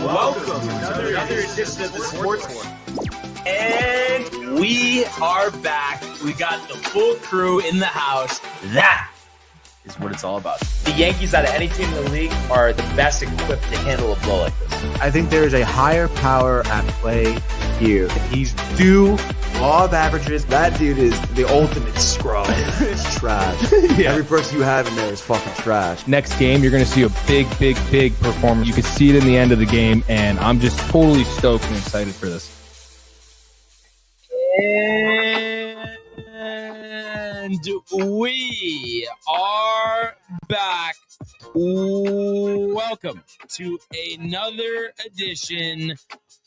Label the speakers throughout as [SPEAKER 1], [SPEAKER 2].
[SPEAKER 1] Welcome to another edition of the Sportsport. And we are back. We got the full crew in the house. That is what it's all about. The Yankees, out of any team in the league, are the best equipped to handle a blow like this.
[SPEAKER 2] I think there is a higher power at play here. He's due law of averages. That dude is the ultimate scrub. It's trash. Yeah. Every person you have in there is fucking trash.
[SPEAKER 3] Next game, you're going to see a big performance. You can see it in the end of the game, and I'm just totally stoked and excited for this.
[SPEAKER 1] And we are back. Welcome to another edition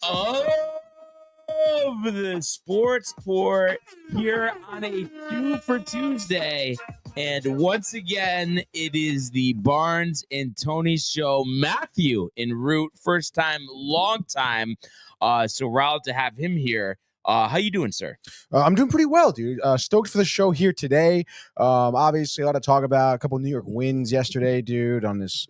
[SPEAKER 1] of the Sportsport here on a 2 for Tuesday. And once again, it is the Barnes and Tony show. Matthew en route, first time, long time. So proud to have him here. How you doing, sir?
[SPEAKER 4] I'm doing pretty well, dude. Stoked for the show here today. Obviously, a lot to talk about. A couple of New York wins yesterday, dude, on this.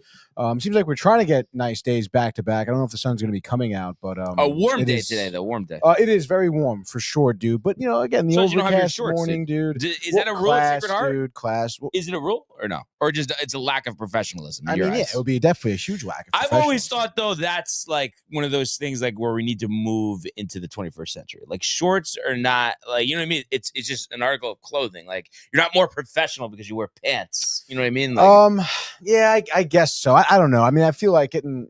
[SPEAKER 4] Seems like we're trying to get nice days back to back. I don't know if the sun's going to be coming out, but
[SPEAKER 1] a warm day today, though. Warm day.
[SPEAKER 4] It is very warm for sure, dude. But, again, the overcast morning, dude.
[SPEAKER 1] Is that a rule at Sacred Heart?
[SPEAKER 4] Dude, class.
[SPEAKER 1] Is it a rule or no? Or just it's a lack of professionalism?
[SPEAKER 4] I mean, yeah, it would be definitely a huge lack of
[SPEAKER 1] I've always thought, though, that's like one of those things like where we need to move into the 21st century. Like shorts are not like, you know what I mean? It's just an article of clothing. Like you're not more professional because you wear pants. You know what I mean? Like,
[SPEAKER 4] yeah, I guess so. I don't know. I mean, I feel like getting,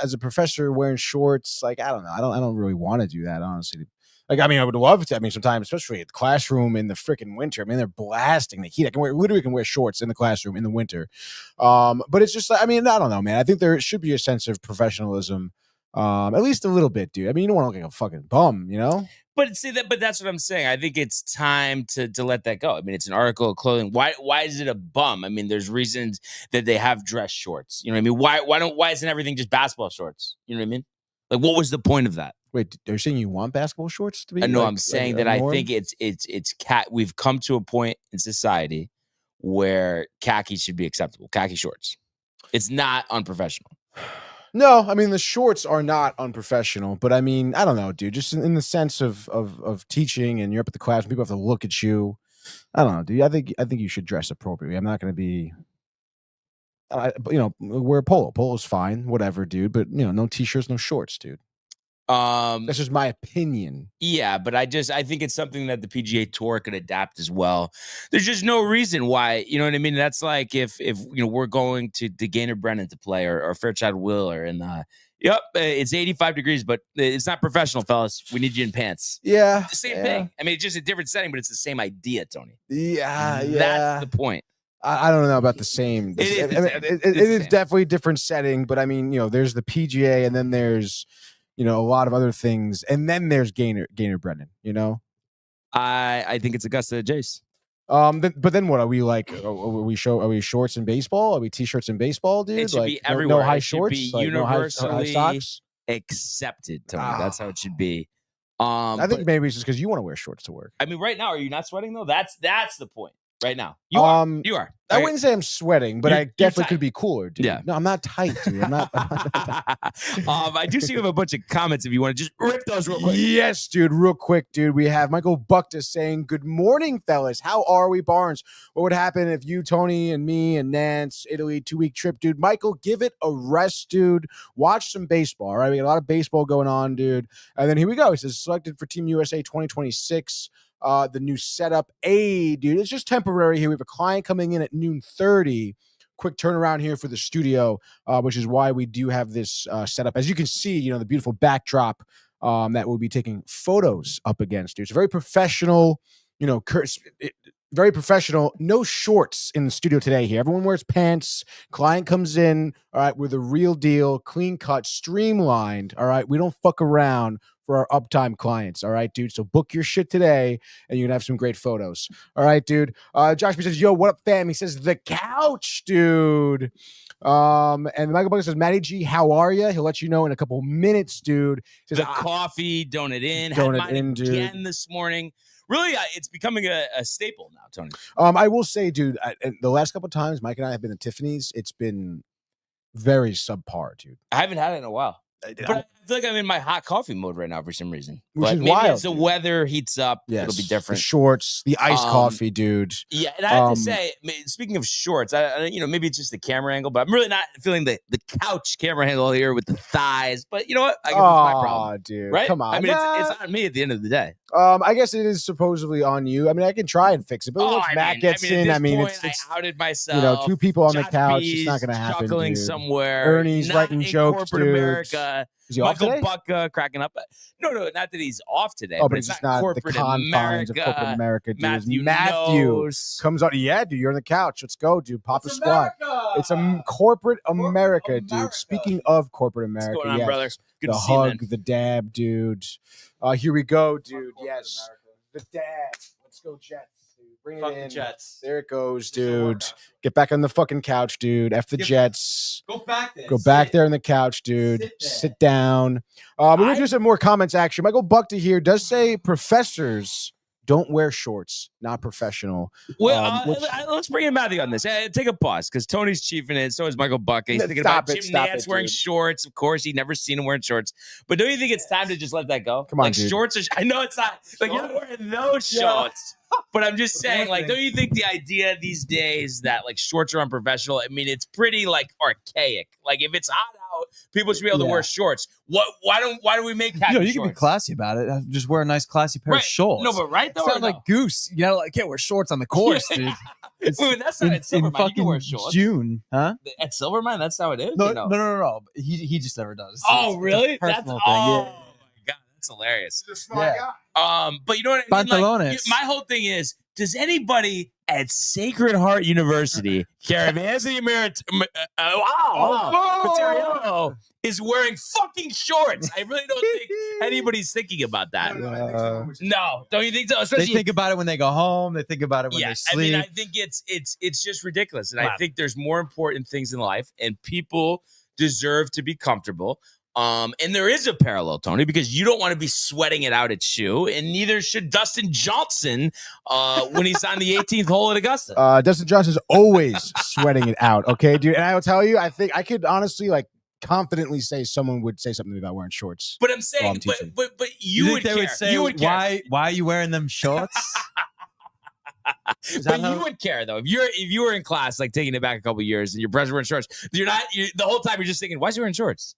[SPEAKER 4] as a professor wearing shorts, like, I don't know. I don't really want to do that, honestly. Like, I mean, I would love to. I mean, sometimes, especially at the classroom in the freaking winter. I mean, they're blasting the heat. I can wear shorts in the classroom in the winter. But it's just, I mean, I don't know, man. I think there should be a sense of professionalism, at least a little bit, dude. I mean, you don't want to look like a fucking bum,
[SPEAKER 1] But that's what I'm saying. I think it's time to let that go. I mean, it's an article of clothing. Why is it a bum? I mean, there's reasons that they have dress shorts. You know what I mean? Why isn't everything just basketball shorts? You know what I mean? Like, what was the point of that?
[SPEAKER 4] Wait, they're saying you want basketball shorts to be?
[SPEAKER 1] No, I'm saying that I think it's we've come to a point in society where khaki should be acceptable. Khaki shorts. It's not unprofessional.
[SPEAKER 4] No, I mean, the shorts are not unprofessional, but I mean, I don't know, dude, just in the sense of teaching and you're up at the class and people have to look at you. I don't know, dude. I think you should dress appropriately. I'm not going to be, wear a polo. Polo's fine, whatever, dude. But, no T-shirts, no shorts, dude. That's just my opinion.
[SPEAKER 1] Yeah, but I think it's something that the PGA Tour could adapt as well. There's just no reason why, you know what I mean? That's like if we're going to Gaynor Brennan to play or Fairchild Wheeler and it's 85 degrees, but it's not professional, fellas. We need you in pants.
[SPEAKER 4] Yeah.
[SPEAKER 1] Same thing. I mean, it's just a different setting, but it's the same idea, Tony.
[SPEAKER 4] Yeah.
[SPEAKER 1] That's the point.
[SPEAKER 4] I don't know about the same. It is definitely a different setting, but I mean, there's the PGA and then there's a lot of other things, and then there's Gaynor Brennan.
[SPEAKER 1] I think it's Augusta Jace.
[SPEAKER 4] But then what are we like? Are we shorts in baseball? Are we T-shirts in baseball, dude?
[SPEAKER 1] It should be everywhere.
[SPEAKER 4] No high
[SPEAKER 1] it
[SPEAKER 4] shorts.
[SPEAKER 1] Be
[SPEAKER 4] like
[SPEAKER 1] universally
[SPEAKER 4] no high socks.
[SPEAKER 1] Accepted, Tony. That's how it should be.
[SPEAKER 4] I think maybe it's just because you want to wear shorts to work.
[SPEAKER 1] I mean, right now, are you not sweating though? That's the point. Right now, you are.
[SPEAKER 4] I wouldn't say I'm sweating, but I definitely could be cooler, dude. Yeah. No, I'm not tight, dude. I'm not.
[SPEAKER 1] I do see you have a bunch of comments. If you want to just rip those real quick.
[SPEAKER 4] Yes, dude. Real quick, dude. We have Michael Buckta saying, "Good morning, fellas. How are we, Barnes? What would happen if you, Tony, and me and Nance, Italy, 2-week trip, dude? Michael, give it a rest, dude. Watch some baseball. All right, we got a lot of baseball going on, dude. And then here we go. It says selected for Team USA 2026. The new setup. Dude, it's just temporary here. We have a client coming in at 12:30. Quick turnaround here for the studio, which is why we do have this setup. As you can see, the beautiful backdrop that we'll be taking photos up against. Dude, it's very professional, very professional. No shorts in the studio today here. Everyone wears pants. Client comes in, all right, with a real deal, clean cut, streamlined, all right? We don't fuck around for our uptime clients, all right, dude? So book your shit today, and you're going to have some great photos. All right, dude? Josh B says, yo, what up, fam? He says, the couch, dude. And Michael Bucket says, Matty G, how are you? He'll let you know in a couple minutes, dude. He says,
[SPEAKER 1] the coffee, donut in.
[SPEAKER 4] Donut
[SPEAKER 1] had mine
[SPEAKER 4] in, dude.
[SPEAKER 1] Again this morning. Really, it's becoming a staple now, Tony.
[SPEAKER 4] I will say, dude, the last couple of times Mike and I have been at Tiffany's, it's been very subpar, dude.
[SPEAKER 1] I haven't had it in a while. But I feel like I'm in my hot coffee mode right now for some reason.
[SPEAKER 4] Which
[SPEAKER 1] But
[SPEAKER 4] is
[SPEAKER 1] maybe
[SPEAKER 4] wild,
[SPEAKER 1] as the
[SPEAKER 4] dude.
[SPEAKER 1] weather heats up, it'll be
[SPEAKER 4] The
[SPEAKER 1] different.
[SPEAKER 4] shorts, the iced coffee, dude.
[SPEAKER 1] Yeah, and I have to say, speaking of shorts, maybe it's just the camera angle, but I'm really not feeling the couch camera angle here with the thighs. But you know what? I guess it's my problem,
[SPEAKER 4] dude,
[SPEAKER 1] right?
[SPEAKER 4] come on.
[SPEAKER 1] I mean, it's on me at the end of the day.
[SPEAKER 4] I guess it is supposedly on you. I mean, I can try and fix it, but once Matt gets in,
[SPEAKER 1] at this point,
[SPEAKER 4] it's
[SPEAKER 1] I outed myself.
[SPEAKER 4] two people on the
[SPEAKER 1] Josh
[SPEAKER 4] couch.
[SPEAKER 1] B's
[SPEAKER 4] It's not going to happen,
[SPEAKER 1] chuckling
[SPEAKER 4] dude.
[SPEAKER 1] somewhere.
[SPEAKER 4] Ernie's
[SPEAKER 1] not
[SPEAKER 4] writing
[SPEAKER 1] in
[SPEAKER 4] jokes,
[SPEAKER 1] corporate
[SPEAKER 4] dude.
[SPEAKER 1] America.
[SPEAKER 4] Is he off
[SPEAKER 1] Michael
[SPEAKER 4] today?
[SPEAKER 1] Buck cracking up. No, not that he's off today.
[SPEAKER 4] Oh,
[SPEAKER 1] but
[SPEAKER 4] it's just not the
[SPEAKER 1] corporate
[SPEAKER 4] confines
[SPEAKER 1] America.
[SPEAKER 4] of corporate America, dude.
[SPEAKER 1] Matthew knows.
[SPEAKER 4] Comes on. Yeah, dude, you're on the couch. Let's go, dude. Pop a squat. It's a corporate America, dude. Speaking of corporate America,
[SPEAKER 1] What's going on, brother? Good
[SPEAKER 4] the
[SPEAKER 1] to see you,
[SPEAKER 4] hug,
[SPEAKER 1] man.
[SPEAKER 4] the dab, dude. Here we go, dude. Yes, the dab. Let's go, Jets. Bring it in.
[SPEAKER 5] Jets.
[SPEAKER 4] There it goes, dude. Get back on the fucking couch, dude. F the Jets.
[SPEAKER 5] Go back there.
[SPEAKER 4] Go back there on the couch, dude. Sit down. We're going to do some more comments, actually. Michael Buckta here does say professors don't wear shorts, not professional.
[SPEAKER 1] Well, let's bring in Matthew on this. Take a pause, because Tony's chiefing it. So is Michael Buck. He's thinking about Jim Nantz wearing shorts. Of course, he'd never seen him wearing shorts. But don't you think it's time to just let that go?
[SPEAKER 4] Come on,
[SPEAKER 1] like,
[SPEAKER 4] dude.
[SPEAKER 1] Shorts are... I know it's not... Like, you're not wearing those shorts. But I'm just saying, like, don't you think the idea these days that, like, shorts are unprofessional, I mean, it's pretty, like, archaic. Like, if it's hot out, people should be able to wear shorts. Why do we make khaki
[SPEAKER 5] you can be classy about it. Just wear a nice, classy pair of shorts.
[SPEAKER 1] No, but though,
[SPEAKER 5] sound like Goose. You know, like, can't wear shorts on the course, dude.
[SPEAKER 1] Wait, that's not at Silvermine. You can wear shorts.
[SPEAKER 5] June, huh?
[SPEAKER 1] At Silvermine, that's how it is?
[SPEAKER 5] No. He just never does.
[SPEAKER 1] Oh, really?
[SPEAKER 5] That's a personal thing.
[SPEAKER 1] Oh, my God. That's hilarious.
[SPEAKER 4] He's a smart guy.
[SPEAKER 1] But you know what I mean?
[SPEAKER 5] Pantalones.
[SPEAKER 1] Like, my whole thing is, does anybody at Sacred Heart University care if Anthony Materiello is wearing fucking shorts? I really don't think anybody's thinking about that. No, don't you think so?
[SPEAKER 5] They think about it when they go home. They think about it when they sleep.
[SPEAKER 1] I mean, I think it's just ridiculous, and I think there's more important things in life, and people deserve to be comfortable. And there is a parallel, Tony, because you don't want to be sweating it out at Shoe, and neither should Dustin Johnson when he's on the 18th hole at Augusta.
[SPEAKER 4] Dustin Johnson's always sweating it out, okay, dude? And I will tell you, I think I could honestly, like, confidently say someone would say something about wearing shorts.
[SPEAKER 1] But I'm saying, but you would
[SPEAKER 5] think
[SPEAKER 1] care.
[SPEAKER 5] Would say,
[SPEAKER 1] you would care.
[SPEAKER 5] Why are you wearing them shorts?
[SPEAKER 1] But you would care, though, if you were in class, like, taking it back a couple years, and your brother's wearing shorts. The whole time you're just thinking, why is he wearing shorts?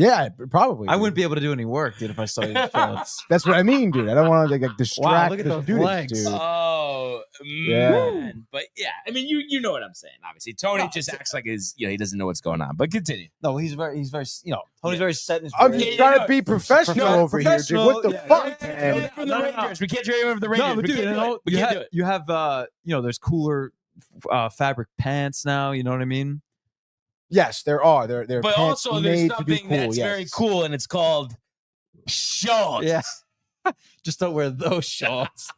[SPEAKER 4] Yeah, probably.
[SPEAKER 5] I wouldn't be able to do any work, dude, if I saw you in shorts.
[SPEAKER 4] That's what I mean, dude. I don't want to like distract
[SPEAKER 5] Wow, look at
[SPEAKER 4] the
[SPEAKER 5] those
[SPEAKER 4] students,
[SPEAKER 5] legs.
[SPEAKER 4] dude.
[SPEAKER 1] Oh, man. But yeah, I mean, you know what I'm saying. Obviously, Tony just acts like he doesn't know what's going on. But continue.
[SPEAKER 5] No, he's very, Tony's very set in his
[SPEAKER 4] I'm
[SPEAKER 5] ways.
[SPEAKER 4] just trying to be professional over here, dude. What the fuck, man?
[SPEAKER 1] We can't trade over the Rangers.
[SPEAKER 5] No, but dude,
[SPEAKER 1] we can't do it.
[SPEAKER 5] You have, there's cooler fabric pants now. You know what I mean?
[SPEAKER 4] Yes, there are. They're
[SPEAKER 1] but
[SPEAKER 4] pants
[SPEAKER 1] also there's
[SPEAKER 4] made to be
[SPEAKER 1] something
[SPEAKER 4] cool.
[SPEAKER 1] that's very cool, and it's called shorts.
[SPEAKER 5] Yeah. Just don't wear those shorts.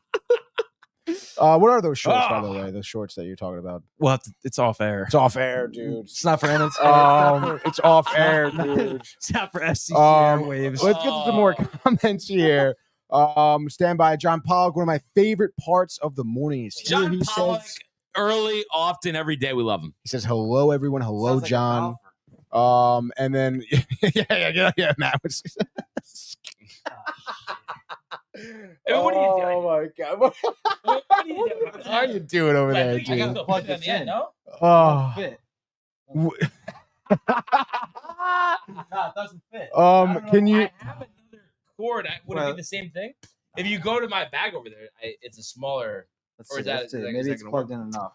[SPEAKER 4] What are those shorts, by the way? Those shorts that you're talking about?
[SPEAKER 5] Well, it's off air.
[SPEAKER 4] It's off air, dude.
[SPEAKER 5] It's not for NNC.
[SPEAKER 4] It's off air, dude.
[SPEAKER 5] It's not for FCC airwaves.
[SPEAKER 4] Let's get to some more comments here. Stand by. John Pollock, one of my favorite parts of the morning is here.
[SPEAKER 1] John Pollock, early, often, every day. We love him.
[SPEAKER 4] He says, hello, everyone. Hello,
[SPEAKER 5] Sounds like
[SPEAKER 4] John. And then, yeah, Matt.
[SPEAKER 1] What are you doing?
[SPEAKER 4] Oh, my God. What
[SPEAKER 1] are you doing?
[SPEAKER 4] How are you doing over there,
[SPEAKER 1] I got
[SPEAKER 4] dude?
[SPEAKER 1] to plug this in. No?
[SPEAKER 4] Oh.
[SPEAKER 5] Fit.
[SPEAKER 4] W-
[SPEAKER 5] No, it doesn't fit.
[SPEAKER 4] Can you...
[SPEAKER 1] I have another cord. Would it be the same thing? If you go to my bag over there, it's a smaller...
[SPEAKER 5] Let's
[SPEAKER 1] Or
[SPEAKER 5] see,
[SPEAKER 1] is that-
[SPEAKER 5] let's see.
[SPEAKER 1] is that-
[SPEAKER 5] Maybe
[SPEAKER 1] is that
[SPEAKER 5] it's
[SPEAKER 1] gonna
[SPEAKER 5] plugged in enough.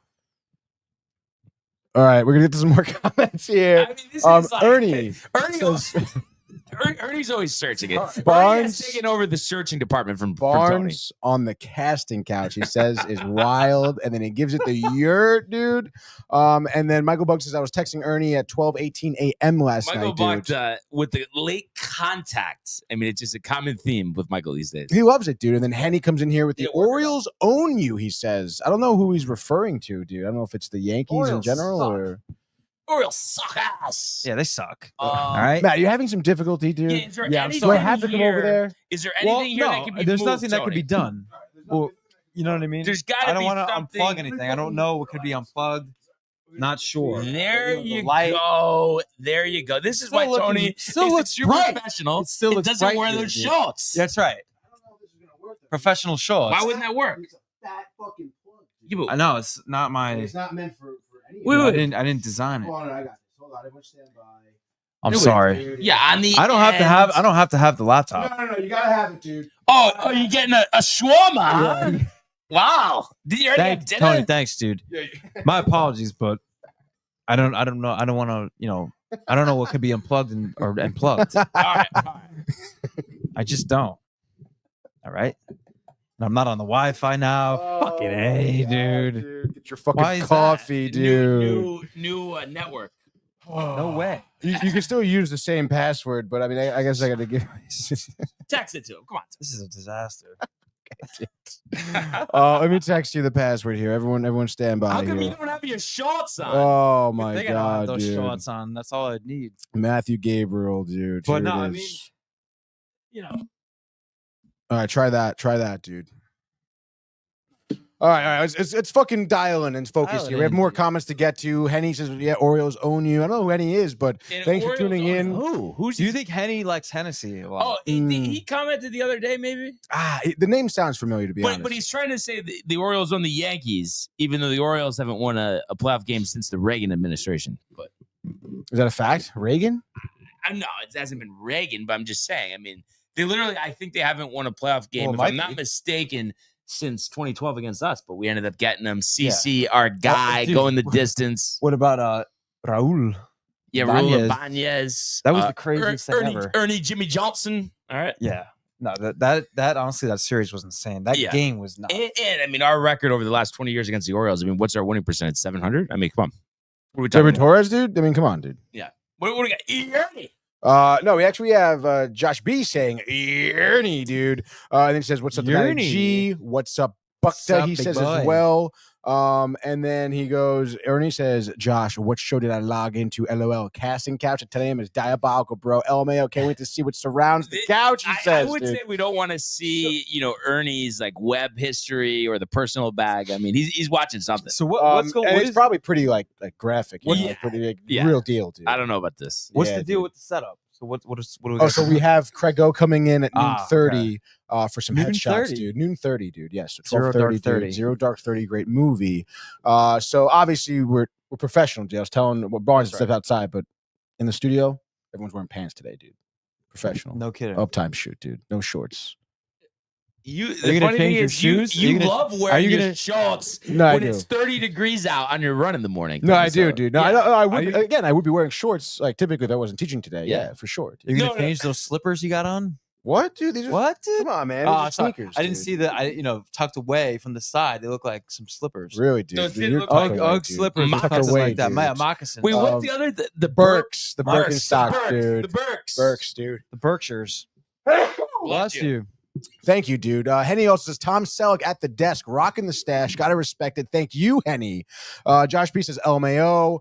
[SPEAKER 4] All right, we're going to get to some more comments here.
[SPEAKER 1] I mean, this is like,
[SPEAKER 4] Ernie
[SPEAKER 1] says... Ernie's always searching it.
[SPEAKER 4] Barnes
[SPEAKER 1] Ernie has taken over the searching department from Tony.
[SPEAKER 4] Barnes on the casting couch, he says, is wild, and then he gives it the yurt, dude. And then Michael Buck says, I was texting Ernie at 12:18 a.m. last
[SPEAKER 1] Michael
[SPEAKER 4] night,
[SPEAKER 1] Buck,
[SPEAKER 4] dude.
[SPEAKER 1] with the late contact. I mean, it's just a common theme with Michael these days.
[SPEAKER 4] He loves it, dude. And then Henny comes in here with the
[SPEAKER 1] Yeah, work it
[SPEAKER 4] Orioles own you, he says. I don't know who he's referring to, dude. I don't know if it's the Yankees in
[SPEAKER 5] Orioles
[SPEAKER 4] general
[SPEAKER 5] suck.
[SPEAKER 4] or...
[SPEAKER 1] Orioles suck ass.
[SPEAKER 5] Yeah, they suck.
[SPEAKER 1] All
[SPEAKER 5] right.
[SPEAKER 4] Matt, you're having some difficulty, dude.
[SPEAKER 1] Yeah, is there
[SPEAKER 4] I'm
[SPEAKER 1] anything
[SPEAKER 4] so I have to come
[SPEAKER 1] here-
[SPEAKER 4] over there.
[SPEAKER 1] Is there anything here that can be
[SPEAKER 5] there's
[SPEAKER 1] moved,
[SPEAKER 5] nothing that could
[SPEAKER 1] Tony?
[SPEAKER 5] be done. Well, you know what I mean?
[SPEAKER 1] There's got to be
[SPEAKER 5] I don't want to
[SPEAKER 1] something.
[SPEAKER 5] unplug anything. I don't know what could be unplugged. Not sure.
[SPEAKER 1] There
[SPEAKER 5] The
[SPEAKER 1] you
[SPEAKER 5] light.
[SPEAKER 1] go. There you go. This is
[SPEAKER 5] Still
[SPEAKER 1] why
[SPEAKER 5] looking-
[SPEAKER 1] Tony
[SPEAKER 5] still
[SPEAKER 1] is
[SPEAKER 5] looks
[SPEAKER 1] super
[SPEAKER 5] bright.
[SPEAKER 1] professional.
[SPEAKER 5] It still looks
[SPEAKER 1] doesn't
[SPEAKER 5] bright
[SPEAKER 1] wear
[SPEAKER 5] here,
[SPEAKER 1] those
[SPEAKER 5] dude.
[SPEAKER 1] shorts.
[SPEAKER 5] That's right.
[SPEAKER 4] I don't know if this is gonna work.
[SPEAKER 5] Professional shorts.
[SPEAKER 1] Why wouldn't that work?
[SPEAKER 4] It's a fat fucking plug.
[SPEAKER 1] Yeah, but-
[SPEAKER 5] I know it's not my.
[SPEAKER 4] It's not meant for any.
[SPEAKER 1] Wait,
[SPEAKER 5] I
[SPEAKER 1] wait.
[SPEAKER 5] didn't design it.
[SPEAKER 4] Hold on, I got this. Hold on, everyone stand by.
[SPEAKER 5] I'm
[SPEAKER 1] Do it.
[SPEAKER 5] sorry.
[SPEAKER 1] Yeah, on the
[SPEAKER 5] I don't have to have the
[SPEAKER 4] No,
[SPEAKER 5] laptop.
[SPEAKER 4] no, you gotta have it, dude.
[SPEAKER 1] Oh, you getting a shawarma? Huh? Wow. Did you already have dinner?
[SPEAKER 5] Tony, thanks, dude. My apologies, but I don't know. I don't want to. I don't know what could be unplugged and plugged.
[SPEAKER 1] All right.
[SPEAKER 5] I just don't. All right. And I'm not on the Wi-Fi now. Fucking A, dude.
[SPEAKER 4] Get your fucking
[SPEAKER 5] Why is that?
[SPEAKER 4] coffee, dude.
[SPEAKER 1] New network.
[SPEAKER 5] No way.
[SPEAKER 4] You can still use the same password, but I mean, I guess I got to give.
[SPEAKER 1] Text it to him. Come on.
[SPEAKER 5] This is a disaster.
[SPEAKER 4] Let me text you the password here. Everyone, stand by.
[SPEAKER 1] How come
[SPEAKER 4] here.
[SPEAKER 1] you don't have your shorts on?
[SPEAKER 4] Oh my
[SPEAKER 5] They gotta have
[SPEAKER 4] god,
[SPEAKER 5] those
[SPEAKER 4] dude!
[SPEAKER 5] shorts on. That's all I need.
[SPEAKER 4] Matthew Gabriel, dude.
[SPEAKER 5] But
[SPEAKER 4] Here
[SPEAKER 5] no,
[SPEAKER 4] it
[SPEAKER 5] I
[SPEAKER 4] is.
[SPEAKER 5] mean,
[SPEAKER 4] All right, try that, dude. All right. It's fucking dialing and focus
[SPEAKER 5] Dial it
[SPEAKER 4] here. We have
[SPEAKER 5] in,
[SPEAKER 4] more
[SPEAKER 5] dude.
[SPEAKER 4] comments to get to. Henny says, "Yeah, Orioles own you." I don't know who Henny is, but
[SPEAKER 1] And
[SPEAKER 4] thanks for
[SPEAKER 1] Orioles
[SPEAKER 4] tuning
[SPEAKER 1] own
[SPEAKER 4] in.
[SPEAKER 1] Who? Who's
[SPEAKER 5] do you think Henny likes Hennessy a lot?
[SPEAKER 1] Oh, he commented the other day, maybe.
[SPEAKER 4] The name sounds familiar, to be honest.
[SPEAKER 1] But he's trying to say the Orioles own the Yankees, even though the Orioles haven't won a playoff game since the Reagan administration. But
[SPEAKER 4] Is that a fact? Reagan?
[SPEAKER 1] I know it hasn't been Reagan, but I'm just saying. I mean, they literally, I think they haven't won a playoff game,
[SPEAKER 5] Well, it
[SPEAKER 1] if
[SPEAKER 5] might
[SPEAKER 1] I'm not
[SPEAKER 5] be.
[SPEAKER 1] mistaken, since 2012 against us. But we ended up getting them. CC, our guy,
[SPEAKER 5] dude.
[SPEAKER 1] going the distance.
[SPEAKER 5] What about Raul?
[SPEAKER 1] Yeah,
[SPEAKER 5] Raul
[SPEAKER 1] Raul Ibanez.
[SPEAKER 5] That was the craziest thing ever.
[SPEAKER 1] Ernie Jimmy Johnson. All right.
[SPEAKER 5] Yeah. No, that honestly, that series was insane. That
[SPEAKER 1] Yeah.
[SPEAKER 5] game was nuts.
[SPEAKER 1] And I mean, our record over the last 20 years against the Orioles. I mean, what's our winning percentage? 700? I mean, come on. What are we talking
[SPEAKER 4] Trevor
[SPEAKER 1] about?
[SPEAKER 4] Torres, dude? I mean, come on, dude.
[SPEAKER 1] What do we got? Ernie.
[SPEAKER 4] No, we actually have Josh B saying Ernie, dude. And then he says, "What's up, Matty G? What's up, Buckta?"
[SPEAKER 5] up,
[SPEAKER 4] He
[SPEAKER 5] big
[SPEAKER 4] says
[SPEAKER 5] boy?
[SPEAKER 4] as well. And then he goes, Ernie says, "Josh, what show did I log into? LOL. Casting couch at 10 a.m. is diabolical, bro. LMAO, can't wait to see what surrounds the couch." He
[SPEAKER 1] I
[SPEAKER 4] says,
[SPEAKER 1] would
[SPEAKER 4] dude.
[SPEAKER 1] say we don't want to see, Ernie's like web history or the personal bag. I mean, he's watching something.
[SPEAKER 5] So what's going?
[SPEAKER 4] And
[SPEAKER 5] What
[SPEAKER 4] it's
[SPEAKER 5] is,
[SPEAKER 4] probably pretty like graphic,
[SPEAKER 1] What-
[SPEAKER 4] like, pretty like,
[SPEAKER 1] Yeah.
[SPEAKER 4] real deal, dude.
[SPEAKER 1] I don't know about this.
[SPEAKER 5] what's
[SPEAKER 4] Yeah,
[SPEAKER 5] the deal
[SPEAKER 4] dude.
[SPEAKER 5] with the setup? So what do we?
[SPEAKER 4] Oh,
[SPEAKER 5] got
[SPEAKER 4] so
[SPEAKER 5] going
[SPEAKER 4] we have Craigo coming in at noon
[SPEAKER 5] Ah,
[SPEAKER 4] 30 for some
[SPEAKER 5] Noon
[SPEAKER 4] headshots,
[SPEAKER 5] 30?
[SPEAKER 4] dude. Noon 30, dude. Yes, so
[SPEAKER 5] Zero
[SPEAKER 4] 12:30,
[SPEAKER 5] Dark 30.
[SPEAKER 4] dude. Zero Dark 30, great movie. So obviously we're professional, dude. I was telling what Barnes
[SPEAKER 5] That's
[SPEAKER 4] stuff outside, but in the studio, everyone's wearing pants today, dude. Professional.
[SPEAKER 5] No kidding.
[SPEAKER 4] Uptime shoot, dude. No shorts.
[SPEAKER 5] Are you gonna change your shoes? Are
[SPEAKER 1] You
[SPEAKER 5] you gonna-
[SPEAKER 1] love
[SPEAKER 5] are
[SPEAKER 1] wearing
[SPEAKER 5] you
[SPEAKER 1] your
[SPEAKER 5] gonna-
[SPEAKER 1] shorts
[SPEAKER 4] No, I
[SPEAKER 1] when
[SPEAKER 4] do.
[SPEAKER 1] it's 30 degrees out on your run in the morning.
[SPEAKER 4] No, I
[SPEAKER 1] So,
[SPEAKER 4] do, dude. No,
[SPEAKER 1] yeah.
[SPEAKER 4] I would.
[SPEAKER 5] you-
[SPEAKER 4] Again, I would be wearing shorts like typically if I wasn't teaching today.
[SPEAKER 1] Yeah.
[SPEAKER 4] Yeah, for sure. Dude.
[SPEAKER 5] You're gonna
[SPEAKER 1] No, no.
[SPEAKER 5] change those slippers you got on?
[SPEAKER 4] What, dude? These are,
[SPEAKER 5] What, dude?
[SPEAKER 4] Come on, man.
[SPEAKER 5] Oh,
[SPEAKER 4] These are
[SPEAKER 5] sorry.
[SPEAKER 4] sneakers.
[SPEAKER 5] I didn't
[SPEAKER 4] dude.
[SPEAKER 5] see the tucked away from the side. They look like some slippers.
[SPEAKER 4] Really, dude.
[SPEAKER 1] Those
[SPEAKER 4] Dude,
[SPEAKER 1] did
[SPEAKER 4] you're
[SPEAKER 1] look
[SPEAKER 4] tucked
[SPEAKER 1] like
[SPEAKER 4] away,
[SPEAKER 5] Ugg
[SPEAKER 4] dude.
[SPEAKER 5] slippers,
[SPEAKER 1] Tucked
[SPEAKER 5] something
[SPEAKER 4] away,
[SPEAKER 5] like that.
[SPEAKER 4] dude.
[SPEAKER 5] My moccasins.
[SPEAKER 1] Wait, what's
[SPEAKER 4] Um,
[SPEAKER 1] the other? The
[SPEAKER 4] Burks, the
[SPEAKER 1] Burks,
[SPEAKER 4] Birkenstock,
[SPEAKER 1] the Burks,
[SPEAKER 4] dude.
[SPEAKER 1] The Burks.
[SPEAKER 4] Burks, dude.
[SPEAKER 5] The Berkshires. Bless you.
[SPEAKER 4] Thank you, dude. Henny also says Tom Selleck at the desk, rocking the stash. Gotta respect it. Thank you, Henny. Josh B says LMAO.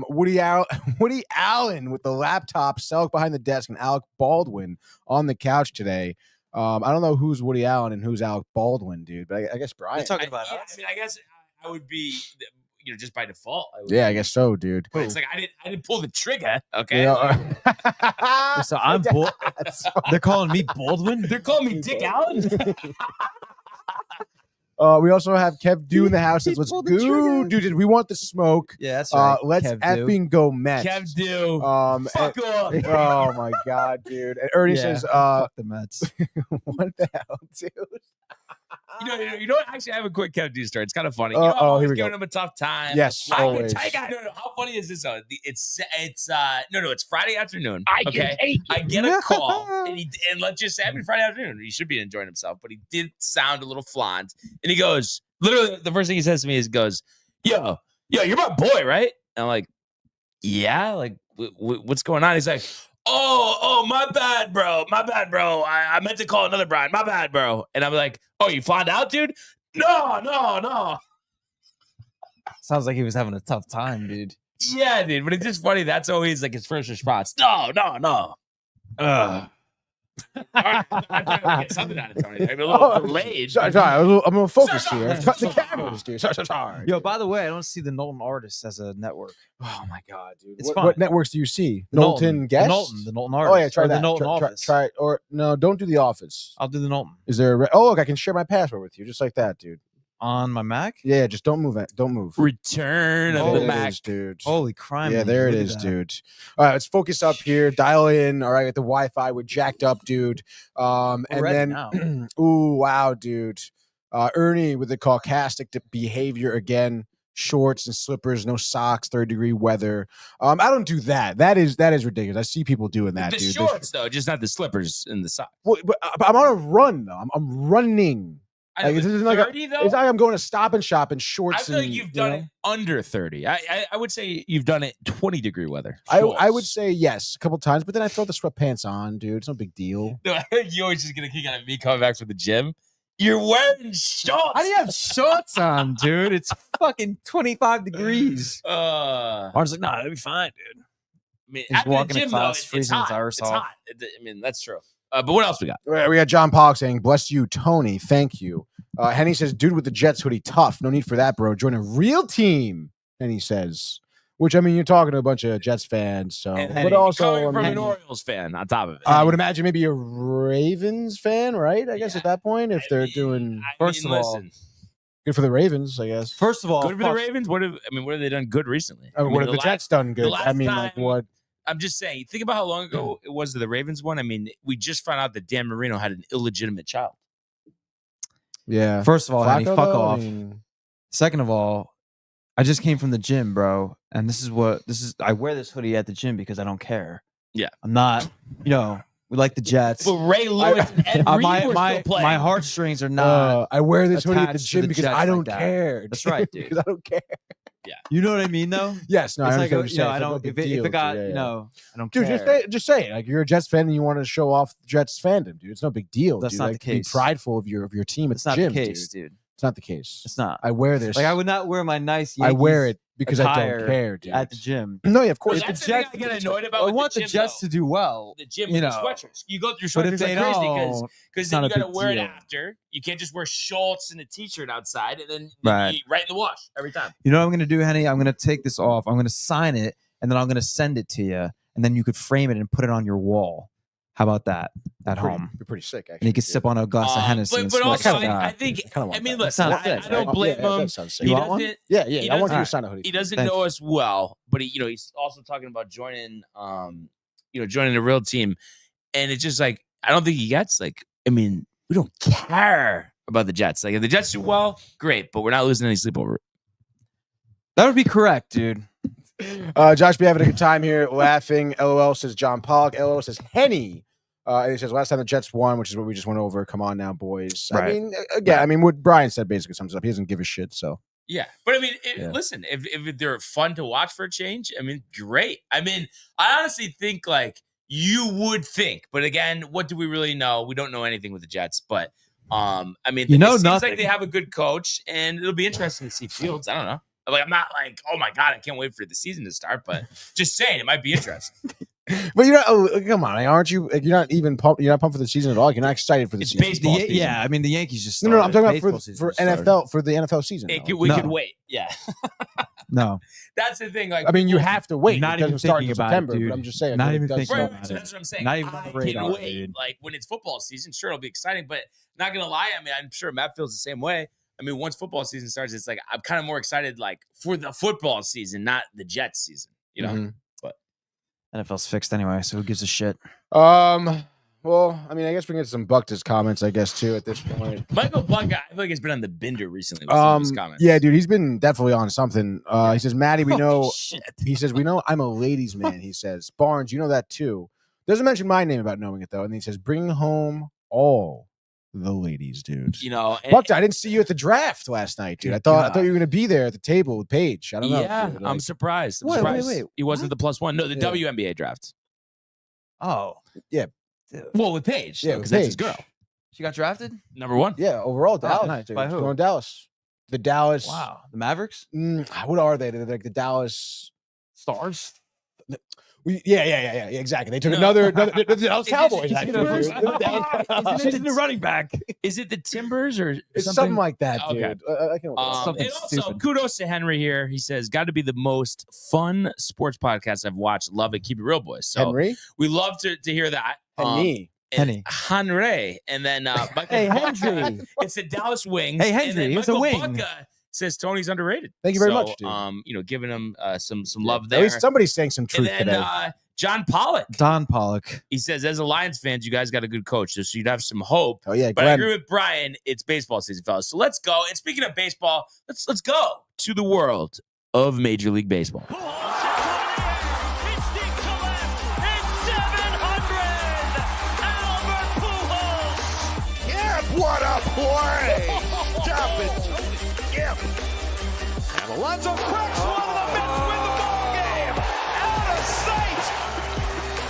[SPEAKER 4] Woody Allen with the laptop, Selleck behind the desk, and Alec Baldwin on the couch today. I don't know who's Woody Allen and who's Alec Baldwin, dude, but I guess Brian.
[SPEAKER 5] They're talking about
[SPEAKER 1] Yeah,
[SPEAKER 5] us.
[SPEAKER 1] I mean, I guess I would be, just by default.
[SPEAKER 4] Yeah, I guess so, dude.
[SPEAKER 1] But it's like I didn't pull the trigger. Okay.
[SPEAKER 4] You know,
[SPEAKER 5] So I'm They're calling me Baldwin.
[SPEAKER 1] They're calling me Dick Allen.
[SPEAKER 4] we also have Kev Do in the house. Says, let's
[SPEAKER 5] pulled the
[SPEAKER 4] go,
[SPEAKER 5] trigger.
[SPEAKER 4] dude. We want the smoke.
[SPEAKER 5] Yeah, that's right.
[SPEAKER 4] Let's
[SPEAKER 5] Kev Do.
[SPEAKER 4] effing go Mets.
[SPEAKER 1] Kev do.
[SPEAKER 4] And-
[SPEAKER 1] Fuck off.
[SPEAKER 4] oh my god, dude. And Ernie
[SPEAKER 5] Yeah,
[SPEAKER 4] says,
[SPEAKER 5] fuck the Mets.
[SPEAKER 4] what the hell, dude?
[SPEAKER 1] You know what? Actually, I have a quick Kev do story. It's kind of funny. I'm
[SPEAKER 4] here
[SPEAKER 1] always
[SPEAKER 4] we go.
[SPEAKER 1] giving him a tough time.
[SPEAKER 4] Yes,
[SPEAKER 1] I can
[SPEAKER 4] always.
[SPEAKER 1] take it. No, how funny is this? Though? It's Friday afternoon. Okay, I get a call, and let's just say, Friday afternoon. He should be enjoying himself, but he did sound a little flaunt. And he goes, literally, the first thing he says to me is, "Yo, you're my boy, right?" And I'm like, "Yeah, like, what's going on?" He's like, "Oh, my bad, bro. I meant to call another Brian. My bad, bro." And I'm like, "Oh, you found out, dude?" No.
[SPEAKER 5] Sounds like he was having a tough time, dude.
[SPEAKER 1] Yeah, dude. But it's just funny. That's always like his first response. No. All right, I'm trying to get something out of Tony. I'm a little delayed.
[SPEAKER 4] Sorry, I'm a little focused here. Cut the cameras, dude. Sorry.
[SPEAKER 5] Yo, by the way, I don't see the Knowlton Artists as a network.
[SPEAKER 4] Oh my god, dude.
[SPEAKER 5] It's
[SPEAKER 4] What networks do you see? Knowlton Guest?
[SPEAKER 5] The Knowlton Artists.
[SPEAKER 4] Oh yeah, try
[SPEAKER 5] or
[SPEAKER 4] that.
[SPEAKER 5] The Knowlton
[SPEAKER 4] try,
[SPEAKER 5] Office.
[SPEAKER 4] Try or no, don't do the Office.
[SPEAKER 5] I'll do the Knowlton
[SPEAKER 4] Is there? Oh look, I can share my password with you, just like that, dude.
[SPEAKER 5] on my Mac.
[SPEAKER 4] Yeah, just don't move it. Don't move.
[SPEAKER 1] Return of
[SPEAKER 4] There
[SPEAKER 1] the
[SPEAKER 4] it
[SPEAKER 1] Mac.
[SPEAKER 4] is, dude.
[SPEAKER 5] Holy crime!
[SPEAKER 4] Yeah, there it
[SPEAKER 5] Look at
[SPEAKER 4] is,
[SPEAKER 5] that.
[SPEAKER 4] dude. All right, let's focus up here. Dial in. All right, with the Wi-Fi, we're jacked up, dude. And
[SPEAKER 5] ready
[SPEAKER 4] then,
[SPEAKER 5] now.
[SPEAKER 4] ooh, wow, dude. Ernie with the caucastic behavior again. Shorts and slippers, no socks, 3rd-degree weather. I don't do that. That is ridiculous. I see people doing that,
[SPEAKER 1] The
[SPEAKER 4] dude.
[SPEAKER 1] shorts, though, just not the slippers and the socks.
[SPEAKER 4] But I'm on a run though. I'm running.
[SPEAKER 1] I know,
[SPEAKER 4] Like,
[SPEAKER 1] but
[SPEAKER 4] this isn't like a-
[SPEAKER 1] 30, though?
[SPEAKER 4] It's like I'm going to Stop and Shop in
[SPEAKER 1] I
[SPEAKER 4] shorts.
[SPEAKER 1] feel like
[SPEAKER 4] and,
[SPEAKER 1] you've
[SPEAKER 4] you
[SPEAKER 1] done
[SPEAKER 4] know?
[SPEAKER 1] it under 30. I would say you've done it 20-degree weather.
[SPEAKER 4] I would
[SPEAKER 1] Shorts.
[SPEAKER 4] say yes a couple times, but then I throw the sweatpants on, dude. It's no big deal.
[SPEAKER 1] No, you always just gonna kick out of me coming back from the gym. You're wearing shorts.
[SPEAKER 5] How do you have shorts on, dude? It's fucking 25 degrees. Arn's like, nah, that'll be fine, dude.
[SPEAKER 1] I mean,
[SPEAKER 5] He's
[SPEAKER 1] after
[SPEAKER 5] walking
[SPEAKER 1] the
[SPEAKER 5] to
[SPEAKER 1] gym,
[SPEAKER 5] class,
[SPEAKER 1] though, it's
[SPEAKER 5] freezing his
[SPEAKER 1] hot.
[SPEAKER 5] arse
[SPEAKER 1] It's
[SPEAKER 5] off.
[SPEAKER 1] hot. I mean, that's true. But what else we got?
[SPEAKER 4] We got John Pollock saying, "Bless you, Tony. Thank you." Henny says, "Dude with the Jets hoodie, tough. No need for that, bro. Join a real team." Henny says, which I mean, you're talking to a bunch of Jets fans, so
[SPEAKER 1] And
[SPEAKER 4] but also
[SPEAKER 1] coming
[SPEAKER 4] I
[SPEAKER 1] from an
[SPEAKER 4] mean,
[SPEAKER 1] Orioles fan on top of it.
[SPEAKER 4] I would imagine maybe a Ravens fan, right? I guess at that point, if they're doing
[SPEAKER 5] first of all,
[SPEAKER 4] good for the Ravens, I guess.
[SPEAKER 5] First of all,
[SPEAKER 1] good for the Ravens. What have they done good recently?
[SPEAKER 4] I mean, what have the
[SPEAKER 1] last-
[SPEAKER 4] Jets done good?
[SPEAKER 1] last
[SPEAKER 4] I mean, like
[SPEAKER 1] time-
[SPEAKER 4] what?
[SPEAKER 1] I'm just saying. Think about how long ago it was that the Ravens won. I mean, we just found out that Dan Marino had an illegitimate child.
[SPEAKER 4] Yeah.
[SPEAKER 5] First of all, Henny,
[SPEAKER 4] Flacco,
[SPEAKER 5] fuck
[SPEAKER 4] though,
[SPEAKER 5] off.
[SPEAKER 4] I mean,
[SPEAKER 5] Second of all, I just came from the gym, bro, and this is. I wear this hoodie at the gym because I don't care.
[SPEAKER 1] Yeah.
[SPEAKER 5] I'm not. We like the Jets.
[SPEAKER 1] But Ray Lewis and Ed Reed
[SPEAKER 5] my
[SPEAKER 1] were
[SPEAKER 5] my
[SPEAKER 1] still playing.
[SPEAKER 5] my heartstrings are not.
[SPEAKER 4] I wear this hoodie at the
[SPEAKER 5] attached to
[SPEAKER 4] gym
[SPEAKER 5] the
[SPEAKER 4] because
[SPEAKER 5] Jets
[SPEAKER 4] I don't
[SPEAKER 5] like that.
[SPEAKER 4] care.
[SPEAKER 5] That's right, dude.
[SPEAKER 4] Because I don't care.
[SPEAKER 5] You know what I mean, though.
[SPEAKER 4] Yes, no,
[SPEAKER 5] It's
[SPEAKER 4] I
[SPEAKER 5] like
[SPEAKER 4] understand what you're saying.
[SPEAKER 5] I
[SPEAKER 4] It's
[SPEAKER 5] don't.
[SPEAKER 4] no
[SPEAKER 5] If
[SPEAKER 4] big
[SPEAKER 5] it
[SPEAKER 4] deal,
[SPEAKER 5] got,
[SPEAKER 4] yeah, yeah.
[SPEAKER 5] I don't
[SPEAKER 4] Dude,
[SPEAKER 5] care.
[SPEAKER 4] just say it. Like you're a Jets fan and you want to show off Jets fandom, dude. It's no big deal.
[SPEAKER 5] That's
[SPEAKER 4] dude.
[SPEAKER 5] not
[SPEAKER 4] Like,
[SPEAKER 5] the case.
[SPEAKER 4] Be prideful of your team at
[SPEAKER 5] It's
[SPEAKER 4] the
[SPEAKER 5] not
[SPEAKER 4] gym,
[SPEAKER 5] the case,
[SPEAKER 4] dude.
[SPEAKER 5] dude.
[SPEAKER 4] It's not the case.
[SPEAKER 5] It's not.
[SPEAKER 4] I wear this.
[SPEAKER 5] Like I would not wear my nice.
[SPEAKER 4] I wear
[SPEAKER 5] Yankees
[SPEAKER 4] it because I
[SPEAKER 5] attire
[SPEAKER 4] don't care, dude.
[SPEAKER 5] at the gym.
[SPEAKER 4] No, yeah, of
[SPEAKER 1] Well,
[SPEAKER 4] course.
[SPEAKER 1] that's
[SPEAKER 5] the
[SPEAKER 1] the thing
[SPEAKER 5] Jets-
[SPEAKER 1] I get annoyed about.
[SPEAKER 5] I
[SPEAKER 1] with
[SPEAKER 5] want the
[SPEAKER 1] gym,
[SPEAKER 5] Jets
[SPEAKER 1] though.
[SPEAKER 5] to do well.
[SPEAKER 1] The gym
[SPEAKER 5] you
[SPEAKER 1] with the
[SPEAKER 5] know.
[SPEAKER 1] sweatshirts. You go through
[SPEAKER 5] But
[SPEAKER 1] sweatshirts
[SPEAKER 5] if they
[SPEAKER 1] like crazy
[SPEAKER 5] don't,
[SPEAKER 1] because
[SPEAKER 5] it's
[SPEAKER 1] then
[SPEAKER 5] not
[SPEAKER 1] you
[SPEAKER 5] a
[SPEAKER 1] got to
[SPEAKER 5] big
[SPEAKER 1] wear it
[SPEAKER 5] deal.
[SPEAKER 1] after. You can't just wear shorts and a t-shirt outside and then
[SPEAKER 5] Right.
[SPEAKER 1] you right in the wash every time.
[SPEAKER 5] You know what I'm gonna do, Henny? I'm gonna take this off. I'm gonna sign it, and then I'm gonna send it to you, and then you could frame it and put it on your wall. How about that at home?
[SPEAKER 4] You're pretty sick, actually.
[SPEAKER 5] And you could sip on a glass of Hennessy. and
[SPEAKER 1] But
[SPEAKER 5] smoke
[SPEAKER 1] also,
[SPEAKER 5] some
[SPEAKER 1] I
[SPEAKER 5] cigar.
[SPEAKER 1] think,
[SPEAKER 4] kinda want
[SPEAKER 1] I mean,
[SPEAKER 4] that.
[SPEAKER 1] listen,
[SPEAKER 5] That sounds
[SPEAKER 1] I
[SPEAKER 5] sick,
[SPEAKER 1] don't
[SPEAKER 5] right?
[SPEAKER 1] blame him.
[SPEAKER 4] That sounds sick.
[SPEAKER 5] You
[SPEAKER 1] He
[SPEAKER 5] want one?
[SPEAKER 1] doesn't,
[SPEAKER 4] Yeah,
[SPEAKER 1] he
[SPEAKER 4] I want you to
[SPEAKER 1] doesn't-
[SPEAKER 4] sign a hoodie.
[SPEAKER 1] he doesn't
[SPEAKER 5] Thank
[SPEAKER 1] know us well, but he's also talking about joining, joining a real team. And it's just like, I don't think he gets like, I mean, we don't care about the Jets. Like if the Jets do well, great, but we're not losing any sleep over it.
[SPEAKER 5] That would be correct, dude.
[SPEAKER 4] Josh be having a good time here, laughing. LOL says John Pollock. LOL says Henny. And he says last time the Jets won, which is what we just went over. Come on now, boys. I
[SPEAKER 5] Right.
[SPEAKER 4] mean, again, I mean what Brian said basically sums it up. He doesn't give a shit. So
[SPEAKER 1] Yeah, but I mean,
[SPEAKER 4] Yeah.
[SPEAKER 1] listen, if they're fun to watch for a change, I mean, great. I mean, I honestly think like you would think, but again, what do we really know? We don't know anything with the Jets, but I mean,
[SPEAKER 5] You know
[SPEAKER 1] it seems
[SPEAKER 5] nothing.
[SPEAKER 1] like they have a good coach, and it'll be interesting to see Fields. I don't know. Like, I'm not like, oh my god, I can't wait for the season to start, but just saying, it might be interesting.
[SPEAKER 4] but you're not. Oh, come on, aren't you? Like, you're not even pumped. You're not pumped for the season at all. You're not excited for the
[SPEAKER 1] It's
[SPEAKER 4] season.
[SPEAKER 1] baseball season.
[SPEAKER 5] Yeah, I mean the Yankees just
[SPEAKER 4] No, I'm
[SPEAKER 5] started.
[SPEAKER 4] talking about
[SPEAKER 5] Baseball
[SPEAKER 4] for
[SPEAKER 5] season just
[SPEAKER 4] NFL
[SPEAKER 5] started.
[SPEAKER 4] for the NFL season. though.
[SPEAKER 1] We
[SPEAKER 5] No.
[SPEAKER 1] could wait. Yeah,
[SPEAKER 5] No,
[SPEAKER 1] that's the thing. Like,
[SPEAKER 4] I mean, you have to wait.
[SPEAKER 5] Not
[SPEAKER 4] It
[SPEAKER 5] even
[SPEAKER 4] doesn't start
[SPEAKER 5] thinking
[SPEAKER 4] in
[SPEAKER 5] about it,
[SPEAKER 4] September.
[SPEAKER 5] dude.
[SPEAKER 4] But I'm just saying.
[SPEAKER 5] Not
[SPEAKER 4] like,
[SPEAKER 5] even
[SPEAKER 4] it does
[SPEAKER 5] thinking
[SPEAKER 4] start-
[SPEAKER 5] about
[SPEAKER 1] so
[SPEAKER 5] it.
[SPEAKER 1] that's what I'm saying.
[SPEAKER 5] Not even
[SPEAKER 1] I
[SPEAKER 5] on the
[SPEAKER 1] can
[SPEAKER 5] radar,
[SPEAKER 1] wait.
[SPEAKER 5] dude.
[SPEAKER 1] Like when it's football season, sure it'll be exciting, but not gonna lie. I mean, I'm sure Matt feels the same way. I mean, once football season starts, it's like I'm kind of more excited, like for the football season, not the Jets season. You know,
[SPEAKER 4] Mhm.
[SPEAKER 5] NFL's fixed anyway, so who gives a shit?
[SPEAKER 4] Well, I mean, I guess we can get some Bucktis comments, I guess, too, at this point.
[SPEAKER 1] Michael Buck, I feel like he's been on the bender recently with some of his comments.
[SPEAKER 4] Yeah, dude, he's been definitely on something. He says, Maddie, we
[SPEAKER 1] Holy
[SPEAKER 4] know.
[SPEAKER 1] shit.
[SPEAKER 4] He says, we know I'm a ladies' man. He says, Barnes, you know that too. Doesn't mention my name about knowing it though. And then he says, bring home all the ladies, dude.
[SPEAKER 1] You know, and-
[SPEAKER 4] Buck, I didn't see you at the draft last night, dude. I
[SPEAKER 5] Good
[SPEAKER 4] thought
[SPEAKER 5] God.
[SPEAKER 4] you were gonna be there at the table with Paige. I don't know.
[SPEAKER 1] yeah,
[SPEAKER 4] dude.
[SPEAKER 1] I'm
[SPEAKER 4] Like,
[SPEAKER 1] surprised. I'm
[SPEAKER 5] Wait,
[SPEAKER 1] surprised
[SPEAKER 5] wait.
[SPEAKER 1] he wasn't the +1. No, the
[SPEAKER 4] Yeah.
[SPEAKER 1] WNBA draft.
[SPEAKER 5] Oh,
[SPEAKER 1] Well, with Paige,
[SPEAKER 4] Yeah,
[SPEAKER 1] because
[SPEAKER 4] with
[SPEAKER 1] that's his
[SPEAKER 4] Paige.
[SPEAKER 1] girl.
[SPEAKER 5] she got drafted.
[SPEAKER 1] Number 1.
[SPEAKER 4] yeah, overall Dallas.
[SPEAKER 5] nice.
[SPEAKER 4] Dude.
[SPEAKER 5] By who?
[SPEAKER 4] Going Dallas. The Dallas.
[SPEAKER 5] Wow, the Mavericks
[SPEAKER 4] What are they? They're like the Dallas.
[SPEAKER 5] Stars.
[SPEAKER 4] Yeah, exactly. They took another the Dallas Cowboys.
[SPEAKER 1] Isn't
[SPEAKER 5] Isn't it running back?
[SPEAKER 1] Is it the Timbers or
[SPEAKER 4] It's something like that,
[SPEAKER 1] Okay.
[SPEAKER 4] dude. I can't
[SPEAKER 5] Something
[SPEAKER 1] and also,
[SPEAKER 5] stupid.
[SPEAKER 1] kudos to Henry here. He says, got to be the most fun sports podcast I've watched. Love it. Keep it real, boys. So
[SPEAKER 4] Henry?
[SPEAKER 1] we love to hear that.
[SPEAKER 4] Henry.
[SPEAKER 1] Henry. And then Michael
[SPEAKER 5] Hey,
[SPEAKER 1] Bucka,
[SPEAKER 5] Henry.
[SPEAKER 1] it's the Dallas Wings.
[SPEAKER 5] Hey,
[SPEAKER 1] And
[SPEAKER 5] Henry,
[SPEAKER 1] then
[SPEAKER 5] it's a
[SPEAKER 1] Michael
[SPEAKER 5] wing.
[SPEAKER 1] Bucka says Tony's underrated.
[SPEAKER 4] Thank you very
[SPEAKER 1] So,
[SPEAKER 4] much, dude.
[SPEAKER 1] giving him some love
[SPEAKER 4] At
[SPEAKER 1] there.
[SPEAKER 4] least somebody's saying some
[SPEAKER 1] And
[SPEAKER 4] truth
[SPEAKER 1] then
[SPEAKER 4] today.
[SPEAKER 1] John Pollock.
[SPEAKER 5] Don Pollock.
[SPEAKER 1] He says, as a Lions fans, you guys got a good coach, so you'd have some hope.
[SPEAKER 4] Oh yeah,
[SPEAKER 1] But I
[SPEAKER 4] Glenn.
[SPEAKER 1] agree with Brian. It's baseball season, fellas. So let's go. And speaking of baseball, let's go to the world of Major League Baseball.
[SPEAKER 6] What a play! Stop it, Yep. And Alonso cracks one of the Mets win the ball game. Out of sight.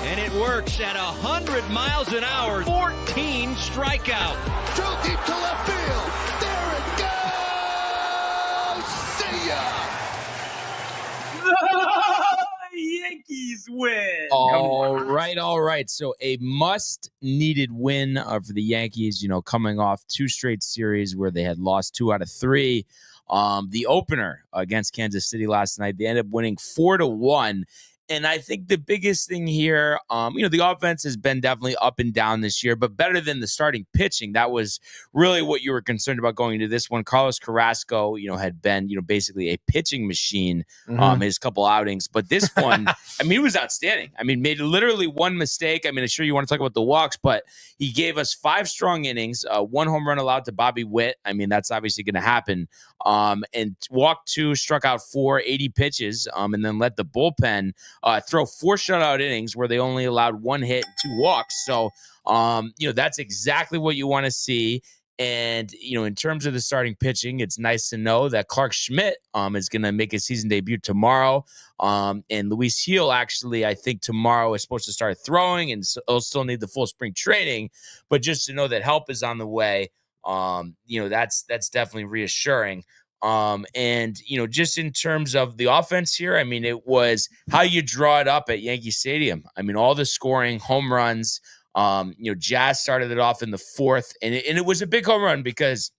[SPEAKER 7] And it works at 100 miles an hour. 14 strikeout.
[SPEAKER 6] Drilled deep to left field. There it goes. See ya.
[SPEAKER 1] Yankees win. All right. So a much-needed win for the Yankees, coming off 2 straight series where they had lost 2 out of 3. The opener against Kansas City last night, they ended up winning 4-1. And I think the biggest thing here, the offense has been definitely up and down this year, but better than the starting pitching. That was really what you were concerned about going into this one. Carlos Carrasco, had been, basically a pitching machine his couple outings. But this one, he was outstanding. Made literally one mistake. I'm sure you want to talk about the walks, but he gave us 5 strong innings, 1 home run allowed to Bobby Witt. That's obviously going to happen. And walked 2, struck out 4, 80 pitches, and then let the bullpen throw 4 shutout innings where they only allowed 1 hit and 2 walks. So, that's exactly what you want to see. And, in terms of the starting pitching, it's nice to know that Clark Schmidt is going to make his season debut tomorrow. And Luis Heel, actually, I think tomorrow is supposed to start throwing, and so he'll still need the full spring training. But just to know that help is on the way, that's definitely reassuring. And, just in terms of the offense here, it was how you draw it up at Yankee Stadium. All the scoring, home runs, Jazz started it off in the 4th, and it was a big home run because,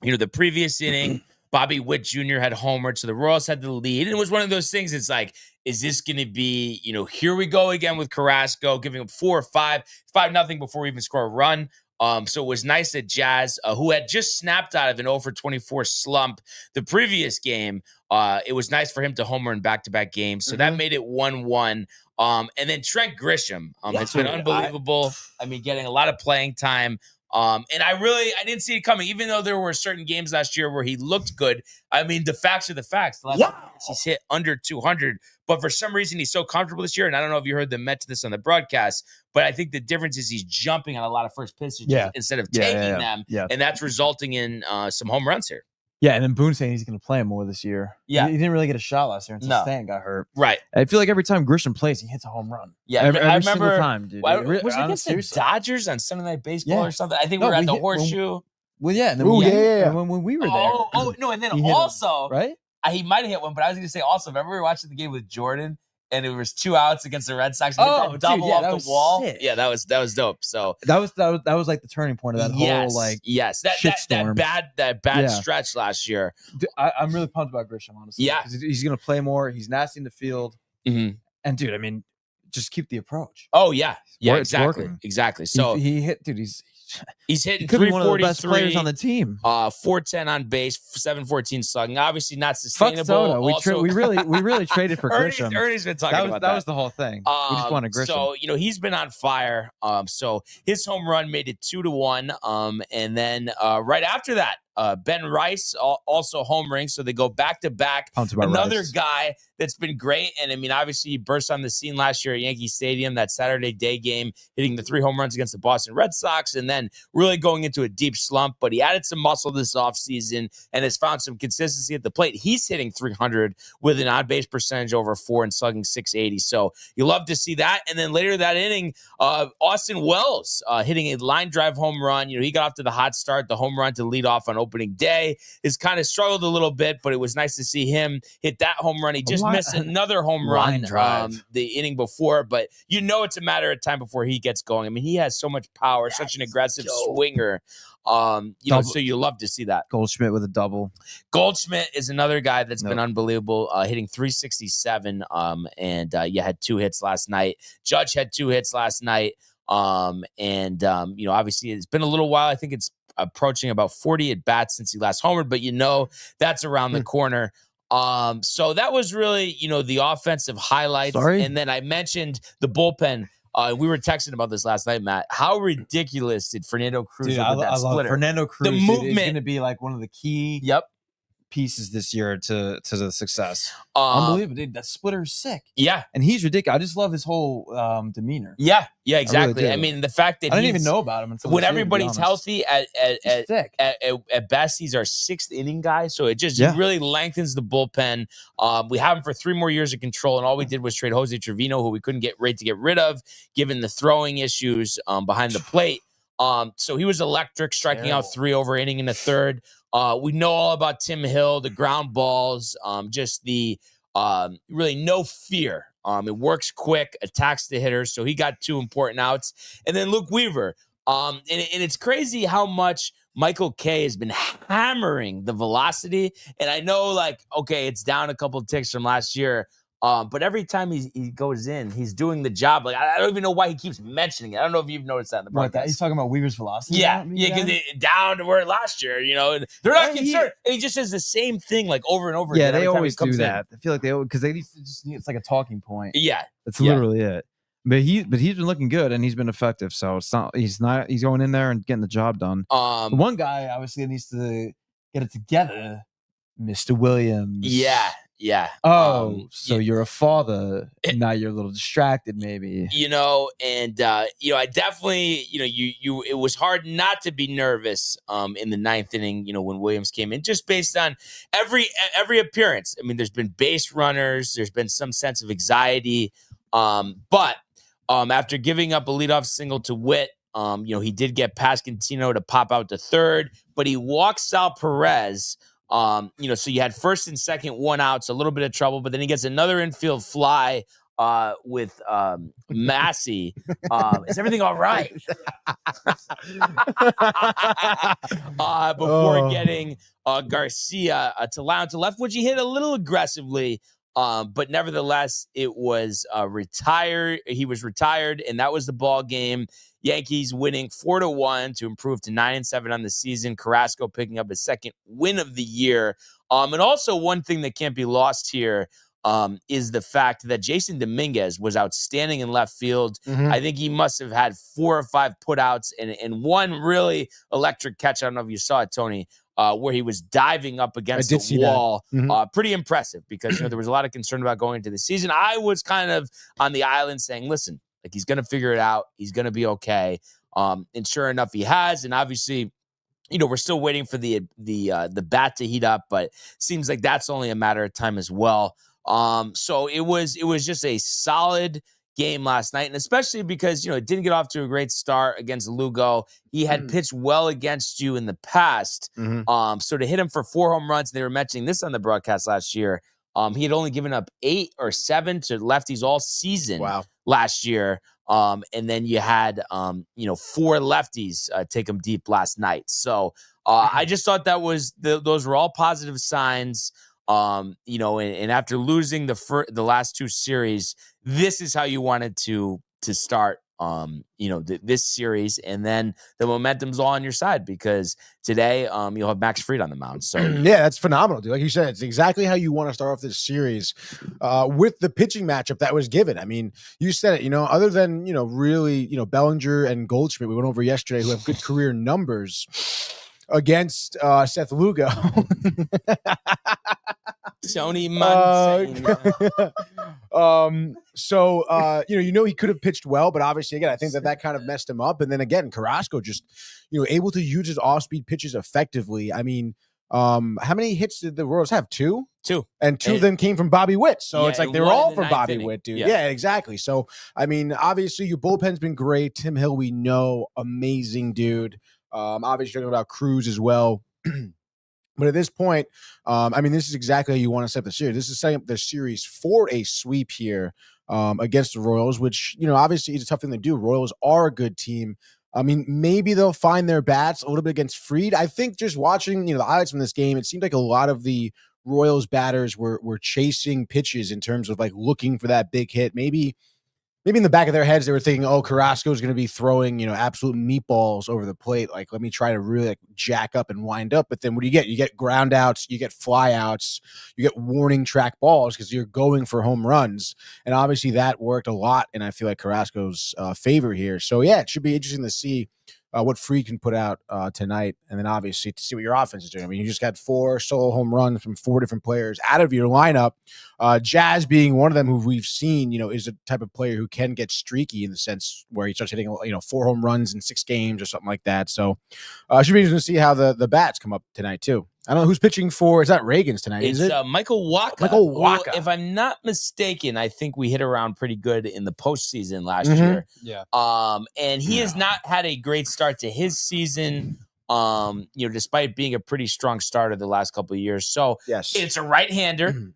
[SPEAKER 1] the previous inning, Bobby Witt Jr. had homered, so the Royals had the lead. And it was one of those things, it's like, is this going to be, here we go again with Carrasco, giving up 4 or 5-0 before we even score a run. So it was nice that Jazz, who had just snapped out of an 0-for-24 slump the previous game, it was nice for him to homer in back-to-back games. So that made it 1-1. And then Trent Grisham has been unbelievable. Getting a lot of playing time. And I didn't see it coming, even though there were certain games last year where he looked good. The facts are the facts. The last couple years he's hit under 200, but for some reason he's so comfortable this year. And I don't know if you heard the Mets this on the broadcast, but I think the difference is he's jumping on a lot of first pitches instead of taking them.
[SPEAKER 5] Yeah.
[SPEAKER 1] And that's resulting in some home runs here.
[SPEAKER 5] Yeah, and then Boone's saying he's going to play him more this year.
[SPEAKER 1] Yeah.
[SPEAKER 5] He didn't really get a shot last year until Stan got hurt.
[SPEAKER 1] Right.
[SPEAKER 5] I feel like every time Grisham plays, he hits a home run.
[SPEAKER 1] Yeah,
[SPEAKER 5] every
[SPEAKER 1] I
[SPEAKER 5] single
[SPEAKER 1] remember.
[SPEAKER 5] time, dude.
[SPEAKER 1] Was it against the Dodgers on Sunday Night Baseball or something? I think we were at the Horseshoe.
[SPEAKER 5] Well, yeah. And then when we were there.
[SPEAKER 1] Oh, no, and then
[SPEAKER 5] he hit
[SPEAKER 1] also,
[SPEAKER 5] right?
[SPEAKER 1] He might have hit one, but I was going to say also, remember we were watching the game with Jordan, and it was 2 outs against the Red Sox. And
[SPEAKER 5] Oh,
[SPEAKER 1] that double
[SPEAKER 5] dude, yeah,
[SPEAKER 1] off
[SPEAKER 5] that
[SPEAKER 1] the
[SPEAKER 5] was
[SPEAKER 1] wall.
[SPEAKER 5] sick.
[SPEAKER 1] Yeah, that was dope. So
[SPEAKER 5] That was like the turning point of that whole like
[SPEAKER 1] that
[SPEAKER 5] shitstorm.
[SPEAKER 1] bad stretch last year.
[SPEAKER 5] Dude, I'm really pumped about Grisham, honestly.
[SPEAKER 1] Yeah.
[SPEAKER 5] 'Cause he's going to play more. He's nasty in the field.
[SPEAKER 1] Mm-hmm.
[SPEAKER 5] And dude, just keep the approach.
[SPEAKER 1] Oh yeah,
[SPEAKER 5] It's
[SPEAKER 1] exactly,
[SPEAKER 5] working.
[SPEAKER 1] exactly. So
[SPEAKER 5] he hit, dude.
[SPEAKER 1] he's
[SPEAKER 5] He
[SPEAKER 1] hitting
[SPEAKER 5] could be one of the best
[SPEAKER 1] 343,
[SPEAKER 5] players on the team.
[SPEAKER 1] 410 on base, 714 slugging. Obviously not
[SPEAKER 5] Fuck
[SPEAKER 1] sustainable.
[SPEAKER 5] Soto.
[SPEAKER 1] Also-
[SPEAKER 5] We really traded for Grisham.
[SPEAKER 1] Ernie's been talking about
[SPEAKER 5] That was the whole thing. We just wanted Grisham.
[SPEAKER 1] So, he's been on fire. So his home run made it 2-1. And then right after that, Ben Rice also homering. So they go back to back. Another
[SPEAKER 5] Rice.
[SPEAKER 1] guy that's been great. And obviously he burst on the scene last year at Yankee Stadium, that Saturday day game, hitting the 3 home runs against the Boston Red Sox, and then really going into a deep slump. But he added some muscle this offseason and has found some consistency at the plate. He's hitting 300 with an on-base percentage over 4 and slugging 680. So you love to see that. And then later that inning, Austin Wells hitting a line drive home run. He got off to the hot start, the home run to lead off on opening day. Has kind of struggled a little bit, but it was nice to see him hit that home run. He just missed another home run the inning before, but it's a matter of time before he gets going. I mean, he has so much power, such an aggressive swinger. So you love to see that.
[SPEAKER 5] Goldschmidt with a double.
[SPEAKER 1] Goldschmidt is another guy that's been unbelievable, hitting 367. Had 2 hits last night. Judge had 2 hits last night. Obviously it's been a little while. I think it's approaching about 40 at bats since he last homered, but that's around the corner. So that was really, the offensive highlights. And then I mentioned the bullpen. We were texting about this last night, Matt. How ridiculous did Fernando Cruz look with that splitter?
[SPEAKER 5] Fernando Cruz.
[SPEAKER 1] The movement
[SPEAKER 5] is going to be like one of the key pieces this year to the success. Unbelievable, dude. That splitter is sick.
[SPEAKER 1] Yeah.
[SPEAKER 5] And he's ridiculous. I just love his whole demeanor.
[SPEAKER 1] Yeah, exactly.
[SPEAKER 5] I
[SPEAKER 1] mean, the fact that
[SPEAKER 5] I didn't even know about him until
[SPEAKER 1] when everybody's healthy at best, he's our 6th inning guy. So it just really lengthens the bullpen. We have him for 3 more years of control, and all we did was trade Jose Trevino, who we couldn't get rid of, given the throwing issues behind the plate. So he was electric, striking out 3 over inning in the 3rd. We know all about Tim Hill, the ground balls, just the really no fear. It works quick, attacks the hitters. So he got 2 important outs. And then Luke Weaver. And it's crazy how much Michael Kay has been hammering the velocity. And I know, it's down a couple of ticks from last year. But every time he goes in, he's doing the job. I don't even know why he keeps mentioning it. I don't know if you've noticed that in the broadcast.
[SPEAKER 5] He's talking about Weaver's velocity?
[SPEAKER 1] Yeah, because down to where last year, and they're not concerned. He just says the same thing over and over again.
[SPEAKER 5] Yeah, they always do that. I feel like because it's like a talking point.
[SPEAKER 1] Yeah,
[SPEAKER 5] that's literally it. But he's been looking good and he's been effective. So he's going in there and getting the job done. One guy obviously needs to get it together, Mr. Williams.
[SPEAKER 1] Yeah.
[SPEAKER 5] So you're a father. Now you're a little distracted, maybe.
[SPEAKER 1] I definitely, it was hard not to be nervous in the 9th inning, when Williams came in, just based on every appearance. I mean, there's been base runners, there's been some sense of anxiety. But after giving up a leadoff single to Witt, he did get Pasquantino to pop out to 3rd, but he walks Sal Perez. So you had 1st and 2nd, 1 out, so a little bit of trouble, but then he gets another infield fly with Massey. Is everything all right? Before getting Garcia to line to left, which he hit a little aggressively. But nevertheless, it was retired. He was retired, and that was the ball game. Yankees winning 4-1 to improve to 9-7 on the season. Carrasco picking up his 2nd win of the year. And also one thing that can't be lost here is the fact that Jason Dominguez was outstanding in left field. Mm-hmm. I think he must have had 4 or 5 putouts and one really electric catch. I don't know if you saw it, Tony, where he was diving up against the wall. Mm-hmm. Pretty impressive because there was a lot of concern about going into the season. I was kind of on the island saying, listen, he's going to figure it out. He's going to be okay. And sure enough, he has. And obviously, we're still waiting for the bat to heat up, but seems like that's only a matter of time as well. So it was just a solid game last night, and especially because it didn't get off to a great start against Lugo. He had pitched well against you in the past. Mm-hmm. So to hit him for 4 home runs, they were mentioning this on the broadcast last year. He had only given up 8 or 7 to lefties all season last year. And then you had 4 lefties take him deep last night. So I just thought that was those were all positive signs. And after losing the last 2 series, this is how you wanted to start this series, and then the momentum's all on your side because today you'll have Max Fried on the mound. So
[SPEAKER 4] yeah, that's phenomenal, dude. Like you said, it's exactly how you want to start off this series with the pitching matchup that was given. I mean, you said it, other than really Bellinger and Goldschmidt we went over yesterday, who have good career numbers against Seth Lugo.
[SPEAKER 1] Tony Munson.
[SPEAKER 4] He could have pitched well, but obviously, again, I think that kind of messed him up. And then again, Carrasco just, able to use his off-speed pitches effectively. I mean, how many hits did the Royals have? 2? 2. And 2 of them came from Bobby Witt. So it's like they were all from Bobby Witt, dude. Yeah, exactly. So, I mean, obviously, your bullpen's been great. Tim Hill, we know, amazing dude. Obviously, talking about Cruz as well. But at this point, I mean, this is exactly how you want to set the series. This is setting up the series for a sweep here against the Royals, which, obviously is a tough thing to do. Royals are a good team. I mean, maybe they'll find their bats a little bit against Fried. I think just watching, the highlights from this game, it seemed like a lot of the Royals batters were chasing pitches in terms of like looking for that big hit. Maybe in the back of their heads, they were thinking, oh, Carrasco is going to be throwing, absolute meatballs over the plate. Like, let me try to really jack up and wind up. But then what do you get? You get ground outs, you get fly outs, you get warning track balls because you're going for home runs. And obviously that worked a lot. And I feel like Carrasco's favor here. So, yeah, it should be interesting to see what Fried can put out tonight. And then obviously to see what your offense is doing. I mean, you just got 4 solo home runs from 4 different players out of your lineup. Jazz being one of them who we've seen, is a type of player who can get streaky in the sense where he starts hitting, 4 home runs in 6 games or something like that. So it should be interesting to see how the bats come up tonight too. I don't know who's pitching for. It's not Reagan's tonight, is it?
[SPEAKER 1] Michael Wacha.
[SPEAKER 4] Michael Wacha.
[SPEAKER 1] Well, if I'm not mistaken, I think we hit around pretty good in the postseason last year.
[SPEAKER 3] Yeah.
[SPEAKER 1] And he has not had a great start to his season. Despite being a pretty strong starter the last couple of years. So
[SPEAKER 4] yes,
[SPEAKER 1] it's a right-hander.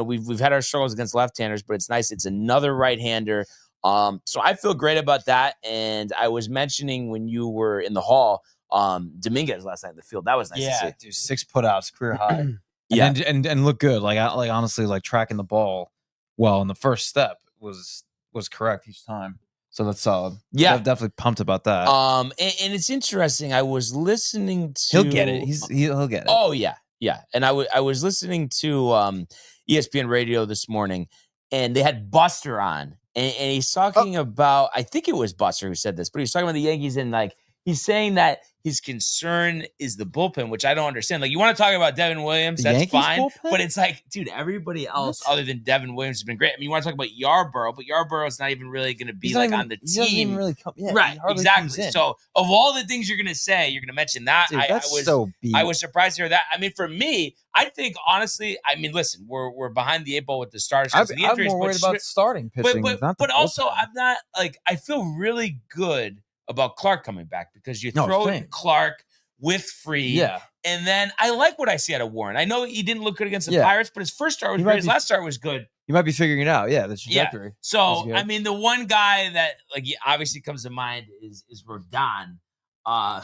[SPEAKER 1] We've had our struggles against left-handers, but it's nice. It's another right-hander. So I feel great about that. And I was mentioning when you were in the hall, Dominguez last night in the field. That was nice to see.
[SPEAKER 3] Dude, 6 putouts, career high.
[SPEAKER 1] Yeah.
[SPEAKER 3] And look good. Like honestly, like tracking the ball well in the first step was correct each time. So that's solid.
[SPEAKER 1] Yeah.
[SPEAKER 3] I'm definitely pumped about that.
[SPEAKER 1] And it's interesting. I was listening to
[SPEAKER 3] He'll get it. He'll get it.
[SPEAKER 1] Oh yeah. Yeah. And I was listening to ESPN radio this morning, and they had Buster on. And he's talking about, I think it was Buster who said this, but he was talking about the Yankees, and like he's saying that his concern is the bullpen, which I don't understand. Like, you want to talk about Devin Williams, that's
[SPEAKER 3] Yankees
[SPEAKER 1] fine.
[SPEAKER 3] bullpen?
[SPEAKER 1] But it's like, dude, everybody else other than Devin Williams has been great. I mean, you want to talk about Yarborough, but Yarborough's not even really going to be on the team.
[SPEAKER 3] He doesn't even really come. Yeah,
[SPEAKER 1] right, exactly. So of all the things you're going to say, you're going to mention that.
[SPEAKER 3] Dude,
[SPEAKER 1] I was surprised to hear that. I mean, for me, I think honestly, I mean, listen, we're behind the 8 ball with the starters.
[SPEAKER 3] I'm more worried about starting pitching.
[SPEAKER 1] But also, I'm not like, I feel really good about Clark coming back because you throw in Clark with Fried. And then I like what I see out of Warren. I know he didn't look good against the Pirates, but his first start was great. His last start was good.
[SPEAKER 3] You might be figuring it out. Yeah, the trajectory.
[SPEAKER 1] Yeah. So, I mean, the one guy that like obviously comes to mind is Rodon. I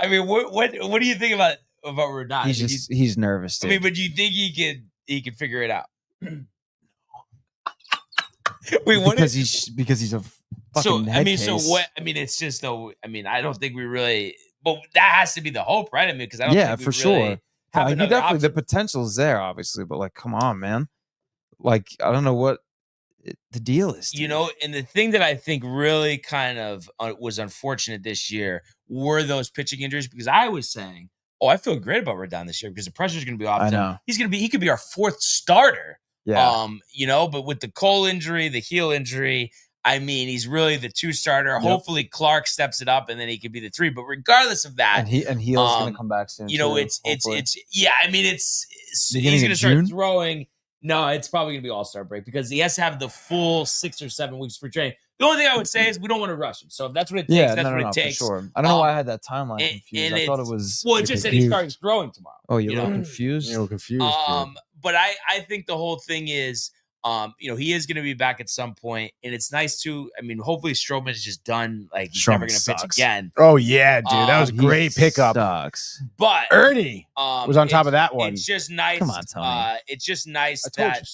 [SPEAKER 1] mean, what do you think about Rodon?
[SPEAKER 3] He's nervous. Dude.
[SPEAKER 1] I mean, but do you think he can figure it out? Wait,
[SPEAKER 3] because he's a fucking head case.
[SPEAKER 1] So what? I mean, it's just though. I mean, I don't think we really. But that has to be the hope, right? I mean, because I don't. think we
[SPEAKER 3] for
[SPEAKER 1] really
[SPEAKER 3] sure. Definitely the potential's there, obviously, but like, come on, man. Like, I don't know what the deal is. Dude.
[SPEAKER 1] And the thing that I think really kind of was unfortunate this year were those pitching injuries, because I was saying, I feel great about Rodon this year because the pressure's going to be off him.
[SPEAKER 3] I know.
[SPEAKER 1] He could be our 4th starter.
[SPEAKER 3] Yeah.
[SPEAKER 1] But with the Cole injury, the heel injury, I mean, he's really the 2 starter. Yep. Hopefully Clark steps it up and then he could be the 3. But regardless of that,
[SPEAKER 3] and Heel's going to come back soon.
[SPEAKER 1] It's I mean, he's going to start throwing. No, it's probably going to be all-star break because he has to have the full 6 or 7 weeks for training. The only thing I would say is we don't want to rush him. So if that's what it takes, that's what it takes.
[SPEAKER 3] For sure. I don't know why I had that timeline confused. I thought it was.
[SPEAKER 1] Well, it just said he starts throwing tomorrow.
[SPEAKER 3] Oh, you're a little confused?
[SPEAKER 4] You're a little confused.
[SPEAKER 1] But I think the whole thing is, he is going to be back at some point, and it's nice to. I mean, hopefully Stroman is just done. Like he's never going to pitch again.
[SPEAKER 4] Oh yeah, dude, that was a great pickup.
[SPEAKER 3] Sucks.
[SPEAKER 1] But
[SPEAKER 4] Ernie was on top of that one.
[SPEAKER 1] It's just nice.
[SPEAKER 3] Come on, Tony.
[SPEAKER 1] It's just nice that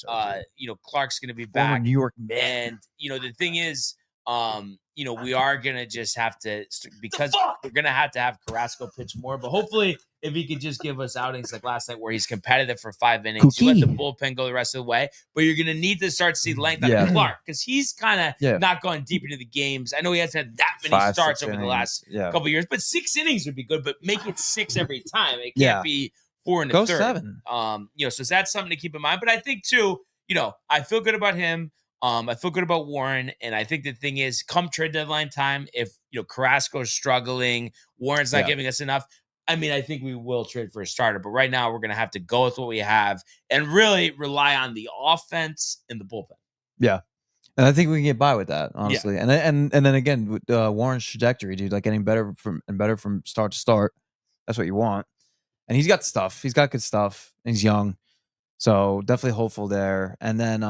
[SPEAKER 1] Clark's going to be back.
[SPEAKER 3] New York man.
[SPEAKER 1] And the thing is, we are going to just have to, because we're going to have Carrasco pitch more, but hopefully if he could just give us outings like last night where he's competitive for 5 innings, you let the bullpen go the rest of the way, but you're going to need to start to see length out of Clark because he's kind of not gone deep into the games. I know he hasn't had that many starts over the last couple of years, but 6 innings would be good, but make it 6 every time. It can't be 4 1/3.
[SPEAKER 3] 7.
[SPEAKER 1] So that's something to keep in mind. But I think too, I feel good about him. I feel good about Warren, and I think the thing is, come trade deadline time, if Carrasco's struggling, Warren's not giving us enough, I mean, I think we will trade for a starter. But right now, we're going to have to go with what we have and really rely on the offense and the bullpen.
[SPEAKER 3] Yeah,
[SPEAKER 5] And I think we can get by with that, honestly. And then again, with Warren's trajectory, dude, like getting better from start to start. That's what you want. And he's got stuff. He's got good stuff. And he's young. So definitely hopeful there. And then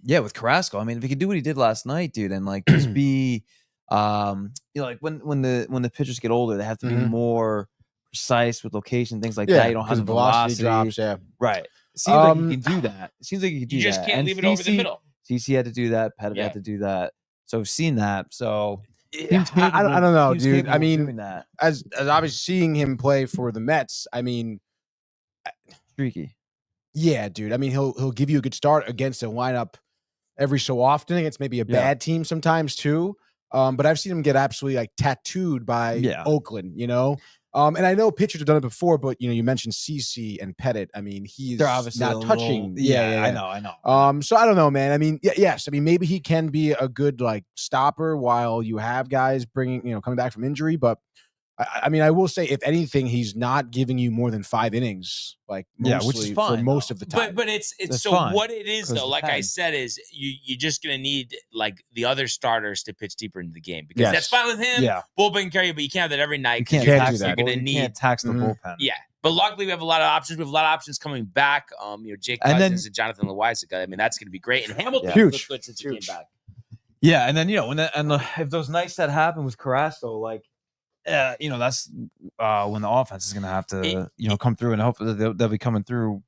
[SPEAKER 5] with Carrasco, I mean, if he could do what he did last night, dude, and like just be like when the pitchers get older, they have to be more precise with location, things like that. You don't have the velocity
[SPEAKER 4] drops,
[SPEAKER 5] right. It seems like you can do that. It seems like you can do that.
[SPEAKER 1] You just can't leave it over the middle.
[SPEAKER 5] CC had to do that. Pettit had to do that. So we've seen that. So
[SPEAKER 4] I don't know, dude. I mean,
[SPEAKER 5] that.
[SPEAKER 4] as obviously seeing him play for the Mets, I mean,
[SPEAKER 5] streaky.
[SPEAKER 4] Yeah, dude. I mean, he'll give you a good start against a lineup every so often. Against maybe a bad team sometimes too. But I've seen him get absolutely like tattooed by Oakland, you know. And I know pitchers have done it before, but you mentioned CC and Pettit. I mean, they're obviously not touching.
[SPEAKER 5] I know.
[SPEAKER 4] So I don't know, man. I mean, yes. I mean, maybe he can be a good like stopper while you have guys coming back from injury. But I mean, I will say, if anything, he's not giving you more than 5 innings, like
[SPEAKER 5] which is fine,
[SPEAKER 4] for most of the time.
[SPEAKER 1] But it's so
[SPEAKER 5] fine,
[SPEAKER 1] what it is though. Like I said, is you're just gonna need like the other starters to pitch deeper into the game because that's fine with him.
[SPEAKER 5] Yeah,
[SPEAKER 1] bullpen carry, but you can't have that every night.
[SPEAKER 5] You can't
[SPEAKER 4] do that.
[SPEAKER 1] You're gonna need.
[SPEAKER 5] You can't tax the bullpen.
[SPEAKER 1] Yeah, but luckily we have a lot of options. We have a lot of options coming back. Jake Cousins and Jonathan Loaiza. I mean, that's gonna be great. And Hamilton
[SPEAKER 4] huge,
[SPEAKER 1] good since he came back.
[SPEAKER 5] Yeah, and then if those nights that happen with Carrasco, like. That's when the offense is going to have to, come through, and hopefully they'll be coming through,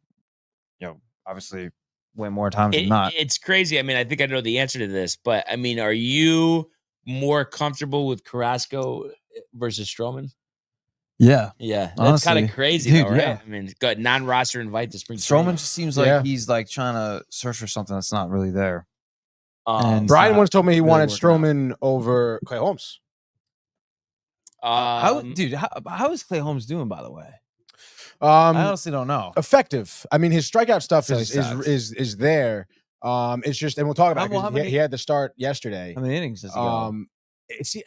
[SPEAKER 5] obviously way more times than not.
[SPEAKER 1] It's crazy. I mean, I think I know the answer to this, but I mean, are you more comfortable with Carrasco versus Stroman?
[SPEAKER 5] Yeah.
[SPEAKER 1] That's kind of crazy,
[SPEAKER 5] dude,
[SPEAKER 1] though, right?
[SPEAKER 5] Yeah.
[SPEAKER 1] I mean, got non-roster invite to spring.
[SPEAKER 5] Stroman just seems like he's like trying to search for something that's not really there.
[SPEAKER 4] Brian once told me he wanted Stroman over Clay Holmes.
[SPEAKER 5] How is Clay Holmes doing, by the way? I honestly don't know.
[SPEAKER 4] Effective. I mean, his strikeout stuff is there. It's just, and we'll talk about it. He had the start yesterday.
[SPEAKER 5] How many innings does he go?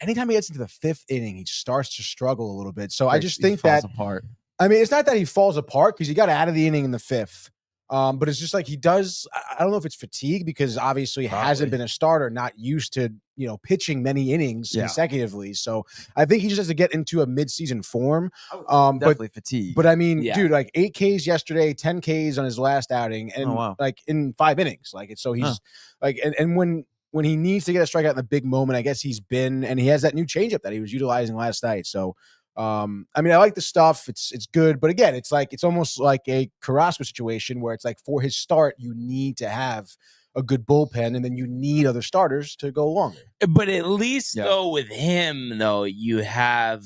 [SPEAKER 4] Anytime he gets into the 5th inning, he starts to struggle a little bit. So I just think that
[SPEAKER 5] apart.
[SPEAKER 4] I mean, it's not that he falls apart because he got out of the inning in the 5th. But it's just like he does. I don't know if it's fatigue because obviously he hasn't been a starter, not used to pitching many innings consecutively. So I think he just has to get into a midseason form.
[SPEAKER 5] Definitely fatigue.
[SPEAKER 4] But I mean, dude, like 8 Ks yesterday, 10 Ks on his last outing, and like in 5 innings. Like it's so he's like and when he needs to get a strikeout in the big moment, I guess he's been, and he has that new changeup that he was utilizing last night. So. I mean, I like the stuff. It's good, but again, it's almost like a Carrasco situation where it's like for his start, you need to have a good bullpen, and then you need other starters to go longer.
[SPEAKER 1] But at least though, with him though, you have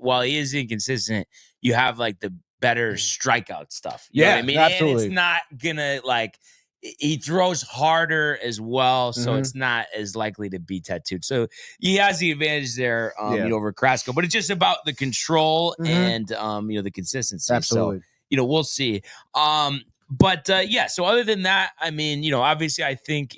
[SPEAKER 1] while he is inconsistent, you have like the better strikeout stuff. You know what I mean?
[SPEAKER 4] Absolutely.
[SPEAKER 1] And it's not gonna like. He throws harder as well, so it's not as likely to be tattooed. So he has the advantage there, over Carrasco. But it's just about the control and the consistency.
[SPEAKER 4] Absolutely.
[SPEAKER 1] So we'll see. So other than that, I mean, obviously, I think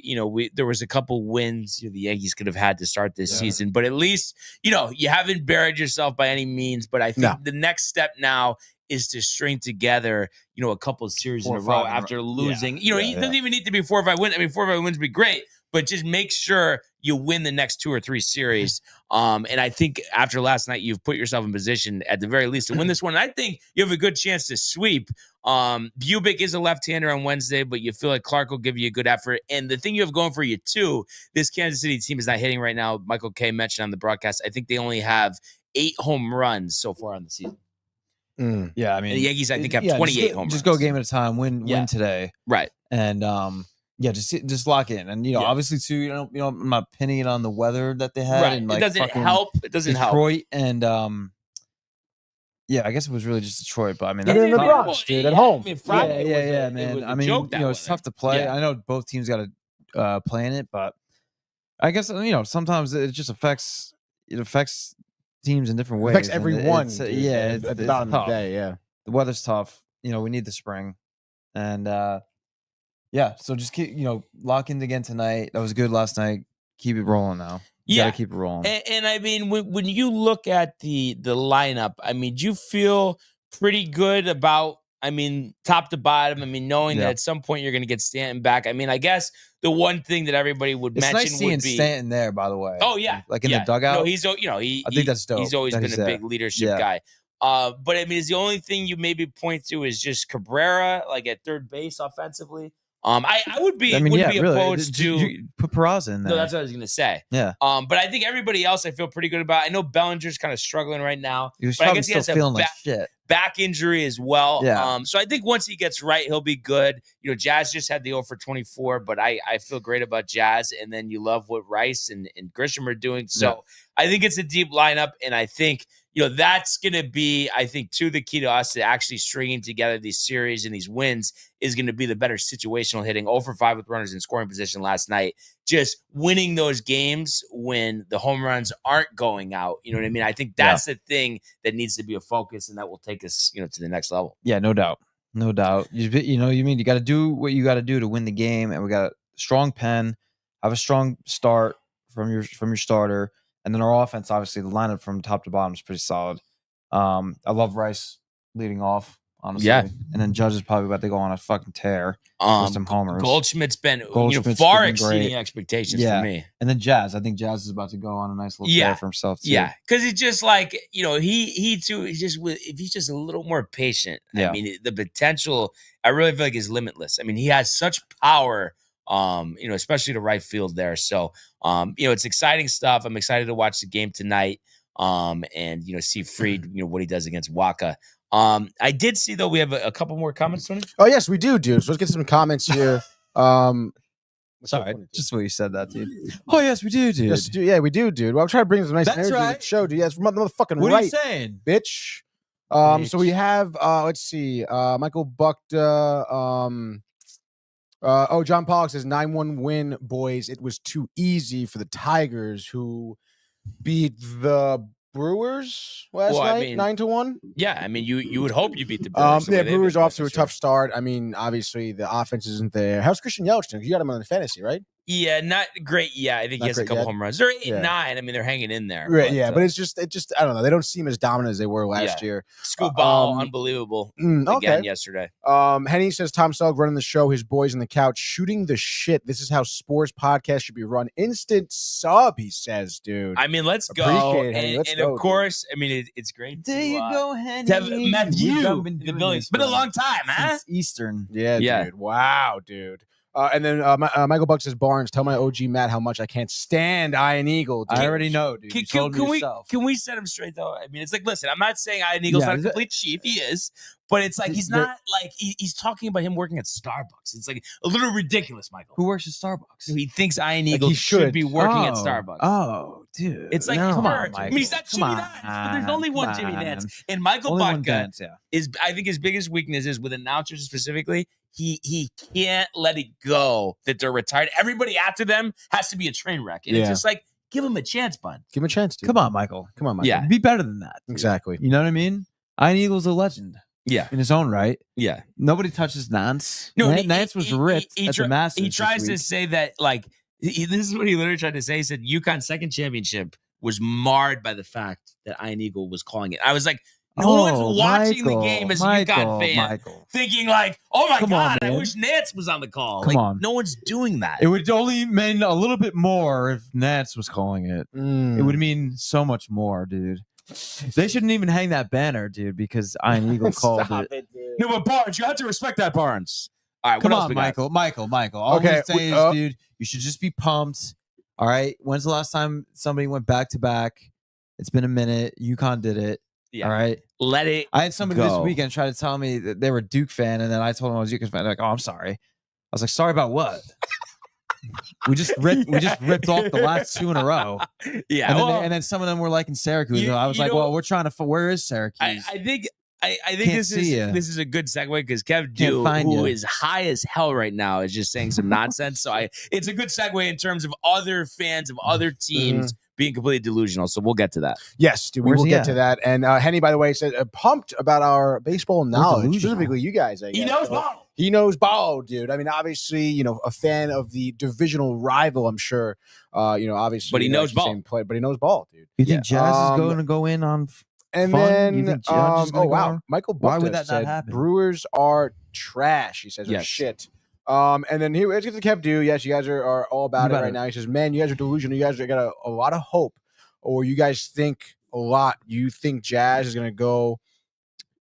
[SPEAKER 1] there was a couple wins the Yankees could have had to start this season, but at least you haven't buried yourself by any means. But I think the next step now is to string together, a couple of series in a row after losing. It doesn't even need to be 4 or 5 wins. I mean, 4 or 5 wins would be great, but just make sure you win the next 2 or 3 series. And I think after last night, you've put yourself in position at the very least to win this one. And I think you have a good chance to sweep. Bubic is a left-hander on Wednesday, but you feel like Clark will give you a good effort. And the thing you have going for you too, this Kansas City team is not hitting right now. Michael Kay mentioned on the broadcast, I think they only have 8 home runs so far on the season.
[SPEAKER 5] Yeah, I mean,
[SPEAKER 1] and the Yankees, I think, have 28 home runs.
[SPEAKER 5] Just go game at a time. Win today,
[SPEAKER 1] right?
[SPEAKER 5] And just lock in. And obviously too, I'm not pinning it on the weather that they had.
[SPEAKER 1] Right.
[SPEAKER 5] And, like,
[SPEAKER 1] it doesn't help. It doesn't help.
[SPEAKER 5] Detroit and I guess it was really just Detroit. But I mean,
[SPEAKER 4] even in the Bronx, dude, at home.
[SPEAKER 1] I mean, Friday
[SPEAKER 5] man. I mean, it's tough to play. I know both teams got to play in it, but I guess sometimes it just affects teams in different ways.
[SPEAKER 4] Affects everyone.
[SPEAKER 5] At
[SPEAKER 4] the bottom of the day.
[SPEAKER 5] The weather's tough. We need the spring, and so just keep lock in again tonight. That was good last night. Keep it rolling now. Gotta keep it rolling.
[SPEAKER 1] And I mean, when you look at the lineup, I mean, do you feel pretty good about I mean, top to bottom. I mean, knowing that at some point you're going to get Stanton back. I mean, I guess the one thing that everybody would
[SPEAKER 5] It's
[SPEAKER 1] mention
[SPEAKER 5] nice seeing
[SPEAKER 1] would be
[SPEAKER 5] Stanton there, by the way.
[SPEAKER 1] Oh yeah,
[SPEAKER 5] like in the dugout.
[SPEAKER 1] No, he's I
[SPEAKER 5] think that's dope.
[SPEAKER 1] He's always been a big leadership guy. But I mean, is the only thing you maybe point to is just Cabrera, like at third base offensively. I would be opposed to
[SPEAKER 5] put Peraza in there.
[SPEAKER 1] No, that's what I was gonna say.
[SPEAKER 5] Yeah.
[SPEAKER 1] But I think everybody else I feel pretty good about. I know Bellinger's kind of struggling right now.
[SPEAKER 5] But
[SPEAKER 1] I guess he has
[SPEAKER 5] feeling like shit.
[SPEAKER 1] Back injury as well.
[SPEAKER 5] Yeah.
[SPEAKER 1] So I think once he gets right, he'll be good. You know, Jazz just had the 0 for 24, but I feel great about Jazz. And then you love what Rice and Grisham are doing. So I think it's a deep lineup, and I think that's going to be, I think, the key to us to actually stringing together these series and these wins is going to be the better situational hitting. 0 for 5 with runners in scoring position last night. Just winning those games when the home runs aren't going out. You know what I mean? I think that's the thing that needs to be a focus, and that will take us, to the next level.
[SPEAKER 5] Yeah, no doubt. No doubt. You got to do what you got to do to win the game, and we got a strong pen, have a strong start from your starter. And then our offense, obviously, the lineup from top to bottom is pretty solid. I love Rice leading off, honestly. Yeah. And then Judge is probably about to go on a fucking tear with some homers.
[SPEAKER 1] Goldschmidt's been far exceeding expectations for me.
[SPEAKER 5] And then Jazz. I think Jazz is about to go on a nice little tear for himself, too.
[SPEAKER 1] Yeah, because it's just like, he too, if he's just a little more patient, I mean, the potential, I really feel like is limitless. I mean, he has such power, especially to right field there. So, it's exciting stuff. I'm excited to watch the game tonight, and see Fried, what he does against Waka. I did see though we have a couple more comments, Tony.
[SPEAKER 4] Oh yes, we do, dude. So let's get some comments here.
[SPEAKER 5] Sorry, just what you said that, dude. Oh yes, we do, dude.
[SPEAKER 4] Yes, yeah, we do, dude. Well, I'm trying to bring some nice energy to the show, dude. Yes, motherfucking
[SPEAKER 5] what
[SPEAKER 4] right.
[SPEAKER 5] What are you saying,
[SPEAKER 4] bitch? So we have let's see, Michael Buckta. John Pollock says 9-1 win, boys. It was too easy for the Tigers, who beat the Brewers last night, 9-1.
[SPEAKER 1] Yeah, I mean, you would hope you beat the Brewers.
[SPEAKER 4] Brewers off to a tough start. I mean, obviously the offense isn't there. How's Christian Yelich? You got him on the fantasy, right?
[SPEAKER 1] Yeah, not great. Yeah, I think he has a couple home runs. They're 8-9. I mean, they're hanging in there.
[SPEAKER 4] Right, but it's just I don't know. They don't seem as dominant as they were last year.
[SPEAKER 1] Scoop ball, unbelievable. Again yesterday.
[SPEAKER 4] Henny says Tom Selleck running the show, his boys on the couch, shooting the shit. This is how sports podcast should be run. Instant sub, he says, dude.
[SPEAKER 1] I mean, let's go. And of course, I mean, it's great.
[SPEAKER 5] There you go, Henny.
[SPEAKER 1] To have met you. It's been a long time, huh?
[SPEAKER 5] Since Eastern.
[SPEAKER 4] Yeah, dude. Wow, dude. And then Michael Buck says, Barnes, tell my OG Matt how much I can't stand Iron Eagle.
[SPEAKER 5] I already know, dude.
[SPEAKER 1] Can we set him straight, though? I mean, it's like, listen, I'm not saying Iron Eagle's not a complete chief. He is. But it's like he's not like he's talking about him working at Starbucks. It's like a little ridiculous, Michael.
[SPEAKER 5] Who works at Starbucks?
[SPEAKER 1] He thinks Iron Eagle should be working at Starbucks.
[SPEAKER 5] Oh, dude.
[SPEAKER 1] It's like, come on, I mean, he's not Jimmy Nance, but there's only one Jimmy Nance. And Michael Buckta is, I think his biggest weakness is with announcers specifically. He can't let it go that they're retired. Everybody after them has to be a train wreck. And it's just like, give him a chance, bud.
[SPEAKER 4] Give him a chance, dude.
[SPEAKER 5] Come on, Michael.
[SPEAKER 1] Yeah.
[SPEAKER 5] Be better than that.
[SPEAKER 4] Dude. Exactly.
[SPEAKER 5] You know what I mean? Iron Eagle's a legend.
[SPEAKER 1] Yeah.
[SPEAKER 5] In his own right.
[SPEAKER 1] Yeah.
[SPEAKER 5] Nobody touches Nance.
[SPEAKER 1] No,
[SPEAKER 5] Nance was ripped at the Masters.
[SPEAKER 1] He tries to say that, like, this is what he literally tried to say. He said, UConn's second championship was marred by the fact that Iron Eagle was calling it. I was like, no one's watching the game as a UConn fan thinking like, oh my God, I wish Nance was on the call.
[SPEAKER 5] Come on.
[SPEAKER 1] No one's doing that.
[SPEAKER 5] It would only mean a little bit more if Nance was calling it. It would mean so much more, dude. They shouldn't even hang that banner, dude, because Iron Eagle called it.
[SPEAKER 1] No, but Barnes, you have to respect that, Barnes. All right,
[SPEAKER 5] come on, Michael. All I'm gonna say is, dude, you should just be pumped. All right. When's the last time somebody went back to back? It's been a minute. UConn did it.
[SPEAKER 1] Yeah.
[SPEAKER 5] All right.
[SPEAKER 1] Let it.
[SPEAKER 5] I had somebody this weekend try to tell me that they were a Duke fan, and then I told them I was a UConn fan. They're like, oh, I'm sorry. I was like, sorry about what? We just ripped off the last two in a row.
[SPEAKER 1] Yeah,
[SPEAKER 5] and then some of them were like in Syracuse. I was like, well, we're trying to. Where is Syracuse?
[SPEAKER 1] I think this is a good segue because Kev Dew, who is high as hell right now, is just saying some nonsense. So it's a good segue in terms of other fans of other teams being completely delusional. So we'll get to that.
[SPEAKER 4] Yes, dude, we will get to that. And Henny, by the way, said pumped about our baseball knowledge, specifically you guys.
[SPEAKER 1] He knows ball.
[SPEAKER 4] He knows ball, dude. I mean, obviously, a fan of the divisional rival, I'm sure. Obviously,
[SPEAKER 1] but he knows ball.
[SPEAKER 4] But he knows ball, dude.
[SPEAKER 5] You think Jazz is going to go in on
[SPEAKER 4] And
[SPEAKER 5] fun?
[SPEAKER 4] then,
[SPEAKER 5] You think Judge is gonna
[SPEAKER 4] oh
[SPEAKER 5] go
[SPEAKER 4] wow,
[SPEAKER 5] on?
[SPEAKER 4] Michael
[SPEAKER 5] Why
[SPEAKER 4] Buckta
[SPEAKER 5] would that not
[SPEAKER 4] said
[SPEAKER 5] happen?
[SPEAKER 4] Brewers are trash. He says, oh,
[SPEAKER 1] Yes.
[SPEAKER 4] shit. And then here, let's get to Kev Do. Yes, you guys are all about it right now. He says, man, you guys are delusional. You guys got a lot of hope, or you guys think a lot. You think Jazz is going to go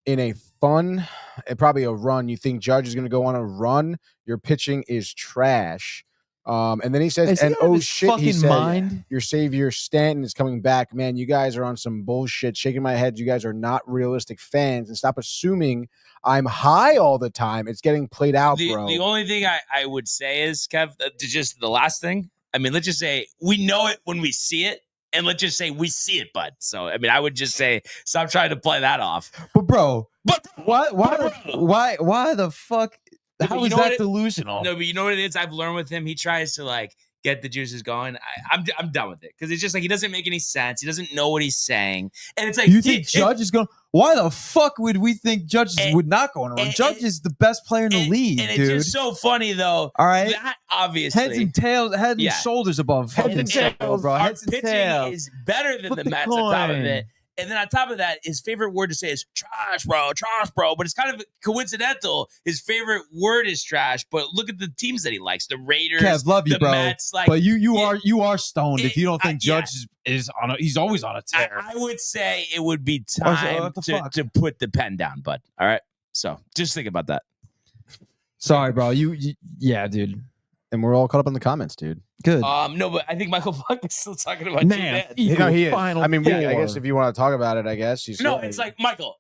[SPEAKER 4] in a fun, and probably a run. You think Judge is going to go on a run. Your pitching is trash. And then he says,
[SPEAKER 5] Is he
[SPEAKER 4] and
[SPEAKER 5] out of
[SPEAKER 4] oh
[SPEAKER 5] his
[SPEAKER 4] shit, he
[SPEAKER 5] fucking
[SPEAKER 4] said,
[SPEAKER 5] mind?
[SPEAKER 4] your savior Stanton is coming back. Man, you guys are on some bullshit. Shaking my head. You guys are not realistic fans, and stop assuming I'm high all the time. It's getting played out, bro.
[SPEAKER 1] The only thing I would say is, Kev, to just the last thing. I mean, let's just say we know it when we see it, and let's just say we see it, bud. So, I mean, I would just say stop trying to play that off.
[SPEAKER 5] But bro,
[SPEAKER 1] But
[SPEAKER 5] why the fuck?
[SPEAKER 1] No,
[SPEAKER 5] How
[SPEAKER 1] but you
[SPEAKER 5] is
[SPEAKER 1] know what
[SPEAKER 5] that
[SPEAKER 1] it-
[SPEAKER 5] delusional?
[SPEAKER 1] No, but you know what it is? I've learned with him. He tries to like get the juices going. I'm done with it because it's just like he doesn't make any sense. He doesn't know what he's saying, and it's like
[SPEAKER 5] You think Judge is going? Why the fuck would we think Judge
[SPEAKER 1] And-
[SPEAKER 5] would not go on a run?
[SPEAKER 1] and-
[SPEAKER 5] Judge is the best player in the league,
[SPEAKER 1] and it's
[SPEAKER 5] dude.
[SPEAKER 1] just so funny though.
[SPEAKER 5] All right,
[SPEAKER 1] That obviously
[SPEAKER 5] heads and tails, head
[SPEAKER 1] Yeah.
[SPEAKER 5] and shoulders above
[SPEAKER 4] Heads
[SPEAKER 5] fucking
[SPEAKER 4] and
[SPEAKER 5] tails,
[SPEAKER 4] tails.
[SPEAKER 5] bro.
[SPEAKER 1] our
[SPEAKER 5] Heads and
[SPEAKER 1] pitching
[SPEAKER 5] tails.
[SPEAKER 1] is better than
[SPEAKER 5] Flip
[SPEAKER 1] the
[SPEAKER 5] the
[SPEAKER 1] Mets on top of
[SPEAKER 5] coin.
[SPEAKER 1] it. And then on top of that, his favorite word to say is trash, bro. But it's kind of coincidental. His favorite word is trash. But look at the teams that he likes: the Raiders,
[SPEAKER 5] Kev, love you,
[SPEAKER 1] the
[SPEAKER 5] bro.
[SPEAKER 1] Mets. Like,
[SPEAKER 5] But you
[SPEAKER 1] Yeah.
[SPEAKER 5] are stoned if you don't think
[SPEAKER 1] Yeah.
[SPEAKER 5] Judge is on a. He's always on a tear.
[SPEAKER 1] I would say it would be
[SPEAKER 5] What
[SPEAKER 1] time
[SPEAKER 5] the fuck?
[SPEAKER 1] to put the pen down, bud. All right. So just think about that.
[SPEAKER 5] Sorry, bro. Yeah, dude.
[SPEAKER 4] And we're all caught up in the comments, dude.
[SPEAKER 5] Good.
[SPEAKER 1] No, but I think Michael Buck is still talking about
[SPEAKER 5] Man,
[SPEAKER 1] you.
[SPEAKER 4] No, he is.
[SPEAKER 5] Final
[SPEAKER 4] I mean, I
[SPEAKER 5] four.
[SPEAKER 4] guess if you want to talk about it, I guess he's
[SPEAKER 1] No, it's like Michael.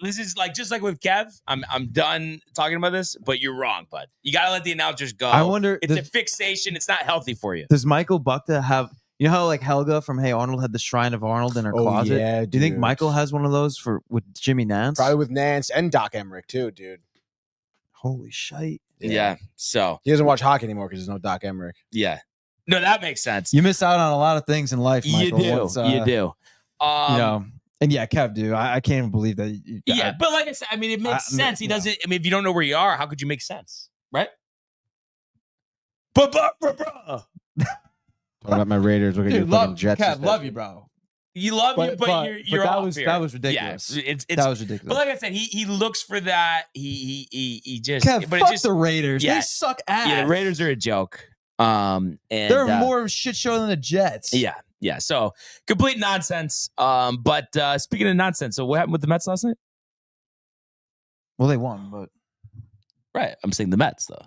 [SPEAKER 1] This is like just like with Kev. I'm done talking about this, but you're wrong, bud. You gotta let the announcers go.
[SPEAKER 5] I wonder.
[SPEAKER 1] It's a fixation. It's not healthy for you.
[SPEAKER 5] Does Michael Buckta have? You know how like Helga from Hey Arnold had the shrine of Arnold in her closet?
[SPEAKER 4] Yeah,
[SPEAKER 5] Do you think Michael has one of those with Jimmy Nance?
[SPEAKER 4] probably with Nance and Doc Emmerich too, dude?
[SPEAKER 5] Holy shit!
[SPEAKER 1] Yeah. So
[SPEAKER 4] He doesn't watch hockey anymore because there's no Doc Emmerich.
[SPEAKER 1] yeah. No, that makes sense.
[SPEAKER 5] You miss out on a lot of things in life,
[SPEAKER 1] You
[SPEAKER 5] Michael.
[SPEAKER 1] do.
[SPEAKER 5] once,
[SPEAKER 1] You do.
[SPEAKER 5] You know, and yeah, Kev, dude, I can't even believe that.
[SPEAKER 1] Yeah, but like I said, I mean, it makes sense. He doesn't. I mean, if you don't know where you are, how could you make sense, right? But
[SPEAKER 4] Talking about my Raiders, look at your
[SPEAKER 5] Dude,
[SPEAKER 4] fucking
[SPEAKER 5] love
[SPEAKER 4] Jets.
[SPEAKER 5] Kev,
[SPEAKER 4] instead.
[SPEAKER 5] love you, bro.
[SPEAKER 1] you love you, but you're
[SPEAKER 5] that
[SPEAKER 1] off
[SPEAKER 5] was
[SPEAKER 1] here.
[SPEAKER 5] that was ridiculous.
[SPEAKER 1] Yeah, it's
[SPEAKER 5] That was ridiculous.
[SPEAKER 1] But like I said, he looks for that. He just.
[SPEAKER 5] Kev,
[SPEAKER 1] but
[SPEAKER 5] fuck
[SPEAKER 1] it just
[SPEAKER 5] the Raiders.
[SPEAKER 1] yeah.
[SPEAKER 5] They suck ass.
[SPEAKER 1] yeah. The Raiders are a joke. And
[SPEAKER 5] They're more of a shit show than the Jets.
[SPEAKER 1] Yeah. So complete nonsense. But speaking of nonsense, so what happened with the Mets last night?
[SPEAKER 5] Well, they won, but
[SPEAKER 1] Right. I'm saying the Mets though.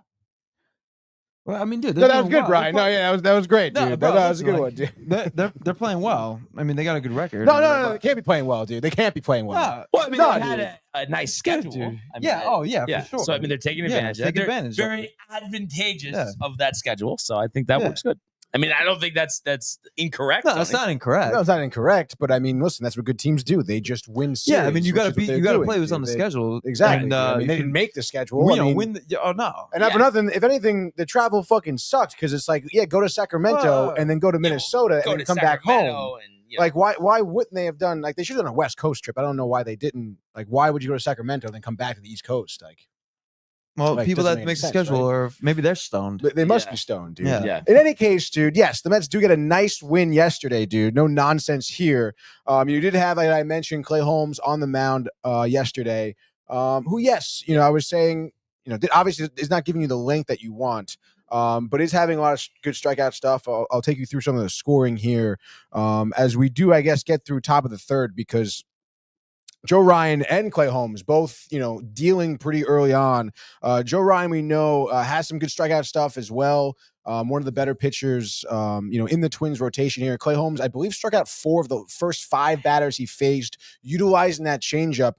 [SPEAKER 5] well, I mean, dude,
[SPEAKER 4] No, that was good, Brian. No, yeah, that was great, dude.
[SPEAKER 5] No, bro,
[SPEAKER 4] that was a
[SPEAKER 5] listen,
[SPEAKER 4] good
[SPEAKER 5] like,
[SPEAKER 4] one, dude.
[SPEAKER 5] they're playing well. I mean, they got a good record.
[SPEAKER 4] No, they can't be playing well, dude. They can't be playing well.
[SPEAKER 5] Nah,
[SPEAKER 1] Well, I mean,
[SPEAKER 4] No,
[SPEAKER 1] they had
[SPEAKER 4] dude.
[SPEAKER 1] a nice schedule.
[SPEAKER 5] dude.
[SPEAKER 1] I mean,
[SPEAKER 5] Yeah, for sure.
[SPEAKER 1] So I mean, they're taking
[SPEAKER 5] Yeah,
[SPEAKER 1] advantage.
[SPEAKER 5] take
[SPEAKER 1] They're
[SPEAKER 5] advantage.
[SPEAKER 1] very advantageous
[SPEAKER 5] Yeah.
[SPEAKER 1] of that schedule. So I think that
[SPEAKER 5] Yeah.
[SPEAKER 1] works good. I mean, I don't think that's incorrect.
[SPEAKER 5] No, that's
[SPEAKER 1] Tony.
[SPEAKER 5] not incorrect.
[SPEAKER 4] No, it's not incorrect, but I mean, listen, that's what good teams do. They just win series.
[SPEAKER 5] Yeah, I mean, you got to
[SPEAKER 4] which is what
[SPEAKER 5] be,
[SPEAKER 4] they're
[SPEAKER 5] you got to
[SPEAKER 4] doing,
[SPEAKER 5] play who's
[SPEAKER 4] dude.
[SPEAKER 5] on the
[SPEAKER 4] They-
[SPEAKER 5] schedule.
[SPEAKER 4] Exactly.
[SPEAKER 5] And,
[SPEAKER 4] dude. I mean,
[SPEAKER 5] you
[SPEAKER 4] they
[SPEAKER 5] can,
[SPEAKER 4] didn't make the schedule.
[SPEAKER 5] you know,
[SPEAKER 4] I mean,
[SPEAKER 5] win. Oh no.
[SPEAKER 4] and not for
[SPEAKER 1] Yeah.
[SPEAKER 4] nothing, if anything, the travel fucking sucked because it's like, yeah, go to Sacramento
[SPEAKER 5] Whoa.
[SPEAKER 4] and then go to Minnesota
[SPEAKER 1] Go
[SPEAKER 4] and
[SPEAKER 1] to
[SPEAKER 4] then come back home.
[SPEAKER 1] Sacramento and, you know,
[SPEAKER 4] Like, why wouldn't they have done, like, they should have done a West Coast trip. I don't know why they didn't. Like, why would you go to Sacramento and then come back to the East Coast? Like,
[SPEAKER 5] Well,
[SPEAKER 4] like,
[SPEAKER 5] people
[SPEAKER 4] doesn't
[SPEAKER 5] that
[SPEAKER 4] make
[SPEAKER 5] make the
[SPEAKER 4] sense,
[SPEAKER 5] schedule, or maybe they're stoned.
[SPEAKER 4] they must
[SPEAKER 1] Yeah.
[SPEAKER 4] be stoned, dude.
[SPEAKER 5] Yeah.
[SPEAKER 1] yeah.
[SPEAKER 4] In any case, dude, yes, the Mets do get a nice win yesterday, dude. No nonsense here. You did have, like I mentioned, Clay Holmes on the mound yesterday. Who, yes, I was saying, obviously is not giving you the length that you want, but is having a lot of good strikeout stuff. I'll take you through some of the scoring here as we do, I guess, get through top of the third because Joe Ryan and Clay Holmes both, dealing pretty early on. Joe Ryan, we know, has some good strikeout stuff as well. One of the better pitchers, in the Twins rotation here. Clay Holmes, I believe, struck out 4 of the first 5 batters he faced, utilizing that changeup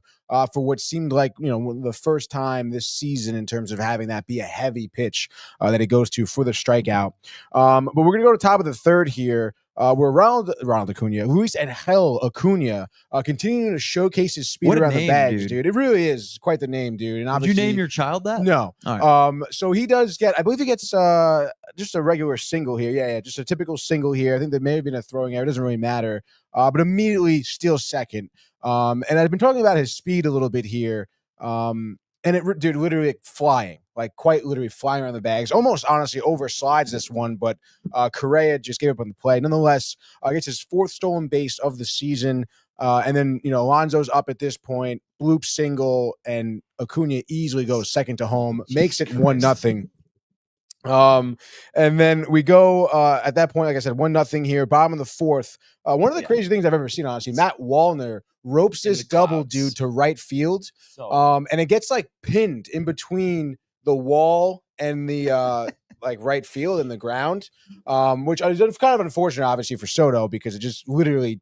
[SPEAKER 4] for what seemed like, the first time this season in terms of having that be a heavy pitch that it goes to for the strikeout. But we're going to go to top of the third here. Where Ronald Acuna, Luis Angel Acuna, continuing to showcase his speed
[SPEAKER 5] What a
[SPEAKER 4] around the
[SPEAKER 5] name,
[SPEAKER 4] bags,
[SPEAKER 5] dude.
[SPEAKER 4] dude. It really is quite the name, dude. And
[SPEAKER 5] Did you
[SPEAKER 4] obviously,
[SPEAKER 5] name your child that?
[SPEAKER 4] no.
[SPEAKER 5] All right.
[SPEAKER 4] So he does get, I believe he gets just a regular single here. Yeah, just a typical single here. I think there may have been a throwing error. It doesn't really matter. But immediately steals second. And I've been talking about his speed a little bit here. And dude, literally flying. like quite literally flying around the bags, almost honestly overslides this one, but Correa just gave up on the play. Nonetheless, gets his 4th stolen base of the season. And then, Alonso's up at this point, bloop single, and Acuna easily goes second to home, makes it 1-0. And then we go at that point, like I said, 1-0 here, bottom of the 4th. One of the crazy things I've ever seen, honestly, Matt Wallner ropes this double dude to right field. And it gets like pinned in between the wall and the like right field and the ground, which is kind of unfortunate, obviously, for Soto, because it just literally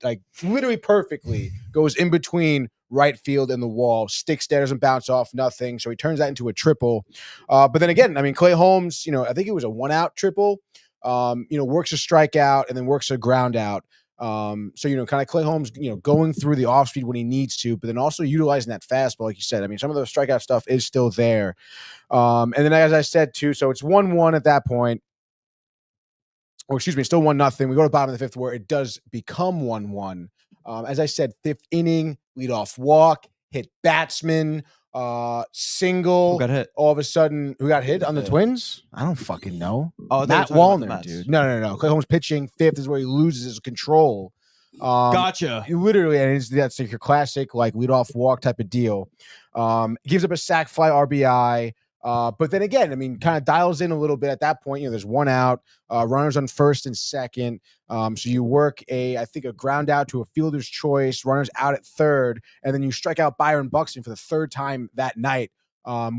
[SPEAKER 4] perfectly goes in between right field and the wall, sticks there, doesn't bounce off, nothing. So he turns that into a triple. But then again, I mean, Clay Holmes, I think it was a 1-out triple, works a strikeout and then works a ground out. So, kind of Clay Holmes, going through the off speed when he needs to, but then also utilizing that fastball, like you said. I mean, some of the strikeout stuff is still there. And then, as I said, too, so it's 1-1 at that point. Or excuse me, still 1-0. We go to the bottom of the 5th where it does become 1-1. As I said, 5th inning, leadoff walk, hit batsman, single.
[SPEAKER 5] Who got hit?
[SPEAKER 4] All of a sudden, who got hit on the Twins? I don't fucking know.
[SPEAKER 5] Oh,
[SPEAKER 4] Matt Wallner, dude. No. Clay Holmes pitching 5th is where he loses his control.
[SPEAKER 5] Gotcha.
[SPEAKER 4] Literally, and that's like your classic like leadoff walk type of deal. Gives up a sac fly RBI. But then again, I mean, kind of dials in a little bit at that point. There's 1 out, runners on 1st and 2nd. So you work I think a ground out to a fielder's choice, runners out at 3rd, and then you strike out Byron Buxton for the 3rd time that night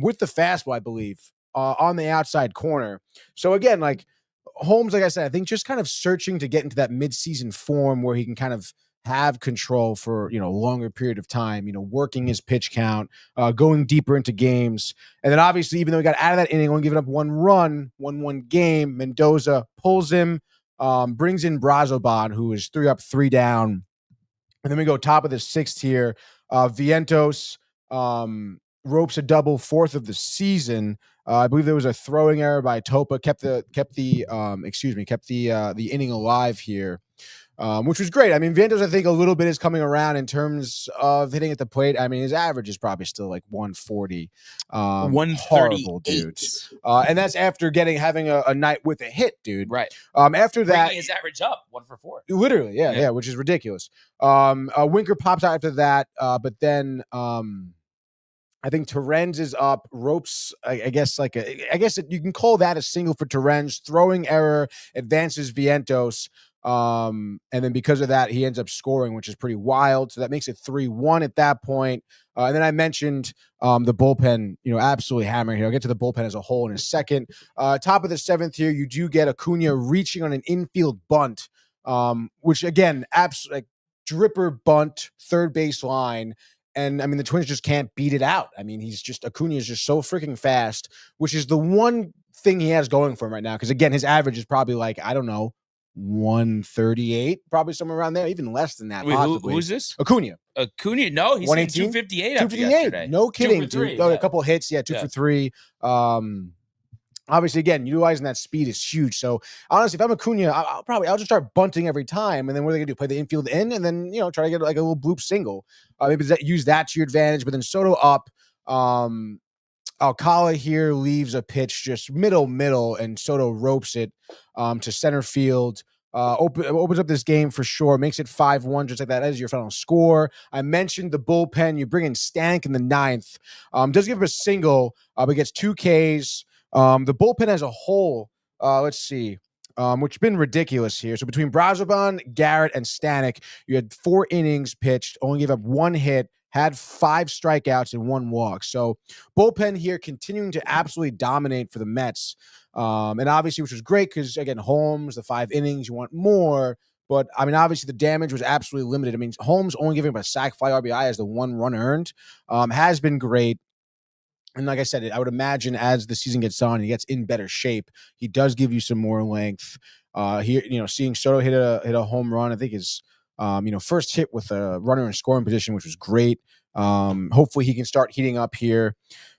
[SPEAKER 4] with the fastball, I believe, on the outside corner. So again, like Holmes, like I said, I think just kind of searching to get into that midseason form where he can kind of have control for, a longer period of time, working his pitch count, going deeper into games. And then obviously, even though he got out of that inning, only giving up 1 run, 1-1 game, Mendoza pulls him, brings in Brazoban, who is 3 up, 3 down. And then we go top of the 6th here. Vientos ropes a double, 4th of the season. I believe there was a throwing error by Topa, kept the inning alive here. Which was great. I mean, Vientos, I think a little bit is coming around in terms of hitting at the plate. I mean, his average is probably still like 140.
[SPEAKER 1] 138.
[SPEAKER 4] Dude. And that's after having a night with a hit, dude.
[SPEAKER 1] Right.
[SPEAKER 4] After that,
[SPEAKER 1] bringing his average up 1 for 4.
[SPEAKER 4] Literally, yeah, which is ridiculous. Winker pops out after that, but then I think Terrence is up, ropes, I guess you can call that a single for Terrence. Throwing error advances Vientos. And then because of that, he ends up scoring, which is pretty wild. So that makes it 3-1 at that point. And then I mentioned the bullpen, absolutely hammering here. I'll get to the bullpen as a whole in a second. Top of the 7th here, you do get Acuna reaching on an infield bunt, which again, absolutely like dripper bunt, 3rd base line. And I mean, the Twins just can't beat it out. I mean, Acuna is just so freaking fast, which is the one thing he has going for him right now. Because again, his average is probably like, I don't know, 138, probably somewhere around there, even less than that.
[SPEAKER 1] Wait, who's this?
[SPEAKER 4] Acuna.
[SPEAKER 1] No, he's 258 after
[SPEAKER 4] 258.
[SPEAKER 1] yesterday.
[SPEAKER 4] No kidding,
[SPEAKER 1] 2 for 3,
[SPEAKER 4] dude. A couple of hits, 2 for 3. Obviously, again, utilizing that speed is huge. So honestly, if I'm Acuna, I'll just start bunting every time. And then what are they gonna do? Play the infield in, and then try to get like a little bloop single. Maybe use that to your advantage. But then Soto up. Alcala here leaves a pitch just middle, and Soto ropes it to center field. Opens up this game for sure, makes it 5-1, just like that as your final score. I mentioned the bullpen. You bring in Stank in the 9th. Does give up a single, but gets 2 Ks. The bullpen as a whole, let's see, which has been ridiculous here. So between Brazoban, Garrett, and Stanek, you had 4 innings pitched, only gave up 1 hit, had 5 strikeouts and 1 walk. So bullpen here continuing to absolutely dominate for the Mets. And obviously, which was great because, again, Holmes, the 5 innings, you want more. But, I mean, obviously the damage was absolutely limited. I mean, Holmes only giving up a sac fly RBI as the 1 run earned has been great. And like I said, I would imagine as the season gets on, he gets in better shape. He does give you some more length. Here, seeing Soto hit a home run, I think is first hit with a runner in scoring position, which was great. Hopefully he can start heating up here.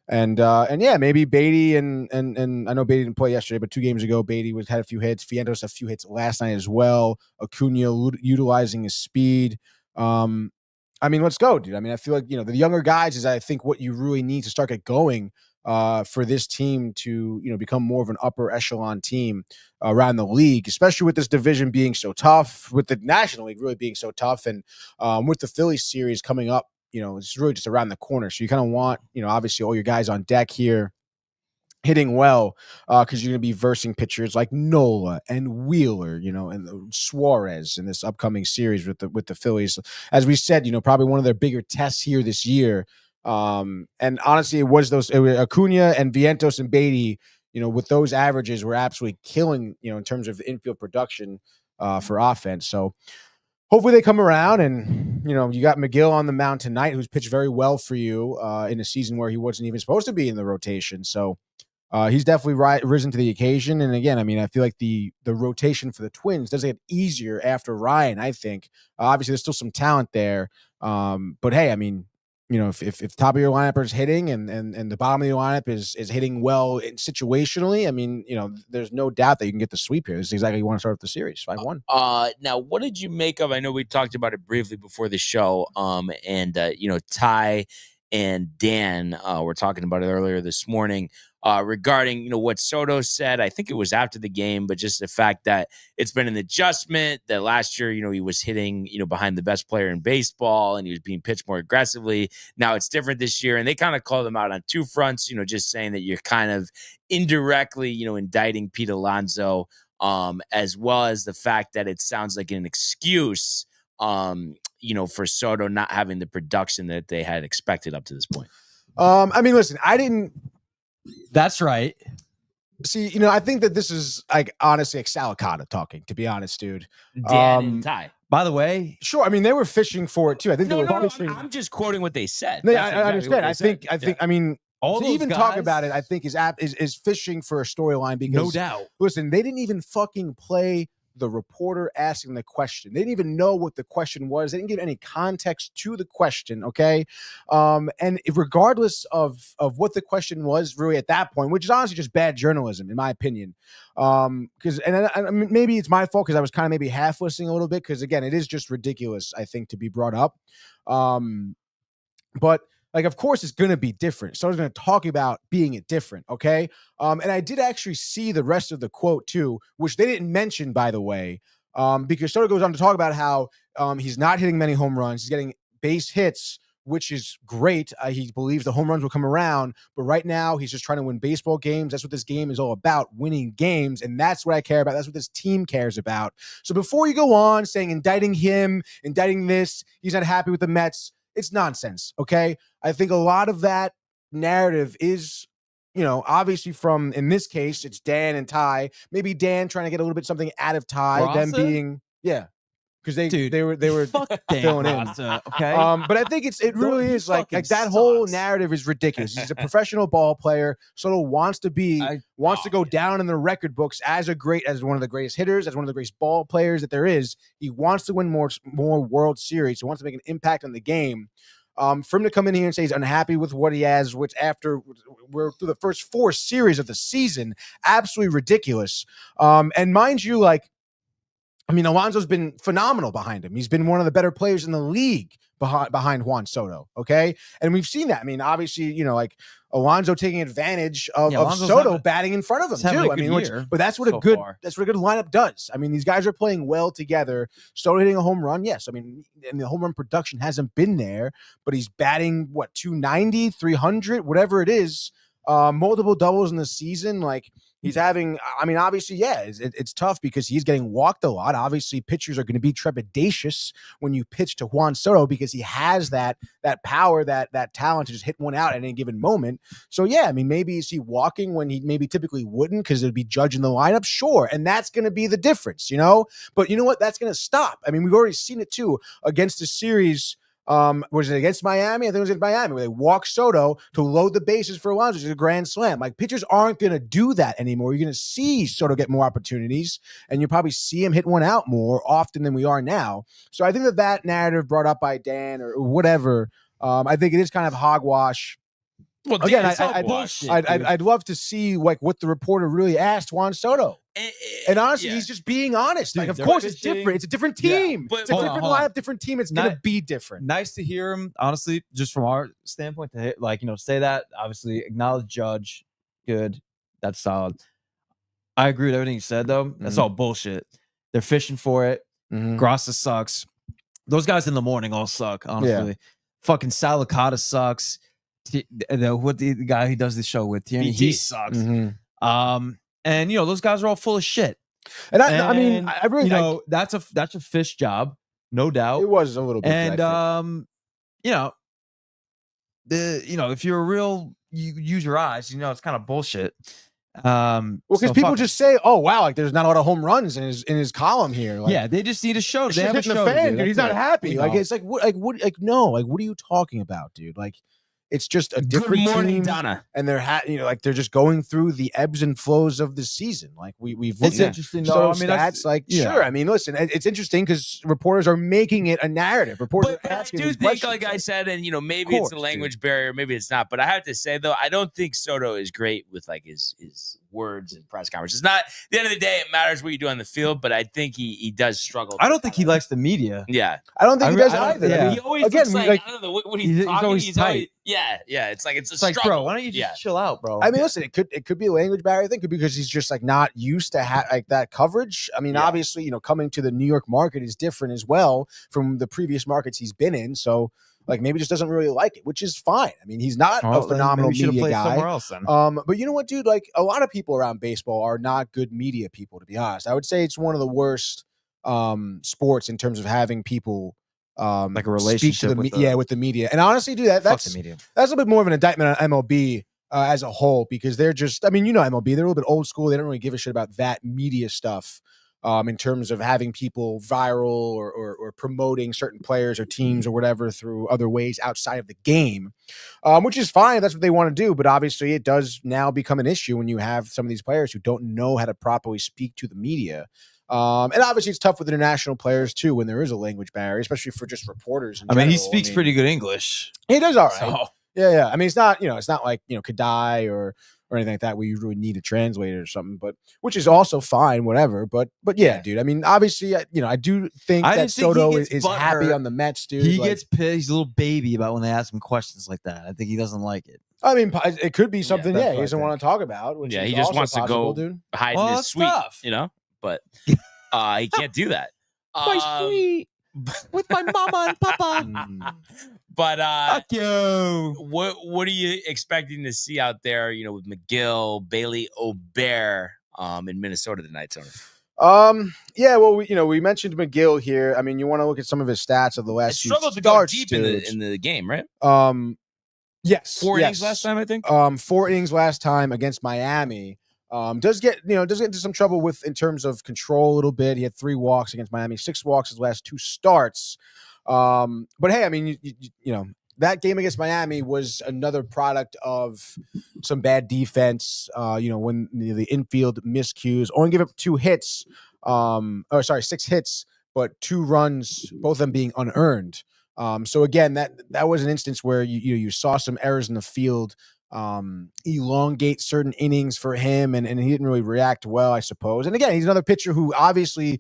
[SPEAKER 4] And yeah, maybe Beatty and I know Beatty didn't play yesterday, but 2 games ago, Beatty had a few hits. Vientos a few hits last night as well. Acuna utilizing his speed. I mean, let's go, dude. I mean, I feel like, the younger guys is, I think, what you really need to start get going. for this team to, become more of an upper echelon team around the league, especially with this division being so tough, with the National League really being so tough, and with the Phillies series coming up, it's really just around the corner. So you kind of want, obviously all your guys on deck here hitting well, because you're going to be versing pitchers like Nola and Wheeler, and Suarez in this upcoming series with the Phillies. As we said, probably one of their bigger tests here this year. And honestly, it was Acuna and Vientos and Beatty, with those averages, were absolutely killing, in terms of infield production for offense. So hopefully they come around, and, you got McGill on the mound tonight, who's pitched very well for you in a season where he wasn't even supposed to be in the rotation. So he's definitely risen to the occasion. And again, I feel like the rotation for the Twins does get easier after Ryan, I think. Obviously, there's still some talent there. But hey, if the top of your lineup is hitting and the bottom of your lineup is hitting well situationally, there's no doubt that you can get the sweep here. This is exactly you want to start off the series, 5-1.
[SPEAKER 1] Now, what did you make of? I know we talked about it briefly before the show. Ty and Dan were talking about it earlier this morning regarding, what Soto said. I think it was after the game, but just the fact that it's been an adjustment, that last year, he was hitting, behind the best player in baseball, and he was being pitched more aggressively. Now it's different this year, and they kind of called him out on two fronts, just saying that you're kind of indirectly, indicting Pete Alonso, as well as the fact that it sounds like an excuse, for Soto not having the production that they had expected up to this point.
[SPEAKER 4] Listen, I didn't.
[SPEAKER 5] That's right.
[SPEAKER 4] See, I think that this is honestly Salicata talking, to be honest, dude.
[SPEAKER 1] Dan and Ty.
[SPEAKER 5] By the way,
[SPEAKER 4] sure. They were fishing for it too. I think they were fishing.
[SPEAKER 1] I'm just quoting what they said.
[SPEAKER 4] No, I understand. I think.
[SPEAKER 5] all
[SPEAKER 4] to
[SPEAKER 5] those
[SPEAKER 4] even
[SPEAKER 5] guys,
[SPEAKER 4] talk about it, I think is fishing for a storyline because
[SPEAKER 5] no doubt.
[SPEAKER 4] Listen, they didn't even fucking play the reporter asking the question. They didn't even know what the question was. They didn't give any context to the question. Okay. And regardless of what the question was really at that point, which is honestly just bad journalism, in my opinion. Because maybe it's my fault because I was kind of maybe half listening a little bit. Because again, it is just ridiculous, I think, to be brought up. But of course, it's going to be different. So I was going to talk about being it different, okay? And I did actually see the rest of the quote, too, which they didn't mention, by the way, because Soto goes on to talk about how he's not hitting many home runs. He's getting base hits, which is great. He believes the home runs will come around. But right now, he's just trying to win baseball games. That's what this game is all about, winning games. And that's what I care about. That's what this team cares about. So before you go on saying indicting him, indicting this, he's not happy with the Mets, it's nonsense, okay? I think a lot of that narrative is, obviously from, in this case, it's Dan and Ty. Maybe Dan trying to get a little bit something out of Ty,
[SPEAKER 5] Rasa?
[SPEAKER 4] them being, because they were filling in.
[SPEAKER 5] Okay.
[SPEAKER 4] But I think it really is like that whole narrative is ridiculous. He's a professional ball player. Soto wants to go down in the record books as one of the greatest hitters, as one of the greatest ball players that there is. He wants to win more World Series. He wants to make an impact on the game. For him to come in here and say he's unhappy with what he has, which after we're through the first 4 series of the season, absolutely ridiculous. And mind you, Alonso's been phenomenal behind him. He's been one of the better players in the league behind Juan Soto. Okay. And we've seen that. Obviously, Alonso taking advantage of Soto batting in front of him too. But that's what a good lineup does. These guys are playing well together. Soto hitting a home run. Yes. And the home run production hasn't been there, but he's batting 290, 300, whatever it is, multiple doubles in the season. He's having, obviously, it's tough because he's getting walked a lot. Obviously, pitchers are going to be trepidatious when you pitch to Juan Soto because he has that power, that talent to just hit one out at any given moment. So, maybe is he walking when he maybe typically wouldn't because it would be judging the lineup? Sure. And that's going to be the difference, But you know what? That's going to stop. We've already seen it, too, against the series. Was it against Miami? I think it was against Miami where they walked Soto to load the bases for Alonso. It's a grand slam. Pitchers aren't going to do that anymore. You're going to see Soto get more opportunities, and you'll probably see him hit one out more often than we are now. So I think that narrative brought up by Dan or whatever, I think it is kind of hogwash.
[SPEAKER 1] Well,
[SPEAKER 4] Again,
[SPEAKER 1] it's all bullshit,
[SPEAKER 4] I'd love to see like what the reporter really asked Juan Soto. And honestly,
[SPEAKER 1] yeah.
[SPEAKER 4] he's just being honest.
[SPEAKER 5] Dude,
[SPEAKER 4] like, of
[SPEAKER 5] they're
[SPEAKER 4] course, it's
[SPEAKER 5] pitching-
[SPEAKER 4] different. It's a different
[SPEAKER 5] Yeah.
[SPEAKER 4] team.
[SPEAKER 1] But
[SPEAKER 4] It's a
[SPEAKER 5] hold on,
[SPEAKER 4] different
[SPEAKER 5] hold on.
[SPEAKER 4] lineup, different team. It's gonna
[SPEAKER 5] Not-
[SPEAKER 4] be different.
[SPEAKER 5] Nice to hear him, honestly, just from our standpoint, to hit, like, say that. Obviously, acknowledge Judge. Good. That's solid. I agree with everything you said, though. That's all bullshit. They're fishing for it.
[SPEAKER 4] Mhm.
[SPEAKER 5] Grassa sucks. Those guys in the morning all suck, honestly. Fucking Salicata sucks. The guy who does the show with Tierney, he sucks.
[SPEAKER 4] Mhm.
[SPEAKER 5] And those guys are all full of shit.
[SPEAKER 4] And I mean, I really,
[SPEAKER 5] that's a fish job, no doubt.
[SPEAKER 4] it was a little bit.
[SPEAKER 5] And
[SPEAKER 4] I think.
[SPEAKER 5] if you're a real, you use your eyes. It's kind of bullshit.
[SPEAKER 4] Well, because people just say, "Oh, wow, like there's not a lot of home runs in his column here." Like,
[SPEAKER 5] yeah, they just need a show.
[SPEAKER 4] it's
[SPEAKER 5] They
[SPEAKER 4] just
[SPEAKER 5] have a
[SPEAKER 4] hitting
[SPEAKER 5] show.
[SPEAKER 4] the
[SPEAKER 5] to
[SPEAKER 4] fan,
[SPEAKER 5] do.
[SPEAKER 4] dude. He's
[SPEAKER 5] That's
[SPEAKER 4] not
[SPEAKER 5] it.
[SPEAKER 4] happy.
[SPEAKER 5] We
[SPEAKER 4] Like
[SPEAKER 5] know.
[SPEAKER 4] it's like what? What are you talking about, dude? Like it's just a
[SPEAKER 1] Good
[SPEAKER 4] different
[SPEAKER 1] morning,
[SPEAKER 4] team,
[SPEAKER 1] Donna.
[SPEAKER 4] and they're like they're just going through the ebbs and flows of the season. Like we've looked
[SPEAKER 5] It's
[SPEAKER 4] at
[SPEAKER 5] interesting.
[SPEAKER 4] so
[SPEAKER 5] though. I mean, that's-
[SPEAKER 4] stats. Like
[SPEAKER 5] yeah.
[SPEAKER 4] sure, I mean, listen, it's interesting because reporters are making it a narrative. Reporters
[SPEAKER 1] But
[SPEAKER 4] are
[SPEAKER 1] I
[SPEAKER 4] asking
[SPEAKER 1] do
[SPEAKER 4] these
[SPEAKER 1] think,
[SPEAKER 4] questions.
[SPEAKER 1] like I said, and maybe it's a
[SPEAKER 4] course,
[SPEAKER 1] language barrier, maybe it's not. But I have to say though, I don't think Soto is great with like his words and press conferences. Not at the end of the day, it matters what you do on the field, but I think he does struggle.
[SPEAKER 5] I don't think he likes the media.
[SPEAKER 1] Yeah,
[SPEAKER 4] I don't think he does
[SPEAKER 5] I don't-
[SPEAKER 4] either.
[SPEAKER 5] yeah.
[SPEAKER 4] I mean,
[SPEAKER 1] he always
[SPEAKER 4] again,
[SPEAKER 1] looks like,
[SPEAKER 4] like
[SPEAKER 1] I don't know what he's
[SPEAKER 5] he's
[SPEAKER 1] talking.
[SPEAKER 5] always tight.
[SPEAKER 1] Yeah. It's like it's a
[SPEAKER 5] It's like,
[SPEAKER 1] struggle.
[SPEAKER 5] bro, why don't you just
[SPEAKER 1] Yeah.
[SPEAKER 5] chill out, bro?
[SPEAKER 4] I mean, listen, it could be a language barrier. I think it could be because he's just like not used to like that coverage. I mean,
[SPEAKER 1] Yeah.
[SPEAKER 4] obviously, coming to the New York market is different as well from the previous markets he's been in. So, like, maybe just doesn't really like it, which is fine. I mean, he's not
[SPEAKER 5] Well,
[SPEAKER 4] a
[SPEAKER 5] then
[SPEAKER 4] phenomenal
[SPEAKER 5] maybe we should've
[SPEAKER 4] media
[SPEAKER 5] played
[SPEAKER 4] guy.
[SPEAKER 5] somewhere else then.
[SPEAKER 4] But you know what, dude? Like, a lot of people around baseball are not good media people. To be honest, I would say it's one of the worst sports in terms of having people.
[SPEAKER 5] Like a
[SPEAKER 4] speak
[SPEAKER 5] relationship
[SPEAKER 4] to
[SPEAKER 5] with
[SPEAKER 4] with the media, and honestly, dude,
[SPEAKER 5] Fuck
[SPEAKER 4] that's
[SPEAKER 5] the media.
[SPEAKER 4] a little bit more of an indictment on MLB as a whole because they're just, I mean, MLB, they're a little bit old school. They don't really give a shit about that media stuff in terms of having people viral or promoting certain players or teams or whatever through other ways outside of the game, which is fine. That's what they want to do. But obviously it does now become an issue when you have some of these players who don't know how to properly speak to the media. And obviously it's tough with international players too when there is a language barrier, especially for just reporters.
[SPEAKER 5] I mean, he speaks pretty good English.
[SPEAKER 4] He does all right.
[SPEAKER 5] So,
[SPEAKER 4] Yeah. I mean, it's not like, Kadai or anything like that where you really need a translator or something, but which is also fine, whatever. But yeah, dude. I mean, obviously, I do think
[SPEAKER 5] I
[SPEAKER 4] that
[SPEAKER 5] didn't think he
[SPEAKER 4] Soto
[SPEAKER 5] gets
[SPEAKER 4] is happy
[SPEAKER 5] butthurt.
[SPEAKER 4] on the Mets, dude.
[SPEAKER 5] he
[SPEAKER 4] Like,
[SPEAKER 5] gets pissed. He's a little baby about when they ask him questions like that. I think he doesn't like it.
[SPEAKER 4] I mean, it could be something.
[SPEAKER 5] that's
[SPEAKER 4] Yeah,
[SPEAKER 5] what
[SPEAKER 4] he
[SPEAKER 5] I
[SPEAKER 4] doesn't
[SPEAKER 5] think.
[SPEAKER 4] want to talk about. Which
[SPEAKER 1] Yeah,
[SPEAKER 4] is
[SPEAKER 1] he just
[SPEAKER 4] also
[SPEAKER 1] wants to
[SPEAKER 4] possible,
[SPEAKER 1] go
[SPEAKER 4] dude.
[SPEAKER 1] hide
[SPEAKER 5] Well,
[SPEAKER 1] in his
[SPEAKER 5] that's
[SPEAKER 1] suite,
[SPEAKER 5] tough.
[SPEAKER 1] but he can't do that.
[SPEAKER 5] With my mama and papa.
[SPEAKER 1] But
[SPEAKER 5] Fuck you.
[SPEAKER 1] what are you expecting to see out there? With McGill, Bailey, O'Bear, in Minnesota tonight, Tony.
[SPEAKER 4] Yeah. Well, we mentioned McGill here. I mean, you want to look at some of his stats of the
[SPEAKER 1] I
[SPEAKER 4] last few
[SPEAKER 1] struggled to go
[SPEAKER 4] starts,
[SPEAKER 1] deep
[SPEAKER 4] dude.
[SPEAKER 1] in the game, right?
[SPEAKER 4] Yes.
[SPEAKER 1] 4 innings
[SPEAKER 4] yes.
[SPEAKER 1] last time, I think.
[SPEAKER 4] 4 innings last time against Miami. Does get into some trouble in terms of control a little bit. He had 3 walks against Miami, 6 walks his last 2 starts. But hey, I mean, that game against Miami was another product of some bad defense. When the infield miscues, only give up 2 hits. 6 hits, but 2 runs, both of them being unearned. So again, that was an instance where you saw some errors in the field. Elongate certain innings for him, and he didn't really react well, I suppose. And again, he's another pitcher who obviously,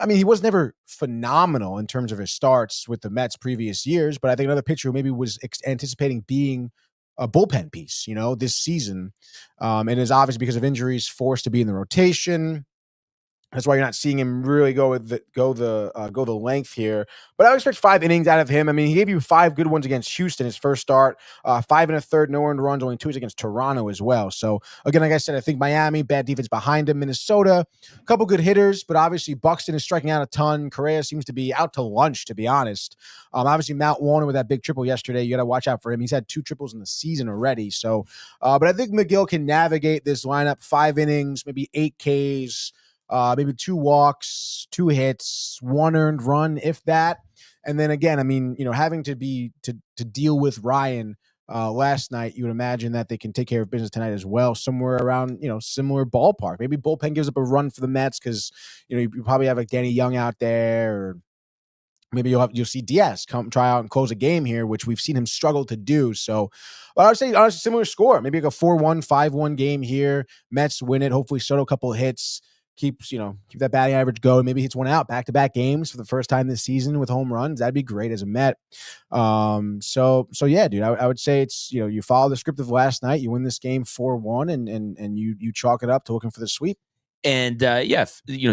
[SPEAKER 4] I mean, he was never phenomenal in terms of his starts with the Mets previous years, but I think another pitcher who maybe was anticipating being a bullpen piece, this season, and is obviously because of injuries forced to be in the rotation. That's why you're not seeing him really go the length here. But I would expect 5 innings out of him. I mean, he gave you 5 good ones against Houston his first start, 5 1/3 no earned runs, only 2 against Toronto as well. So again, like I said, I think Miami, bad defense behind him. Minnesota, a couple good hitters, but obviously Buxton is striking out a ton. Correa seems to be out to lunch, to be honest. Obviously Mount Warner with that big triple yesterday, you got to watch out for him. He's had 2 triples in the season already. So, but I think McGill can navigate this lineup. 5 innings, maybe 8 Ks. Maybe 2 walks, 2 hits, 1 earned run, if that. And then again, I mean, having to deal with Ryan last night, you would imagine that they can take care of business tonight as well, somewhere around, similar ballpark. Maybe bullpen gives up a run for the Mets because, you probably have like Danny Young out there, or maybe you'll see Diaz come try out and close a game here, which we've seen him struggle to do. So I would say honestly similar score, maybe like a 4-1, 5-1 game here. Mets win it. Hopefully Soto a couple of hits, keep that batting average going. Maybe hits one out back-to-back games for the first time this season with home runs. That'd be great as a Met. So yeah, dude, I would say it's, you follow the script of last night, you win this game 4-1 and you chalk it up to looking for the sweep.
[SPEAKER 1] And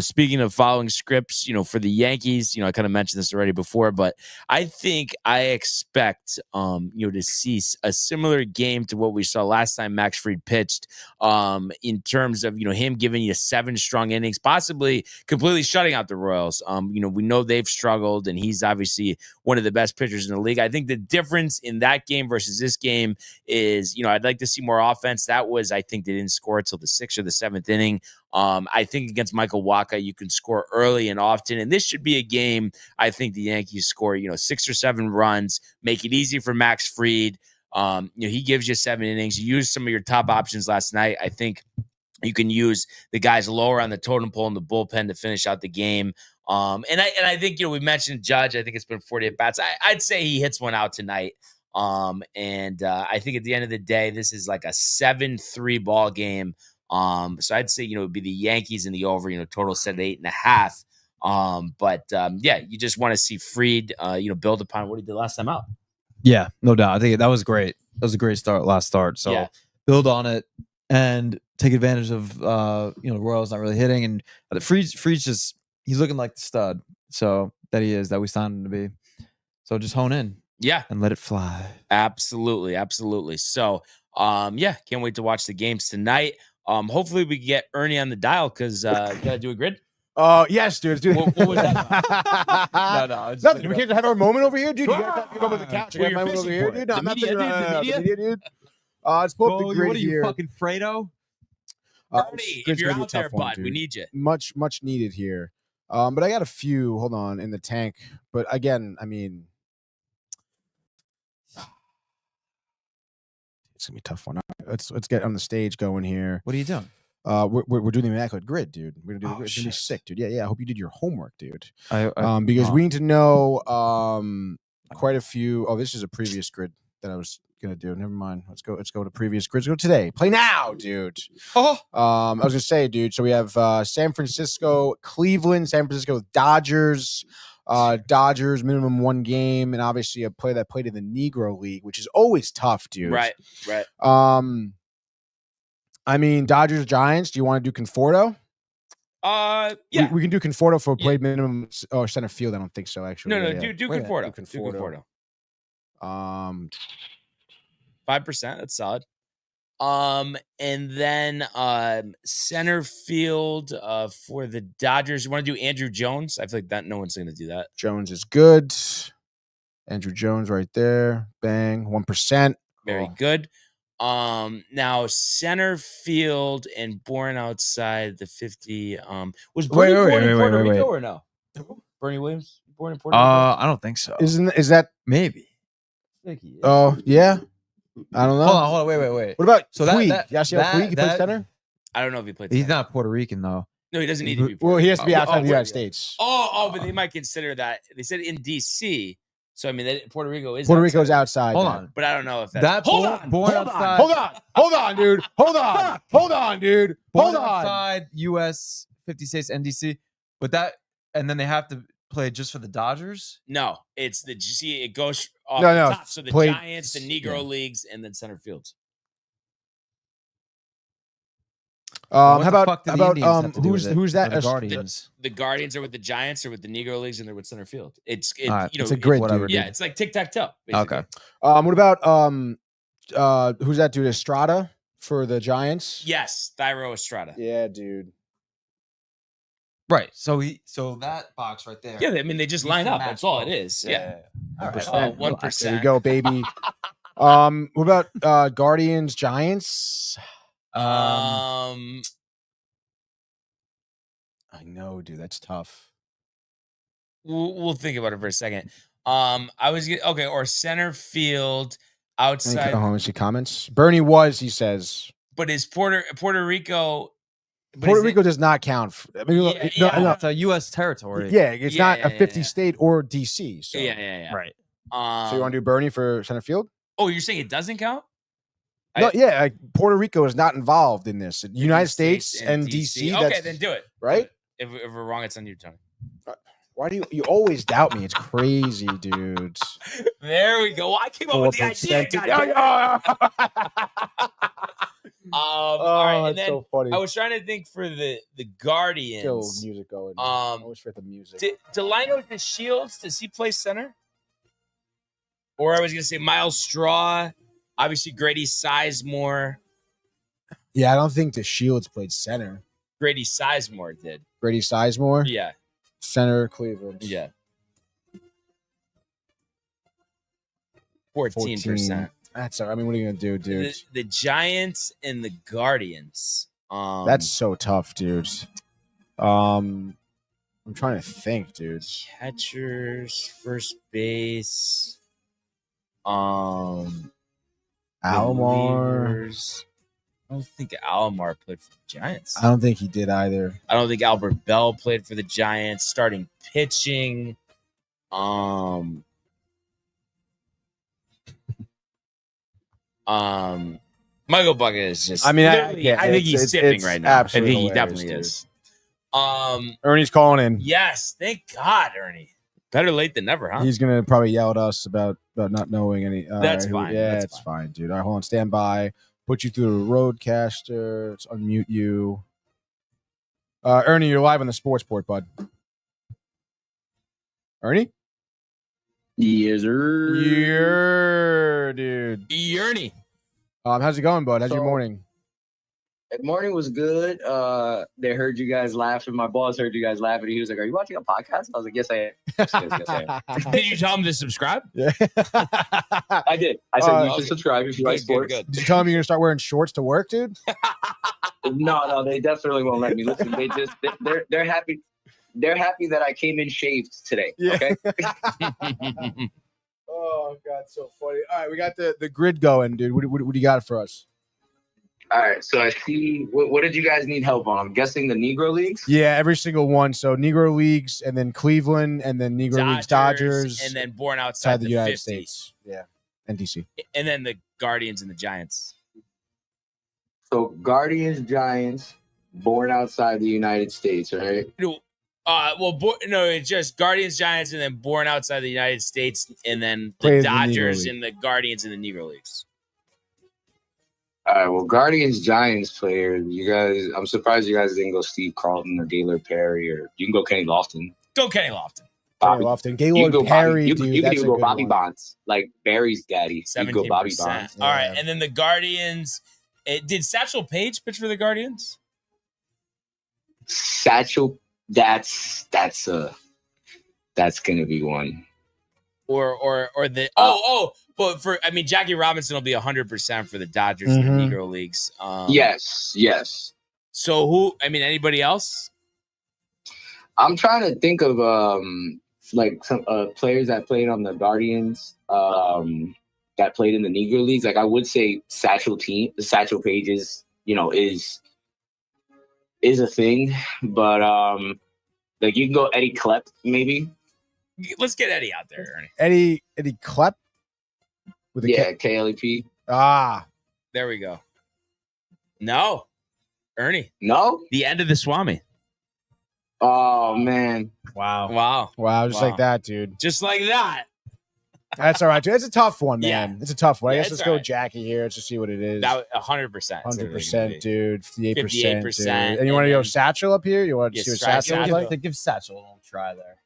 [SPEAKER 1] speaking of following scripts, for the Yankees, I kind of mentioned this already before, but I expect, to see a similar game to what we saw last time Max Fried pitched, in terms of, him giving you 7 strong innings, possibly completely shutting out the Royals. We know they've struggled, and he's obviously one of the best pitchers in the league. I think the difference in that game versus this game is, I'd like to see more offense. That was, I think they didn't score until the 6th or the 7th inning. I think against Michael Wacha, you can score early and often, and this should be a game. I think the Yankees score, 6 or 7 runs, make it easy for Max Fried. He gives you 7 innings. You use some of your top options last night. I think you can use the guys lower on the totem pole in the bullpen to finish out the game. And I think, we mentioned Judge. I think it's been 40 at bats. I'd say he hits one out tonight. And I think at the end of the day, this is like a 7-3 ball game. So I'd say, it would be the Yankees in the over, total set at 8.5. But you just want to see Fried, build upon what he did last time out.
[SPEAKER 5] Yeah, no doubt. I think that was great. That was a great last start. So build on it and take advantage of, Royals not really hitting. And Fried's just, he's looking like the stud. So that we signed him to be. So just hone in.
[SPEAKER 1] Yeah.
[SPEAKER 5] And let it fly.
[SPEAKER 1] Absolutely. Absolutely. So, can't wait to watch the games tonight. Hopefully we can get Ernie on the dial because gotta do a grid.
[SPEAKER 4] Yes, dude. Dude.
[SPEAKER 1] What was that?
[SPEAKER 4] No. Nothing. We can't have our moment over here, dude. You gotta come over the couch.
[SPEAKER 1] Well,
[SPEAKER 4] You gotta
[SPEAKER 1] you're
[SPEAKER 4] over
[SPEAKER 1] fishing
[SPEAKER 4] here,
[SPEAKER 1] for it.
[SPEAKER 4] dude. No,
[SPEAKER 1] The
[SPEAKER 4] I'm not
[SPEAKER 1] media,
[SPEAKER 4] thinking
[SPEAKER 1] dude, the
[SPEAKER 4] the
[SPEAKER 1] media.
[SPEAKER 4] media, dude. It's both the grid
[SPEAKER 5] What are you,
[SPEAKER 4] here.
[SPEAKER 5] fucking Fredo?
[SPEAKER 1] Ernie, if
[SPEAKER 4] Grid's
[SPEAKER 1] you're
[SPEAKER 4] gonna be a
[SPEAKER 1] out there,
[SPEAKER 4] tough one,
[SPEAKER 1] bud, we
[SPEAKER 4] dude.
[SPEAKER 1] need you.
[SPEAKER 4] Much needed here. But I got a few. Hold on in the tank. But again, I mean, it's gonna be a tough one. All right, let's get on the stage going here.
[SPEAKER 5] What are you doing?
[SPEAKER 4] We're doing the immaculate grid, dude. We're gonna do the grid. It's gonna be sick, dude. Yeah. I hope you did your homework, dude. Because we need to know quite a few. Oh, this is a previous grid that I was gonna do. Never mind. Let's go to previous grids. Go today. Play now, dude. I was gonna say, dude. So we have San Francisco, Cleveland, San Francisco Dodgers. Dodgers minimum 1 game, and obviously a player that played in the Negro League, which is always tough, dude.
[SPEAKER 1] Right.
[SPEAKER 4] I mean, Dodgers Giants. Do you want to do Conforto?
[SPEAKER 1] Yeah.
[SPEAKER 4] We can do Conforto for played minimum or center field. I don't think so, actually.
[SPEAKER 1] No,
[SPEAKER 4] Yeah.
[SPEAKER 1] do Conforto. Do Conforto. 5%. That's solid. And then center field for the Dodgers. You want to do Andrew Jones? I feel like that no one's going to do that.
[SPEAKER 4] Jones is good. Andrew Jones right there. Bang. 1%.
[SPEAKER 1] Very good. Now center field and born outside the 50. Was Bernie born in Puerto Rico or no? Bernie Williams born in Puerto Rico?
[SPEAKER 5] I don't think so.
[SPEAKER 4] Is that
[SPEAKER 5] maybe?
[SPEAKER 4] Oh yeah. I don't know.
[SPEAKER 5] Hold on. Wait.
[SPEAKER 4] What about
[SPEAKER 5] so
[SPEAKER 4] Puig?
[SPEAKER 5] that
[SPEAKER 4] Puig, he plays center?
[SPEAKER 1] I don't know if he played.
[SPEAKER 5] He's not Puerto Rican though.
[SPEAKER 1] No, he doesn't need to be.
[SPEAKER 4] Well, he has to be outside the United States.
[SPEAKER 1] But they might consider that. They said in DC. So I mean, Puerto Rico is
[SPEAKER 4] Rico's outside.
[SPEAKER 5] Hold on,
[SPEAKER 1] but I don't know if that's
[SPEAKER 5] hold on,
[SPEAKER 4] dude. Hold on, dude.
[SPEAKER 5] Born outside U.S. 50 states NDC, but that and then they have to play just for the Dodgers.
[SPEAKER 1] No, it's the GC. It goes off the top. So the Giants, the Negro leagues, and then center fields.
[SPEAKER 4] How about who's that?
[SPEAKER 5] The Guardians.
[SPEAKER 1] The Guardians are with the Giants or with the Negro leagues, and they're with center field. It's
[SPEAKER 4] a grid, dude.
[SPEAKER 1] Yeah, it's like tic-tac-toe.
[SPEAKER 5] Basically.
[SPEAKER 4] Okay. What about who's that dude? Estrada for the Giants?
[SPEAKER 1] Yes, Thairo Estrada.
[SPEAKER 4] Yeah, dude.
[SPEAKER 5] Right. So that box right there.
[SPEAKER 1] Yeah, I mean they just line up. That's all it is. Yeah. 1%.
[SPEAKER 4] There you go, baby. What about Guardians Giants? I know, dude. That's tough.
[SPEAKER 1] We'll think about it for a second. Or center field outside.
[SPEAKER 4] Let's see comments. Bernie was, he says.
[SPEAKER 1] But is Puerto Rico?
[SPEAKER 4] Puerto Rico does not count.
[SPEAKER 5] It's a U.S. territory.
[SPEAKER 4] Yeah, it's not a 50 state or DC. So.
[SPEAKER 1] Yeah.
[SPEAKER 5] Right.
[SPEAKER 4] So you want to do Bernie for center field?
[SPEAKER 1] Oh, you're saying it doesn't count?
[SPEAKER 4] No, like Puerto Rico is not involved in this. United States and DC.
[SPEAKER 1] Okay, then do it.
[SPEAKER 4] Right?
[SPEAKER 1] If we're wrong, it's on you, Tony.
[SPEAKER 4] Why do you always doubt me? It's crazy, dude.
[SPEAKER 1] There we go. I came up with the idea. All right, and then
[SPEAKER 4] so funny.
[SPEAKER 1] I was trying to think for the Guardians.
[SPEAKER 4] Still music going. I always forget the music.
[SPEAKER 1] Delino to Shields, does he play center? Or I was gonna say Miles Straw. Obviously, Grady Sizemore.
[SPEAKER 4] Yeah, I don't think the Shields played center.
[SPEAKER 1] Grady Sizemore did.
[SPEAKER 4] Grady Sizemore?
[SPEAKER 1] Yeah.
[SPEAKER 4] Center, Cleveland.
[SPEAKER 1] Yeah. 14%.
[SPEAKER 4] That's all right. I mean, what are you going to do, dude?
[SPEAKER 1] The Giants and the Guardians.
[SPEAKER 4] That's so tough, dude. I'm trying to think, dude.
[SPEAKER 1] Catchers, first base.
[SPEAKER 4] Alomar.
[SPEAKER 1] Relievers. I don't think Alomar played for the Giants.
[SPEAKER 4] I don't think he did either.
[SPEAKER 1] I don't think Albert Bell played for the Giants. Starting pitching. Michael Bucket is just.
[SPEAKER 4] I mean,
[SPEAKER 1] I think he's sipping right now. I think he
[SPEAKER 4] hilarious,
[SPEAKER 1] definitely
[SPEAKER 4] dude.
[SPEAKER 1] is.
[SPEAKER 4] Ernie's calling in.
[SPEAKER 1] Yes, thank God, Ernie. Better late than never, huh?
[SPEAKER 4] He's gonna probably yell at us about not knowing any.
[SPEAKER 1] That's fine.
[SPEAKER 4] Yeah,
[SPEAKER 1] That's
[SPEAKER 4] it's fine, dude. All right, hold on, stand by. Put you through the roadcaster. Let's unmute you. Ernie, you're live on the Sportsport, bud. Ernie?
[SPEAKER 8] Yes, sir.
[SPEAKER 4] Yeah, dude.
[SPEAKER 1] Ernie.
[SPEAKER 4] How's it going, bud? How's your morning?
[SPEAKER 8] Morning was good. They heard you guys laughing. My boss heard you guys laughing. He was like, "Are you watching a podcast?" I was like, "Yes, I am." Yes, I am.
[SPEAKER 1] Did you tell him to subscribe?
[SPEAKER 4] Yeah.
[SPEAKER 8] I did. I said, "You should subscribe if you like sports."
[SPEAKER 1] Good.
[SPEAKER 4] Did you tell him you're gonna start wearing shorts to work, dude?
[SPEAKER 8] No, they definitely won't let me. Listen, they're happy. They're happy that I came in shaved today.
[SPEAKER 4] Yeah.
[SPEAKER 8] Okay.
[SPEAKER 4] Oh God, so funny. All right, we got the grid going, dude. What do you got for us?
[SPEAKER 8] All right. So I see. What did you guys need help on? I'm guessing the Negro Leagues.
[SPEAKER 4] Yeah, every single one. So Negro Leagues, and then Cleveland, and then Negro Leagues, Dodgers,
[SPEAKER 1] and then born outside
[SPEAKER 4] the
[SPEAKER 1] the
[SPEAKER 4] United
[SPEAKER 1] 50s.
[SPEAKER 4] States. Yeah, and DC.
[SPEAKER 1] And then the Guardians and the Giants.
[SPEAKER 8] So Guardians, Giants, born outside the United States, right?
[SPEAKER 1] It's just Guardians, Giants, and then born outside the United States, and then the
[SPEAKER 4] Played in the
[SPEAKER 1] Dodgers
[SPEAKER 4] Negro
[SPEAKER 1] and the Guardians and the Negro Leagues.
[SPEAKER 8] All right, well, Guardians Giants player, you guys. I'm surprised you guys didn't go Steve Carlton or Gaylord Perry, or you can go Kenny Lofton.
[SPEAKER 1] Go Kenny Lofton.
[SPEAKER 4] Bobby Lofton,
[SPEAKER 8] You can
[SPEAKER 4] Gaylord
[SPEAKER 8] go
[SPEAKER 4] Perry,
[SPEAKER 8] Bobby,
[SPEAKER 4] dude.
[SPEAKER 8] you can
[SPEAKER 4] that's
[SPEAKER 8] even
[SPEAKER 4] a
[SPEAKER 8] go
[SPEAKER 4] good
[SPEAKER 8] Bobby
[SPEAKER 4] one.
[SPEAKER 8] Bonds, like Barry's daddy. You can go Bobby
[SPEAKER 1] 17%.
[SPEAKER 8] Bonds.
[SPEAKER 1] All right,
[SPEAKER 4] Yeah.
[SPEAKER 1] and then the Guardians. Did Satchel Paige pitch for the Guardians?
[SPEAKER 8] Satchel, that's gonna be one.
[SPEAKER 1] Or the but Jackie Robinson will be 100% for the Dodgers and the Negro Leagues.
[SPEAKER 8] Yes.
[SPEAKER 1] So who? Anybody else?
[SPEAKER 8] I'm trying to think of like some players that played on the Guardians that played in the Negro Leagues. Like I would say Satchel Paige is a thing, but like you can go Eddie Klepp maybe.
[SPEAKER 1] Let's get Eddie out there, Ernie.
[SPEAKER 4] Eddie Klepp with a
[SPEAKER 8] KLEP.
[SPEAKER 1] There we go. No, Ernie.
[SPEAKER 8] No,
[SPEAKER 1] the end of the Swami.
[SPEAKER 8] Oh man!
[SPEAKER 1] Wow!
[SPEAKER 4] Just like that, dude.
[SPEAKER 1] Just like that.
[SPEAKER 4] That's all right, dude. It's a tough one, man.
[SPEAKER 1] Yeah.
[SPEAKER 4] It's a tough one. I
[SPEAKER 1] Yeah,
[SPEAKER 4] guess
[SPEAKER 1] it's
[SPEAKER 4] let's go
[SPEAKER 1] all right.
[SPEAKER 4] Jackie here. Let's just see what it is.
[SPEAKER 1] That 100%.
[SPEAKER 4] 100%, dude. 58%,
[SPEAKER 1] 58%,
[SPEAKER 4] dude. And you want to go
[SPEAKER 1] and then-
[SPEAKER 4] Satchel up here? You want to
[SPEAKER 1] Yeah,
[SPEAKER 4] see what
[SPEAKER 1] Satchel.
[SPEAKER 4] Satchel is like?
[SPEAKER 5] Give Satchel a try there.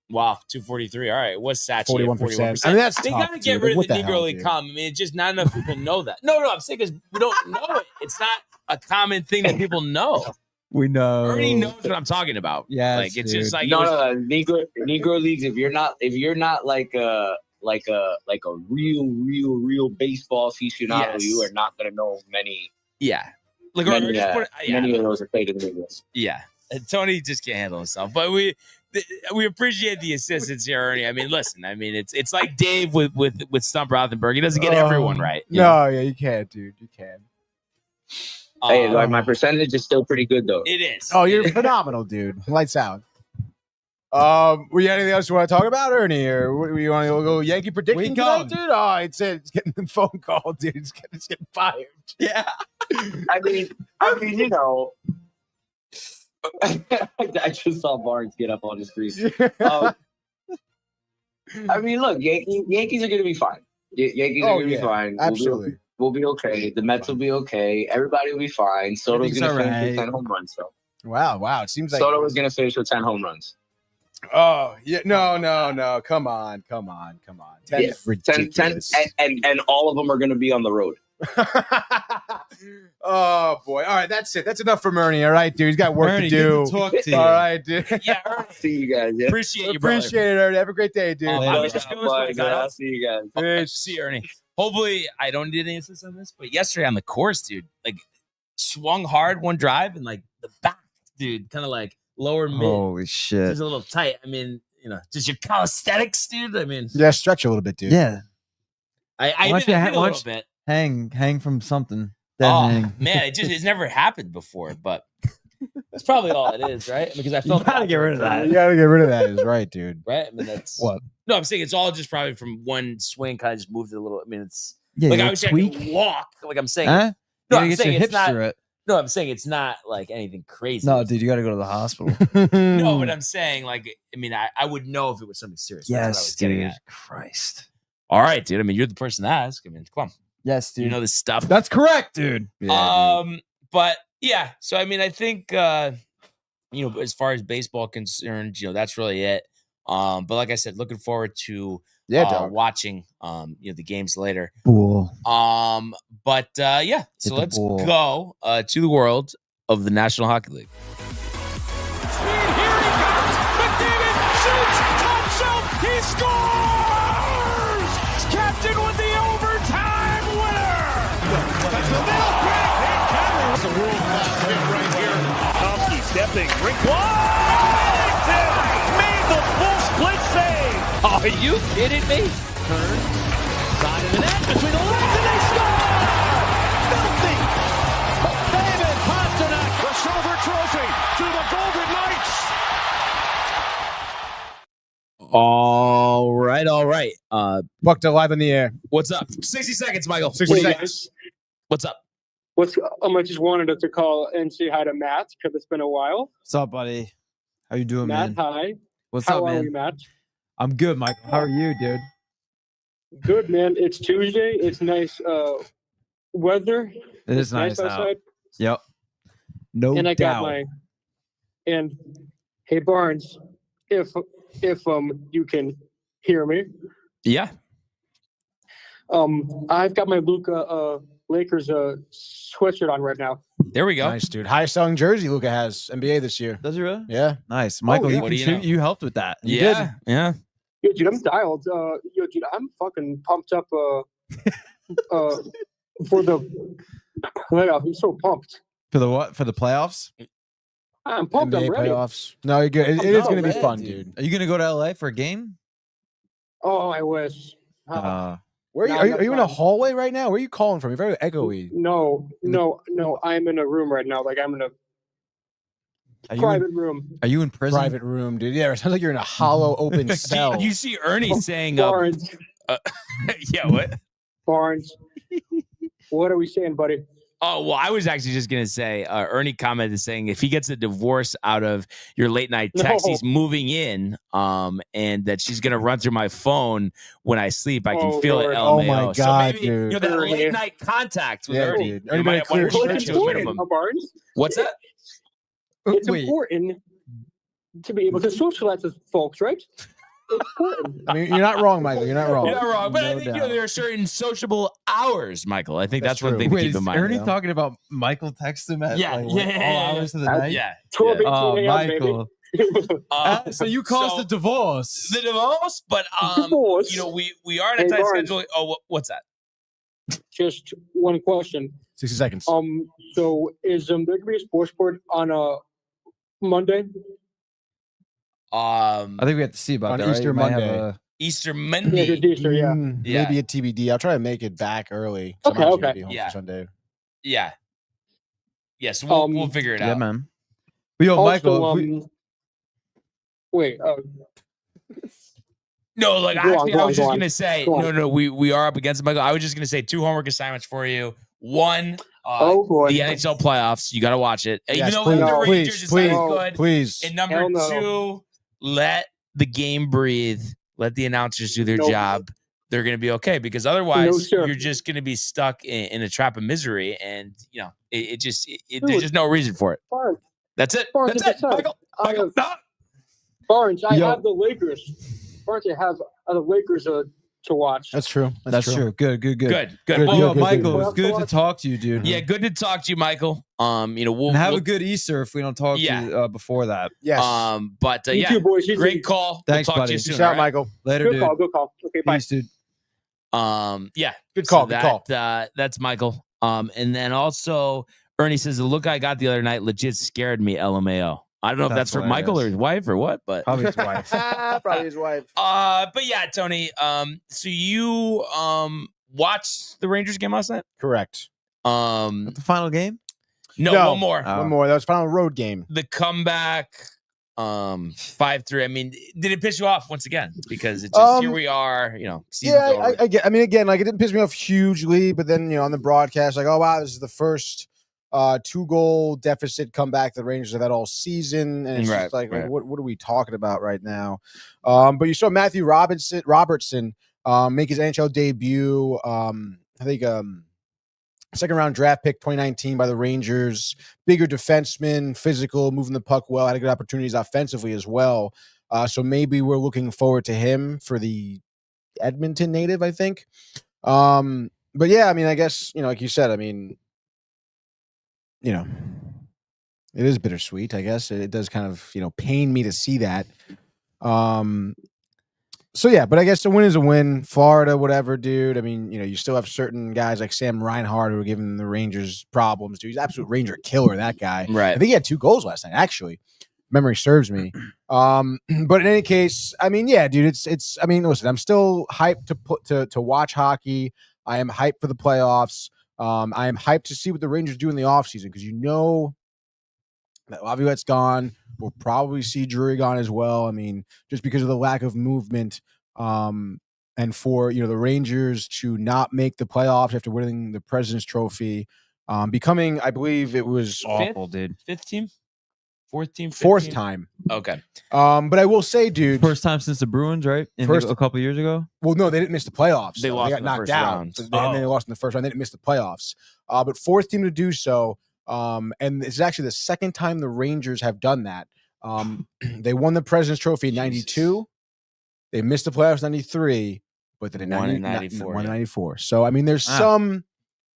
[SPEAKER 1] Wow, 243. All right, what's Satchel?
[SPEAKER 4] 41%. I mean, that's
[SPEAKER 1] they
[SPEAKER 4] tough,
[SPEAKER 1] gotta get
[SPEAKER 4] dude.
[SPEAKER 1] rid of
[SPEAKER 4] What
[SPEAKER 1] the
[SPEAKER 4] the
[SPEAKER 1] Negro
[SPEAKER 4] hell,
[SPEAKER 1] League
[SPEAKER 4] dude?
[SPEAKER 1] come. It's just not enough people know that. No, I'm saying because we don't know it. It's not a common thing that people know.
[SPEAKER 5] We know.
[SPEAKER 1] Ernie knows what I'm talking about.
[SPEAKER 5] Yes,
[SPEAKER 1] like it's
[SPEAKER 5] dude.
[SPEAKER 1] just like
[SPEAKER 8] No, Negro Leagues. If you're not like a real baseball aficionado,
[SPEAKER 1] Yes.
[SPEAKER 8] you are not gonna know many.
[SPEAKER 1] yeah. Like
[SPEAKER 8] Many,
[SPEAKER 1] or just put it,
[SPEAKER 8] many of those are played in the Negros.
[SPEAKER 1] yeah. Tony just can't handle himself, but we appreciate the assistance here, Ernie. Listen, it's like Dave with Stump Rothenberg. He doesn't get everyone right. you know?
[SPEAKER 4] No, yeah, you can, dude. You can.
[SPEAKER 8] Hey, like, my percentage is still pretty good though.
[SPEAKER 1] It is.
[SPEAKER 4] Oh, you're phenomenal, dude. Lights out. Were you anything else you want to talk about, Ernie? Or you want to go Yankee prediction tonight, dude? Oh, it's getting the phone call, dude. It's getting fired.
[SPEAKER 3] Yeah.
[SPEAKER 8] I mean, you know, I just saw Barnes get up on the screen. I mean, look, Yankees are going to be fine. Yankees are going to be fine.
[SPEAKER 4] Absolutely.
[SPEAKER 8] We'll be okay. The Mets will be okay. Everybody will be fine. Soto's going to finish with 10 home runs, though.
[SPEAKER 4] Wow. It seems like
[SPEAKER 8] Soto was going to finish with 10 home runs.
[SPEAKER 4] Oh, yeah. No. Come on. 10 ridiculous.
[SPEAKER 8] 10, and all of them are going to be on the road.
[SPEAKER 4] Oh, boy. All right, that's it. That's enough from Ernie. All right, dude. He's got work
[SPEAKER 3] Ernie,
[SPEAKER 4] to do.
[SPEAKER 3] good to talk to you.
[SPEAKER 4] All right, dude.
[SPEAKER 1] Yeah, Ernie.
[SPEAKER 8] See you guys. Yeah.
[SPEAKER 1] Appreciate you, brother.
[SPEAKER 4] Appreciate it, Ernie. Have a great day, dude.
[SPEAKER 1] I was just feeling this when I got
[SPEAKER 8] I'll
[SPEAKER 1] up.
[SPEAKER 8] see you guys.
[SPEAKER 1] Nice to see you, Ernie. Hopefully, I don't need any assistance on this, but yesterday on the course, dude, like swung hard one drive and like the back, dude, kind of like lower mid.
[SPEAKER 5] Holy shit.
[SPEAKER 1] It's a little tight. I mean, you know, just your calisthenics, dude. I mean,
[SPEAKER 4] Yeah, stretch a little bit, dude.
[SPEAKER 5] Yeah.
[SPEAKER 1] I
[SPEAKER 5] Why don't
[SPEAKER 1] did
[SPEAKER 5] you
[SPEAKER 1] a
[SPEAKER 5] why
[SPEAKER 1] little
[SPEAKER 5] don't you
[SPEAKER 1] bit.
[SPEAKER 5] hang from something. Dead
[SPEAKER 1] Oh
[SPEAKER 5] hang.
[SPEAKER 1] man, it's never happened before, but that's probably all it is, right? Because I felt
[SPEAKER 3] gotta get rid of that.
[SPEAKER 4] You gotta get rid of that. Is right, dude.
[SPEAKER 1] right? I mean, that's
[SPEAKER 5] What?
[SPEAKER 1] No, I'm saying it's all just probably from one swing, kind of just moved it a little. I mean, it's
[SPEAKER 5] Yeah,
[SPEAKER 1] like
[SPEAKER 5] you
[SPEAKER 1] I
[SPEAKER 5] gotta
[SPEAKER 1] was saying,
[SPEAKER 5] tweak.
[SPEAKER 1] walk. Like I'm saying,
[SPEAKER 5] Huh?
[SPEAKER 1] no,
[SPEAKER 5] You
[SPEAKER 1] I'm
[SPEAKER 5] gotta get
[SPEAKER 1] saying
[SPEAKER 5] your
[SPEAKER 1] it's
[SPEAKER 5] hips
[SPEAKER 1] not.
[SPEAKER 5] through it.
[SPEAKER 1] No, I'm saying it's not like anything crazy.
[SPEAKER 5] No, dude, you gotta go to the hospital.
[SPEAKER 1] No, but I'm saying like I mean I would know if it was something serious. That's what I was
[SPEAKER 5] Yes,
[SPEAKER 1] getting
[SPEAKER 5] dude.
[SPEAKER 1] at.
[SPEAKER 5] Christ.
[SPEAKER 1] All right, dude. I mean, you're the person to ask. I mean, come on,
[SPEAKER 5] Yes, dude.
[SPEAKER 1] you know this stuff.
[SPEAKER 5] That's correct, dude.
[SPEAKER 1] But yeah, so I mean, I think you know, as far as baseball concerned, you know, that's really it. But like I said, looking forward to
[SPEAKER 4] dog.
[SPEAKER 1] watching you know, the games later.
[SPEAKER 5] Bull.
[SPEAKER 1] But yeah,
[SPEAKER 5] Hit
[SPEAKER 1] so
[SPEAKER 5] the
[SPEAKER 1] let's
[SPEAKER 5] ball.
[SPEAKER 1] go to the world of the National Hockey League.
[SPEAKER 6] Here he comes. McDavid shoots. Top shelf. He scores. Captain with the overtime winner. That's the middle. It's a world-class hit right here. Tomsky stepping. Rink Washington made the full split save.
[SPEAKER 1] Are you kidding me?
[SPEAKER 7] Turn. Side of the net. Between the legs and they score! Filthy! David Pasternak.
[SPEAKER 6] The silver trophy to the Golden Knights.
[SPEAKER 1] All right.
[SPEAKER 4] Bucked alive in the air.
[SPEAKER 1] What's up? 60 seconds, Michael.
[SPEAKER 4] 60
[SPEAKER 1] What do you
[SPEAKER 4] seconds.
[SPEAKER 1] got? What's up?
[SPEAKER 9] I just wanted to call and say hi to Matt because it's been a while.
[SPEAKER 5] What's up, buddy? How you doing,
[SPEAKER 9] Matt,
[SPEAKER 5] man?
[SPEAKER 9] hi.
[SPEAKER 5] What's
[SPEAKER 9] How
[SPEAKER 5] up,
[SPEAKER 9] are
[SPEAKER 5] man?
[SPEAKER 9] you, Matt?
[SPEAKER 5] I'm good, Michael. How are you, dude?
[SPEAKER 9] Good, man. It's Tuesday. It's nice weather.
[SPEAKER 5] It
[SPEAKER 9] It's
[SPEAKER 5] is nice out.
[SPEAKER 9] outside.
[SPEAKER 5] Yep. No
[SPEAKER 9] And I
[SPEAKER 5] doubt.
[SPEAKER 9] got and hey Barnes, if you can hear me,
[SPEAKER 1] Yeah.
[SPEAKER 9] I've got my Luka Lakers sweatshirt on right now.
[SPEAKER 1] There we go.
[SPEAKER 4] Nice, dude. Highest selling jersey Luca has NBA this year.
[SPEAKER 5] Does he really?
[SPEAKER 4] Yeah.
[SPEAKER 5] Nice, Michael.
[SPEAKER 9] yeah.
[SPEAKER 5] You,
[SPEAKER 1] What do you
[SPEAKER 5] contrib-
[SPEAKER 1] know?
[SPEAKER 5] you helped with that. You
[SPEAKER 1] Yeah. Yeah.
[SPEAKER 9] Yo, dude, I'm dialed. Yo, dude, I'm fucking pumped up for the playoff. I'm so pumped.
[SPEAKER 5] For the what? For the playoffs?
[SPEAKER 9] I'm pumped.
[SPEAKER 4] NBA
[SPEAKER 9] I'm ready.
[SPEAKER 4] playoffs. No, you're good. It
[SPEAKER 9] I'm
[SPEAKER 4] is
[SPEAKER 9] not
[SPEAKER 4] going to be
[SPEAKER 9] ready,
[SPEAKER 4] fun, dude.
[SPEAKER 5] Are you gonna go to LA for a game?
[SPEAKER 9] Oh, I wish.
[SPEAKER 4] Where
[SPEAKER 9] No,
[SPEAKER 4] are you? Are
[SPEAKER 9] no
[SPEAKER 4] you in a
[SPEAKER 9] problem.
[SPEAKER 4] hallway right now? Where are you calling from? You're very echoey.
[SPEAKER 9] No. I'm in a room right now. Like I'm in a private room.
[SPEAKER 5] Are you in prison?
[SPEAKER 4] Private room, dude. Yeah, it sounds like you're in a hollow open cell.
[SPEAKER 1] You see Ernie saying,
[SPEAKER 9] Barnes.
[SPEAKER 1] yeah, what?
[SPEAKER 9] Barnes. What are we saying, buddy?
[SPEAKER 1] Oh, well, I was actually just going to say, Ernie commented saying if he gets a divorce out of your late night text,
[SPEAKER 9] No.
[SPEAKER 1] he's moving in, and that she's going to run through my phone when I sleep. I can
[SPEAKER 9] Oh,
[SPEAKER 1] feel
[SPEAKER 9] Lord.
[SPEAKER 1] it.
[SPEAKER 4] Oh, my
[SPEAKER 1] LMAO. So
[SPEAKER 4] God,
[SPEAKER 1] maybe, you know,
[SPEAKER 4] dude.
[SPEAKER 1] that
[SPEAKER 9] Ernie.
[SPEAKER 1] late night contact with
[SPEAKER 4] Yeah,
[SPEAKER 1] Ernie.
[SPEAKER 4] dude.
[SPEAKER 1] You
[SPEAKER 4] Ernie
[SPEAKER 1] might
[SPEAKER 4] better clear
[SPEAKER 1] want to
[SPEAKER 4] his
[SPEAKER 9] Well,
[SPEAKER 1] reach
[SPEAKER 9] it's
[SPEAKER 1] it to a
[SPEAKER 9] important,
[SPEAKER 1] minimum.
[SPEAKER 9] Barnes.
[SPEAKER 1] What's that?
[SPEAKER 9] It's
[SPEAKER 5] Wait.
[SPEAKER 9] important to be able to socialize with folks, right? It's important.
[SPEAKER 4] I mean, you're not wrong, Michael. You're not wrong.
[SPEAKER 1] You're not wrong, but I
[SPEAKER 5] No
[SPEAKER 1] think
[SPEAKER 5] doubt.
[SPEAKER 1] there are certain sociable hours, Michael. I think
[SPEAKER 4] That's
[SPEAKER 1] that's one
[SPEAKER 4] true.
[SPEAKER 1] thing to
[SPEAKER 5] Wait,
[SPEAKER 1] keep
[SPEAKER 5] is
[SPEAKER 1] in mind.
[SPEAKER 5] Ernie
[SPEAKER 4] you know?
[SPEAKER 5] talking about Michael text him at
[SPEAKER 1] Yeah,
[SPEAKER 5] like,
[SPEAKER 1] yeah,
[SPEAKER 5] all hours of the night?
[SPEAKER 1] Yeah.
[SPEAKER 9] 12, 18
[SPEAKER 5] Oh,
[SPEAKER 9] a.m., baby.
[SPEAKER 5] Michael. So you caused
[SPEAKER 1] so-
[SPEAKER 5] a divorce.
[SPEAKER 1] The divorce, but
[SPEAKER 9] Divorce.
[SPEAKER 1] you know, we are in a
[SPEAKER 9] Hey,
[SPEAKER 1] tight
[SPEAKER 9] Barnes.
[SPEAKER 1] schedule. Oh, what's that?
[SPEAKER 9] Just one question.
[SPEAKER 4] 60 seconds.
[SPEAKER 9] So is there gonna be a Sportsport on a Monday?
[SPEAKER 5] I think we have to see about
[SPEAKER 4] On
[SPEAKER 5] that. right?
[SPEAKER 4] Easter
[SPEAKER 5] We might have
[SPEAKER 4] Monday.
[SPEAKER 5] a-
[SPEAKER 1] Easter
[SPEAKER 9] Yeah,
[SPEAKER 1] Monday.
[SPEAKER 9] just Easter, yeah.
[SPEAKER 1] Yeah.
[SPEAKER 4] Maybe a TBD. I'll try to make it back early.
[SPEAKER 9] Okay,
[SPEAKER 4] Sometimes
[SPEAKER 9] okay.
[SPEAKER 4] you'll be home
[SPEAKER 1] Yeah.
[SPEAKER 4] for Sunday.
[SPEAKER 1] Yeah. Yes, we'll figure it
[SPEAKER 5] Yeah,
[SPEAKER 1] out.
[SPEAKER 5] man. But yo,
[SPEAKER 9] Also,
[SPEAKER 5] Michael,
[SPEAKER 9] wait.
[SPEAKER 1] No, like
[SPEAKER 9] Go
[SPEAKER 1] actually,
[SPEAKER 9] on,
[SPEAKER 1] I was
[SPEAKER 9] go
[SPEAKER 1] just
[SPEAKER 9] on.
[SPEAKER 1] gonna say,
[SPEAKER 9] Go on.
[SPEAKER 1] no, we are up against it, Michael. I was just gonna say 2 homework assignments for you. 1,
[SPEAKER 9] Oh, boy.
[SPEAKER 1] the NHL playoffs. You got to watch it, even
[SPEAKER 4] Yes,
[SPEAKER 1] though
[SPEAKER 4] please,
[SPEAKER 1] the
[SPEAKER 9] No.
[SPEAKER 1] Rangers is not as
[SPEAKER 9] No.
[SPEAKER 1] good.
[SPEAKER 4] please.
[SPEAKER 1] And number
[SPEAKER 9] Hell no.
[SPEAKER 1] 2, let the game breathe. Let the announcers do their
[SPEAKER 9] Nope.
[SPEAKER 1] job. They're going to be okay, because
[SPEAKER 9] No,
[SPEAKER 1] otherwise
[SPEAKER 9] sir.
[SPEAKER 1] you're just going to be stuck in a trap of misery, and there's
[SPEAKER 9] Dude.
[SPEAKER 1] just no reason for it.
[SPEAKER 9] Barnes,
[SPEAKER 1] That's it.
[SPEAKER 9] Barnes,
[SPEAKER 1] That's
[SPEAKER 9] like
[SPEAKER 1] it.
[SPEAKER 9] I said,
[SPEAKER 1] Michael.
[SPEAKER 9] I
[SPEAKER 1] Michael.
[SPEAKER 9] have-
[SPEAKER 1] No.
[SPEAKER 9] Barnes, I
[SPEAKER 5] Yo.
[SPEAKER 9] have the Lakers. Barnes, I have the Lakers to watch.
[SPEAKER 4] That's true.
[SPEAKER 5] that's true. Good.
[SPEAKER 1] Good.
[SPEAKER 4] Good.
[SPEAKER 1] Well,
[SPEAKER 5] Yo,
[SPEAKER 4] good,
[SPEAKER 5] Michael,
[SPEAKER 9] good.
[SPEAKER 5] it's good to talk to you, dude.
[SPEAKER 1] yeah, good to talk to you, Michael. We'll
[SPEAKER 5] And have
[SPEAKER 1] we'll,
[SPEAKER 5] a good Easter if we don't talk to you before that.
[SPEAKER 4] Yes.
[SPEAKER 1] But
[SPEAKER 9] You
[SPEAKER 1] yeah,
[SPEAKER 9] too, boys. You
[SPEAKER 1] great
[SPEAKER 9] too.
[SPEAKER 1] call.
[SPEAKER 5] Thanks,
[SPEAKER 1] we'll talk
[SPEAKER 5] buddy.
[SPEAKER 1] to you
[SPEAKER 5] Peace
[SPEAKER 1] soon.
[SPEAKER 4] Peace out,
[SPEAKER 1] all right?
[SPEAKER 4] Michael.
[SPEAKER 5] Later,
[SPEAKER 9] Good
[SPEAKER 5] dude.
[SPEAKER 9] call. Good call. Okay, bye.
[SPEAKER 5] Peace, dude.
[SPEAKER 1] Yeah.
[SPEAKER 4] Good call.
[SPEAKER 1] So
[SPEAKER 4] Good call.
[SPEAKER 1] That's Michael. And then also Ernie says the look I got the other night legit scared me. LMAO. I don't know if that's for Michael or his wife or what, but
[SPEAKER 5] Probably his wife.
[SPEAKER 4] Probably his wife.
[SPEAKER 1] but yeah, Tony. So you watched the Rangers game last night?
[SPEAKER 4] Correct.
[SPEAKER 1] The
[SPEAKER 5] final game?
[SPEAKER 1] No, one more.
[SPEAKER 5] Oh.
[SPEAKER 4] One more. That was final road game.
[SPEAKER 1] The comeback. 5-3. I mean, did it piss you off once again? Because it's just here we are, season's over.
[SPEAKER 4] I get. I mean, again, like it didn't piss me off hugely, but then on the broadcast, like, oh wow, this is the first 2-goal deficit comeback the Rangers have had all season, and it's just like, what are we talking about right now? But you saw Matthew Robertson make his NHL debut. I think second round draft pick 2019 by the Rangers. Bigger defenseman, physical, moving the puck well, had good opportunities offensively as well. So maybe we're looking forward to him for the Edmonton native, I think. But yeah, I mean, I guess, like you said, I mean, it is bittersweet, I guess. It does kind of, pain me to see that. So yeah, but I guess the win is a win. Florida, whatever, dude. I mean, you still have certain guys like Sam Reinhart who are giving the Rangers problems, dude. He's an absolute Ranger killer, that guy.
[SPEAKER 1] Right.
[SPEAKER 4] I think he had 2 goals last night, actually. Memory serves me. But in any case, I mean, yeah, dude, it's I mean, listen, I'm still hyped to watch hockey. I am hyped for the playoffs. I am hyped to see what the Rangers do in the offseason, because that Laviolette's gone. We'll probably see Drury gone as well. I mean, just because of the lack of movement, and for the Rangers to not make the playoffs after winning the President's Trophy, becoming, I believe it was
[SPEAKER 5] Awful, dude.
[SPEAKER 1] 5th team, 4th team,
[SPEAKER 4] 4th time.
[SPEAKER 1] Okay.
[SPEAKER 4] But I will say, dude,
[SPEAKER 5] First time since the Bruins, right? A couple years ago.
[SPEAKER 4] well, no, they didn't miss the playoffs.
[SPEAKER 1] They
[SPEAKER 4] though.
[SPEAKER 1] lost
[SPEAKER 4] They got
[SPEAKER 1] in the
[SPEAKER 4] knocked
[SPEAKER 1] first
[SPEAKER 4] out,
[SPEAKER 1] round.
[SPEAKER 4] and then they lost in the first round. They didn't miss the playoffs. But 4th team to do so. And this is actually the second time the Rangers have done that. They won the President's Trophy in '92. They missed the playoffs in '93, but then
[SPEAKER 1] Won in
[SPEAKER 4] 94.
[SPEAKER 1] 94,
[SPEAKER 4] Won in
[SPEAKER 1] yeah.
[SPEAKER 4] '94. So I mean, there's some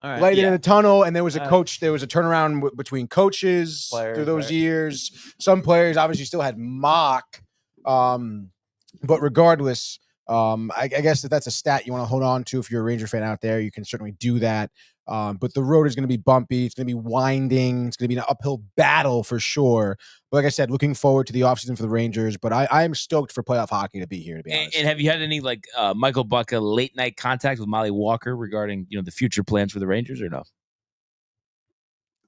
[SPEAKER 5] All right.
[SPEAKER 4] light in
[SPEAKER 1] yeah.
[SPEAKER 4] the tunnel, and there was a coach. There was a turnaround between coaches
[SPEAKER 5] Players,
[SPEAKER 4] through those
[SPEAKER 5] right.
[SPEAKER 4] years. Some players obviously still had mock, but regardless, I guess that's a stat you want to hold on to. If you're a Ranger fan out there, you can certainly do that. But the road is going to be bumpy. It's going to be winding. It's going to be an uphill battle for sure. But like I said, looking forward to the offseason for the Rangers. But I'm stoked for playoff hockey to be here, to be honest.
[SPEAKER 1] And have you had any Michael Bucka late night contact with Molly Walker regarding the future plans for the Rangers, or no?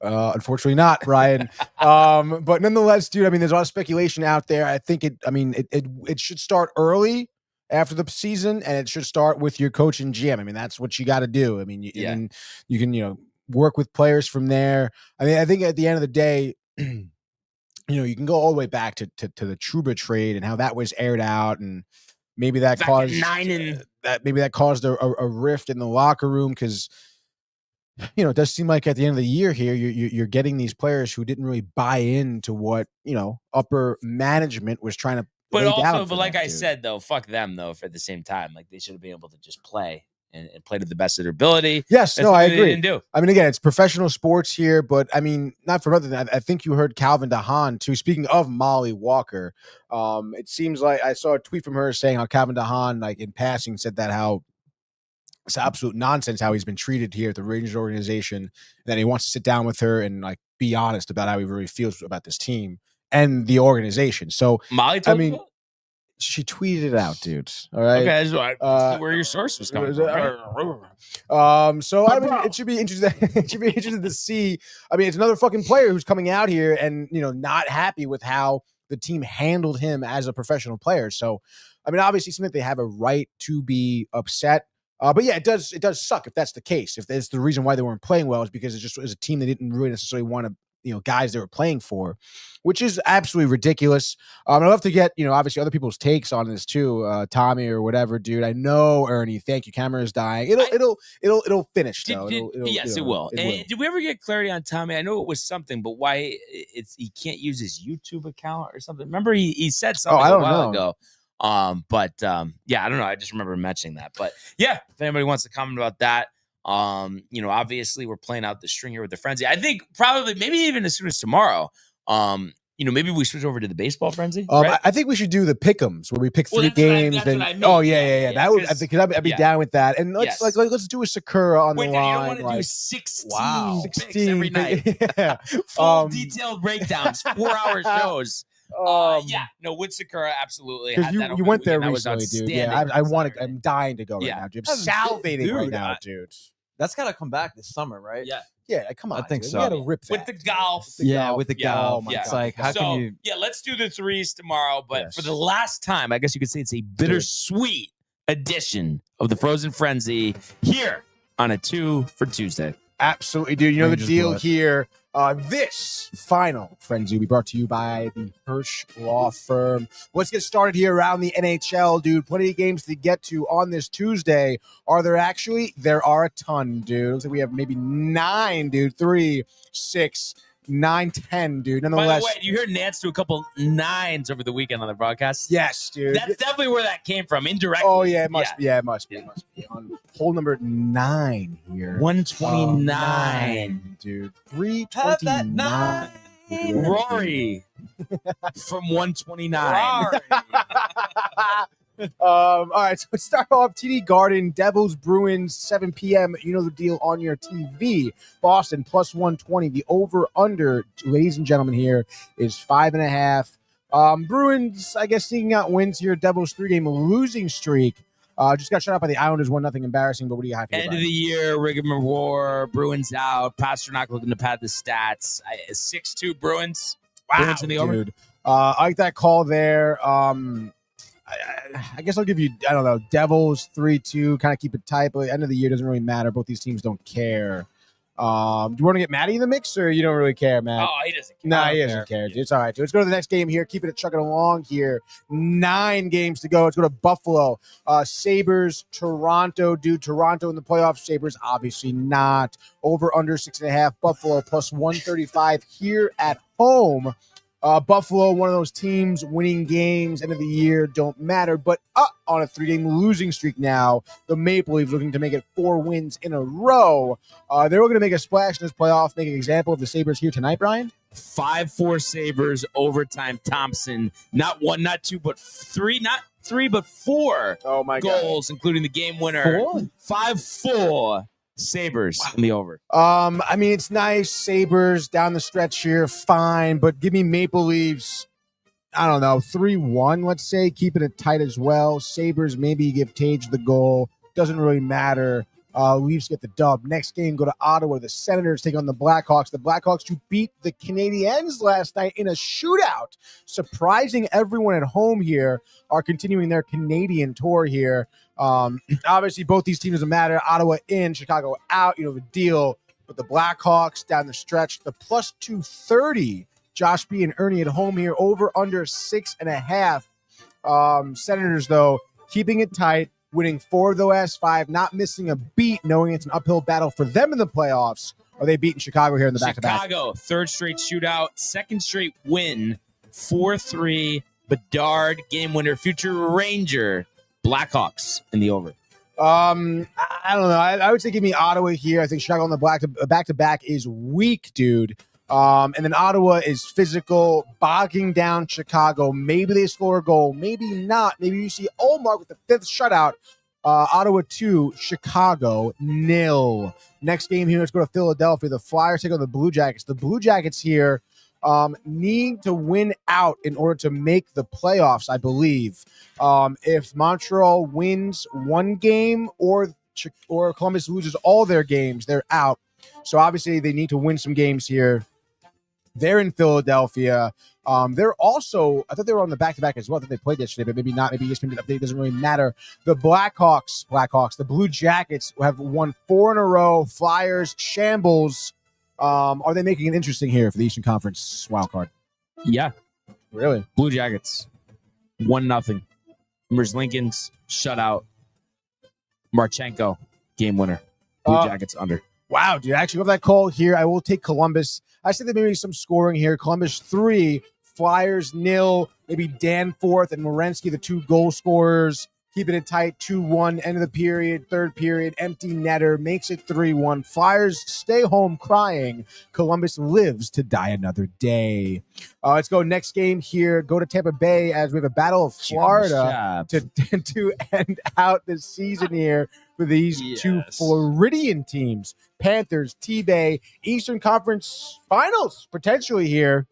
[SPEAKER 4] Unfortunately not, Ryan. But nonetheless, dude, I mean, there's a lot of speculation out there. I think it should start early after the season, and it should start with your coach and GM. I mean, that's what you got to do. I mean, you can work with players from there. I mean, I think at the end of the day, you can go all the way back to the Trouba trade and how that was aired out, and maybe that caused a rift in the locker room, because it does seem like at the end of the year here, you're getting these players who didn't really buy into what upper management was trying to.
[SPEAKER 1] But
[SPEAKER 4] lay
[SPEAKER 1] also,
[SPEAKER 4] down for
[SPEAKER 1] but like
[SPEAKER 4] them,
[SPEAKER 1] I
[SPEAKER 4] dude.
[SPEAKER 1] said, though, fuck them, though, at the same time. Like, they should have been able to just play and play to the best of their ability.
[SPEAKER 4] Yes,
[SPEAKER 1] That's
[SPEAKER 4] no,
[SPEAKER 1] what
[SPEAKER 4] I
[SPEAKER 1] they
[SPEAKER 4] agree.
[SPEAKER 1] didn't do.
[SPEAKER 4] I mean, again, it's professional sports here, but I mean, not for other than I think you heard Calvin DeHaan too. Speaking of Molly Walker, it seems like I saw a tweet from her saying how Calvin DeHaan, like in passing, said that how it's absolute nonsense how he's been treated here at the Rangers organization, and that he wants to sit down with her and like be honest about how he really feels about this team and the organization. So
[SPEAKER 1] Molly told
[SPEAKER 4] I mean,
[SPEAKER 1] you that?
[SPEAKER 4] She tweeted it out, dude. All right.
[SPEAKER 1] Okay, so where your source was coming from.
[SPEAKER 4] So I mean, it should be interesting. It should be interesting to see. I mean, it's another fucking player who's coming out here and not happy with how the team handled him as a professional player. So, I mean, obviously, something they have a right to be upset. But yeah, it does suck if that's the case. If that's the reason why they weren't playing well is because it just was a team they didn't really necessarily want to, guys they were playing for, which is absolutely ridiculous. I'd love to get, obviously other people's takes on this too. Tommy or whatever, dude. I know, Ernie. Thank you. Camera is dying. It'll finish though.
[SPEAKER 1] Yes, it will. And did we ever get clarity on Tommy? I know it was something, but why he can't use his YouTube account or something? Remember he said something a while ago. Yeah, I don't know. I just remember mentioning that. But yeah, if anybody wants to comment about that, obviously we're playing out the string here with the frenzy. I think probably maybe even as soon as tomorrow. Maybe we switch over to the baseball frenzy. Right?
[SPEAKER 4] I think we should do the pick'ems where we pick 3 games.
[SPEAKER 1] That's what I mean.
[SPEAKER 4] Oh yeah. That would because I'd be down with that. And let's do a Sakura on the line.
[SPEAKER 1] You don't want to do 16 picks every night.
[SPEAKER 4] Yeah.
[SPEAKER 1] Full detailed breakdowns, 4-hour shows. With Sakura, absolutely.
[SPEAKER 4] You went there recently, dude. Yeah, I'm dying to go right now, dude. I'm salivating right now, dude.
[SPEAKER 5] That's got to come back this summer, right?
[SPEAKER 4] Yeah, come on.
[SPEAKER 5] I think so.
[SPEAKER 4] You got to rip that.
[SPEAKER 1] With the golf.
[SPEAKER 5] With the golf. It's like, how can you?
[SPEAKER 1] Yeah, let's do the 3s tomorrow. But for the last time, I guess you could say it's a bittersweet edition of the Frozen Frenzy here on a 2 for Tuesday.
[SPEAKER 4] Absolutely, dude. You know the deal here. This final frenzy will be brought to you by the Hirsch Law Firm. Let's get started here around the NHL, dude. Plenty of games to get to on this Tuesday. Are there actually? There are a ton, dude. Looks like we have maybe 9, dude. 3, 6, 9, 10, dude. Nonetheless.
[SPEAKER 1] By the way, you heard Nance do a couple 9s over the weekend on the broadcast?
[SPEAKER 4] Yes, dude.
[SPEAKER 1] That's definitely where that came from, indirectly.
[SPEAKER 4] Oh, yeah, it must be. Yeah, it must be. It must be. On hole number 9 here.
[SPEAKER 1] 129.
[SPEAKER 4] Dude. 329.
[SPEAKER 1] Rory from 129.
[SPEAKER 4] All right, so let's start off TD Garden, Devils, Bruins, 7 p.m. You know the deal on your TV. Boston plus 120. The over-under, ladies and gentlemen, here is 5.5. Bruins, I guess, seeking out wins here. Devils 3-game losing streak. Just got shut out by the Islanders, 1-0 embarrassing, but what do you have here?
[SPEAKER 1] End of the year, rigmarole, Bruins out. Pasternak looking to pad the stats. 6-2 Bruins.
[SPEAKER 4] Wow,
[SPEAKER 1] Bruins in the over.
[SPEAKER 4] I like that call there. I guess I'll give you, I don't know, Devils 3-2, kind of keep it tight, but end of the year doesn't really matter. Both these teams don't care. Do you want to get Matty in the mix, or you don't really care, Matt?
[SPEAKER 1] Oh, he doesn't care.
[SPEAKER 4] No, he doesn't care. Dude. It's all right, dude. Let's go to the next game here. Keeping it chugging along here. 9 games to go. Let's go to Buffalo. Sabres, Toronto. Dude, Toronto in the playoffs. Sabres, obviously not. Over, under 6.5. Buffalo plus 135 here at home. Buffalo, one of those teams winning games, end of the year, don't matter, but on a 3-game losing streak now. The Maple Leafs looking to make it 4 wins in a row. They're going to make a splash in this playoff, make an example of the Sabres here tonight, Brian.
[SPEAKER 1] 5-4 Sabres, overtime Thompson. Not 1, not 2, but 3, not 3, but 4 goals, including the game winner. 5-4. Sabres in the over.
[SPEAKER 4] I mean, it's nice. Sabres down the stretch here, fine. But give me Maple Leafs, I don't know, 3-1, let's say. Keeping it tight as well. Sabres, maybe you give Tage the goal. Doesn't really matter. Leafs get the dub. Next game, go to Ottawa. The Senators take on the Blackhawks. The Blackhawks who beat the Canadiens last night in a shootout. Surprising everyone at home here, are continuing their Canadian tour here. Obviously, both these teams doesn't matter. Ottawa in, Chicago out. You know the deal. But the Blackhawks down the stretch, the plus 230. Josh B and Ernie at home here, over under 6.5. Senators, though, keeping it tight. Winning 4 of the last 5, not missing a beat, knowing it's an uphill battle for them in the playoffs. Are they beating Chicago here in the back-to-back?
[SPEAKER 1] Chicago, 3rd straight shootout, 2nd straight win, 4-3. Bedard, game winner, future Ranger, Blackhawks in the over.
[SPEAKER 4] I don't know. I would say give me Ottawa here. I think Chicago on the back-to-back is weak, dude. And then Ottawa is physical, bogging down Chicago. Maybe they score a goal, maybe not. Maybe you see Olmark with the 5th shutout. Ottawa 2, Chicago 0. Next game here, let's go to Philadelphia. The Flyers take on the Blue Jackets. The Blue Jackets here, need to win out in order to make the playoffs, I believe. If Montreal wins one game or Columbus loses all their games, they're out. So obviously they need to win some games here. They're in Philadelphia. They're also, I thought they were on the back-to-back as well. I think they played yesterday, but maybe not. Maybe ESPN did update. It doesn't really matter. The Blackhawks, the Blue Jackets have won 4 in a row. Flyers, shambles. Are they making it interesting here for the Eastern Conference wildcard?
[SPEAKER 1] Yeah.
[SPEAKER 4] Really?
[SPEAKER 1] Blue Jackets, 1-0. Members Lincoln's shutout. Marchenko, game winner. Blue Jackets under.
[SPEAKER 4] Wow, dude. I actually love that call here. I will take Columbus. I said there may be some scoring here. Columbus 3, Flyers 0. Maybe Danforth and Werenski, the 2 goal scorers. Keeping it tight, 2-1, end of the period, third period, empty netter, makes it 3-1. Flyers stay home crying. Columbus lives to die another day. Let's go next game here. Go to Tampa Bay as we have a battle of Florida to end out the season here for these 2 Floridian teams. Panthers, T-Bay, Eastern Conference Finals potentially here.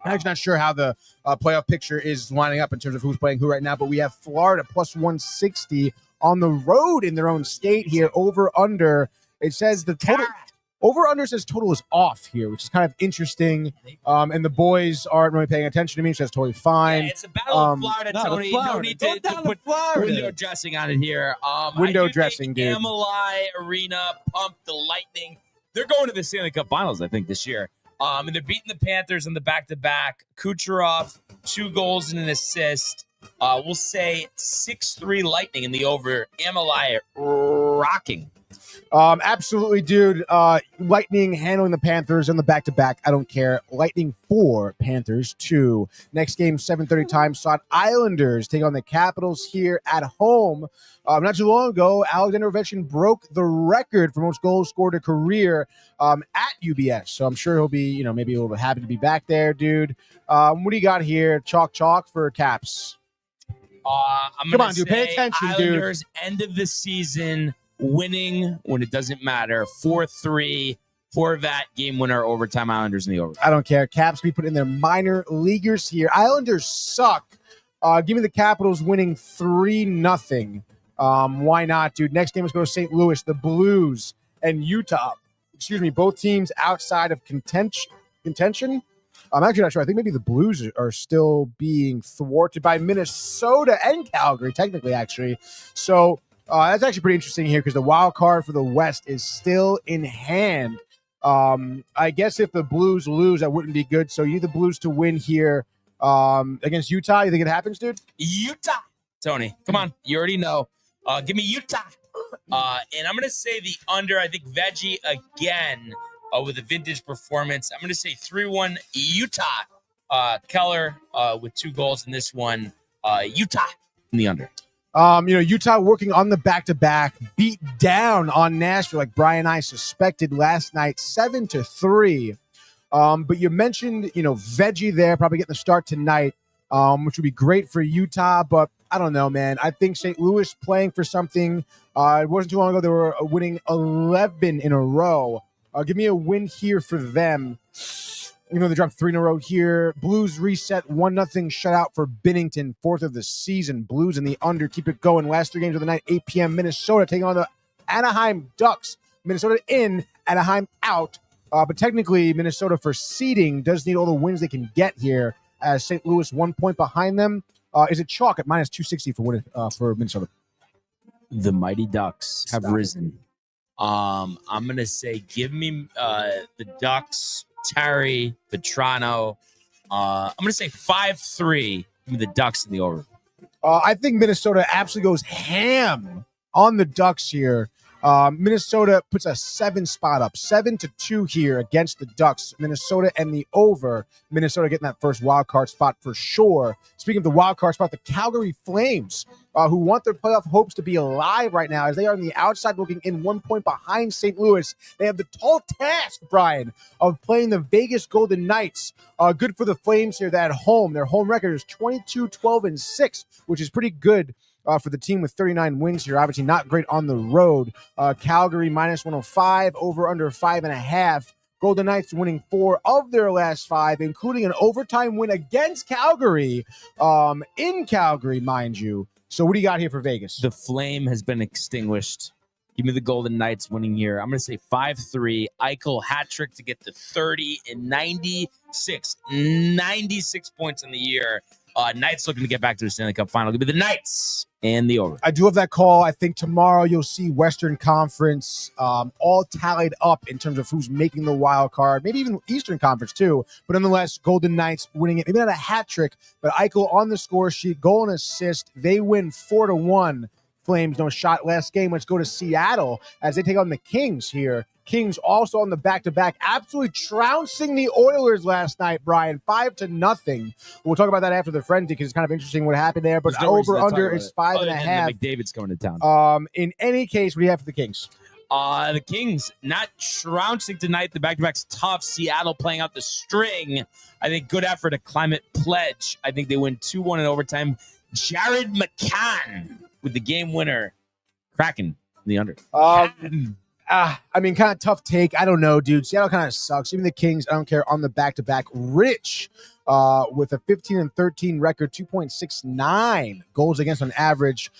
[SPEAKER 4] I'm actually not sure how the playoff picture is lining up in terms of who's playing who right now, but we have Florida plus 160 on the road in their own state here. Over under. It says the total. Over under says total is off here, which is kind of interesting. And the boys aren't really paying attention to me, so that's totally fine.
[SPEAKER 1] Yeah, it's a battle of Florida, Tony. No need to put window dressing on it here.
[SPEAKER 4] Window dressing, dude.
[SPEAKER 1] Amalie Arena pumped the Lightning. They're going to the Stanley Cup Finals, I think, this year. And they're beating the Panthers in the back-to-back. Kucherov, 2 goals and an assist. We'll say 6-3 Lightning in the over. Amalie rocking.
[SPEAKER 4] Absolutely, dude. Lightning handling the Panthers in the back-to-back. I don't care. Lightning 4, Panthers 2. Next game, 7:30 time slot. Islanders take on the Capitals here at home. Not too long ago, Alexander Ovechkin broke the record for most goals scored a career at UBS. So I'm sure he'll be, maybe a little bit happy to be back there, dude. What do you got here? Chalk for Caps.
[SPEAKER 1] Come
[SPEAKER 4] on, dude. Pay attention,
[SPEAKER 1] Islanders,
[SPEAKER 4] dude.
[SPEAKER 1] End of the season, winning when it doesn't matter. 4-3. Horvat, game winner, overtime. Islanders in the over.
[SPEAKER 4] I don't care. Caps be put in their minor leaguers here. Islanders suck. Give me the Capitals winning 3-0. Why not, dude? Next game, let's go to St. Louis. The Blues and Utah. Both teams outside of contention. I'm actually not sure. I think maybe the Blues are still being thwarted by Minnesota and Calgary, technically, actually. So that's actually pretty interesting here because the wild card for the West is still in hand. I guess if the Blues lose, that wouldn't be good. So you need the Blues to win here against Utah. You think it happens, dude?
[SPEAKER 1] Utah. Tony, come on. You already know. Give me Utah. And I'm going to say the under. I think Veggie again with a vintage performance. I'm going to say 3-1 Utah. Keller with 2 goals in this one. Utah in the under.
[SPEAKER 4] Utah working on the back-to-back, beat down on Nashville like Brian and I suspected last night, 7-3. But you mentioned, Veggie there, probably getting the start tonight, which would be great for Utah. But I don't know, man. I think St. Louis playing for something. It wasn't too long ago they were winning 11 in a row. Give me a win here for them. They dropped 3 in a row here. Blues reset 1-0 shutout for Binnington, 4th of the season. Blues in the under. Keep it going. Last 3 games of the night, 8 p.m. Minnesota taking on the Anaheim Ducks. Minnesota in, Anaheim out. But technically, Minnesota for seeding does need all the wins they can get here as St. Louis 1 point behind them. Is it chalk at minus 260 for Minnesota?
[SPEAKER 1] The Mighty Ducks have risen. I'm going to say give me the Ducks, Terry, Petrano. I'm going to say 5-3. Give me the Ducks in the over.
[SPEAKER 4] I think Minnesota absolutely goes ham on the Ducks here. Minnesota puts a 7 spot up, 7-2 here against the Ducks. Minnesota and the over. Minnesota getting that first wild card spot for sure. Speaking of the wild card spot, the Calgary Flames, who want their playoff hopes to be alive right now as they are on the outside looking in 1 point behind St. Louis. They have the tall task, Brian, of playing the Vegas Golden Knights. Good for the Flames here. That at home, their home record is 22-12-6, which is pretty good. For the team with 39 wins here. Obviously not great on the road. Calgary minus 105, over under 5.5. Golden Knights winning 4 of their last 5, including an overtime win against Calgary, in Calgary, mind you. So what do you got here for Vegas?
[SPEAKER 1] The flame has been extinguished. Give me the Golden Knights winning here. I'm going to say 5-3. Eichel hat trick to get to 30 and 96 points in the year. Knights looking to get back to the Stanley Cup final. Give me the Knights and the over.
[SPEAKER 4] I do have that call. I think tomorrow you'll see Western Conference all tallied up in terms of who's making the wild card, maybe even Eastern Conference too. But nonetheless, Golden Knights winning it. Maybe not a hat trick, but Eichel on the score sheet, goal and assist. They win 4-1. Flames no shot last game. Let's go to Seattle as they take on the Kings here. Kings also on the back-to-back, absolutely trouncing the Oilers last night, Brian, 5-0. We'll talk about that after the frenzy because it's kind of interesting what happened there. But over-under is 5.5.
[SPEAKER 1] McDavid's coming to town.
[SPEAKER 4] In any case, what do you have for the Kings?
[SPEAKER 1] The Kings not trouncing tonight. The back-to-back's tough. Seattle playing out the string. I think good effort, a climate pledge. I think they win 2-1 in overtime. Jared McCann with the game winner. Kraken in the under.
[SPEAKER 4] I mean, kind of tough take. I don't know, dude. Seattle kind of sucks. Even the Kings, I don't care, on the back-to-back. Rich with a 15-13 record, 2.69 goals against on average.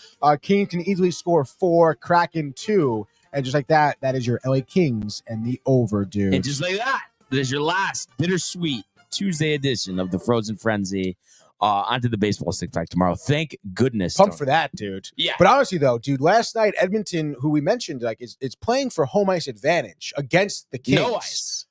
[SPEAKER 4] Kings can easily score 4, Kraken 2. And just like that, that is your LA Kings and the over, dude.
[SPEAKER 1] And just like that, that is your last bittersweet Tuesday edition of the Frozen Frenzy. Onto the baseball stick pack tomorrow. Thank goodness.
[SPEAKER 4] Pumped for that, dude.
[SPEAKER 1] Yeah.
[SPEAKER 4] But honestly, though, dude, last night Edmonton, who we mentioned, like is playing for home ice advantage against the Kings.
[SPEAKER 1] No ice.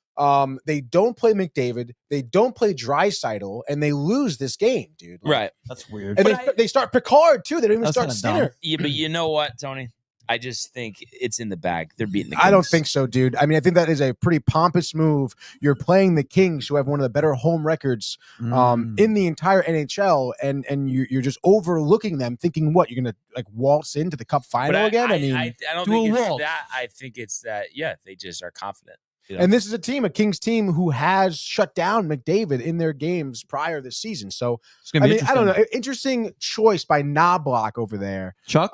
[SPEAKER 4] They don't play McDavid. They don't play Draisaitl, and they lose this game, dude. Like,
[SPEAKER 1] Right.
[SPEAKER 5] That's weird.
[SPEAKER 4] And they start Picard too. They don't even
[SPEAKER 5] That's
[SPEAKER 4] start
[SPEAKER 5] kinda
[SPEAKER 4] Skinner.
[SPEAKER 5] dumb.
[SPEAKER 1] Yeah, but you know what, Tony? I just think it's in the bag. They're beating the Kings.
[SPEAKER 4] I don't think so, dude. I mean, I think that is a pretty pompous move. You're playing the Kings, who have one of the better home records in the entire NHL, and you're just overlooking them, thinking what you're gonna like waltz into the Cup final again.
[SPEAKER 1] I don't think it's that. I think it's that. Yeah, they just are confident. You know?
[SPEAKER 4] And this is a Kings team, who has shut down McDavid in their games prior this season. So
[SPEAKER 5] It's gonna be
[SPEAKER 4] I don't know. Interesting choice by Knobloch over there.
[SPEAKER 5] Chuck?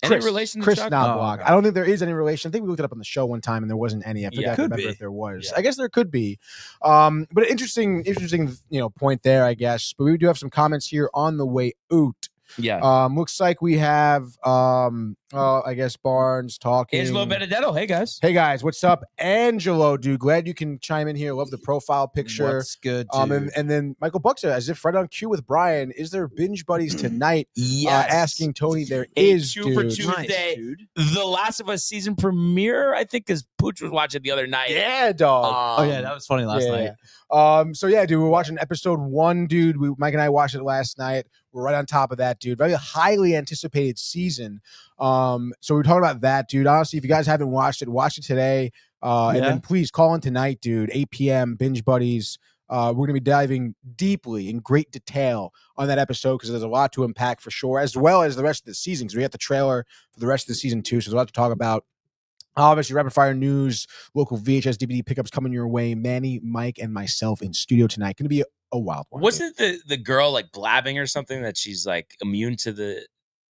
[SPEAKER 1] Any relation to
[SPEAKER 4] Chris
[SPEAKER 1] Chuck?
[SPEAKER 4] Knobloch.
[SPEAKER 5] Oh, okay.
[SPEAKER 4] I don't think there is any relation. I think we looked it up on the show one time and there wasn't any. I forgot to remember if there was.
[SPEAKER 1] Yeah.
[SPEAKER 4] I guess there could be. But interesting, point there, I guess. But we do have some comments here on the way out.
[SPEAKER 1] Yeah.
[SPEAKER 4] Looks like we have I guess Barnes talking.
[SPEAKER 1] Angelo Benedetto. Hey guys.
[SPEAKER 4] Hey guys, what's up? Angelo, dude. Glad you can chime in here. Love the profile picture.
[SPEAKER 5] What's good, dude?
[SPEAKER 4] And then Michael Buxa, as if right on cue with Brian, is there binge buddies tonight?
[SPEAKER 1] Yes.
[SPEAKER 4] Asking Tony, there
[SPEAKER 1] A
[SPEAKER 4] is,
[SPEAKER 1] 2 for Tuesday.
[SPEAKER 5] Nice, dude.
[SPEAKER 1] The Last of Us season premiere, I think, because Pooch was watching the other night.
[SPEAKER 4] Yeah, dog.
[SPEAKER 5] Oh yeah, that was funny last night.
[SPEAKER 4] So yeah, dude, we're watching episode 1, dude. Mike and I watched it last night. We're right on top of that, dude. Very highly anticipated season. So we're talking about that, dude. Honestly, if you guys haven't watched it, watch it today. And then please call in tonight, dude. 8 p.m. Binge Buddies. We're going to be diving deeply in great detail on that episode because there's a lot to unpack for sure, as well as the rest of the season. Because we got the trailer for the rest of the season too, so there's a lot to talk about. Obviously, rapid fire news, local VHS DVD pickups coming your way. Manny, Mike, and myself in studio tonight. Going to be a wild one.
[SPEAKER 1] Wasn't the girl like blabbing or something that she's like immune to the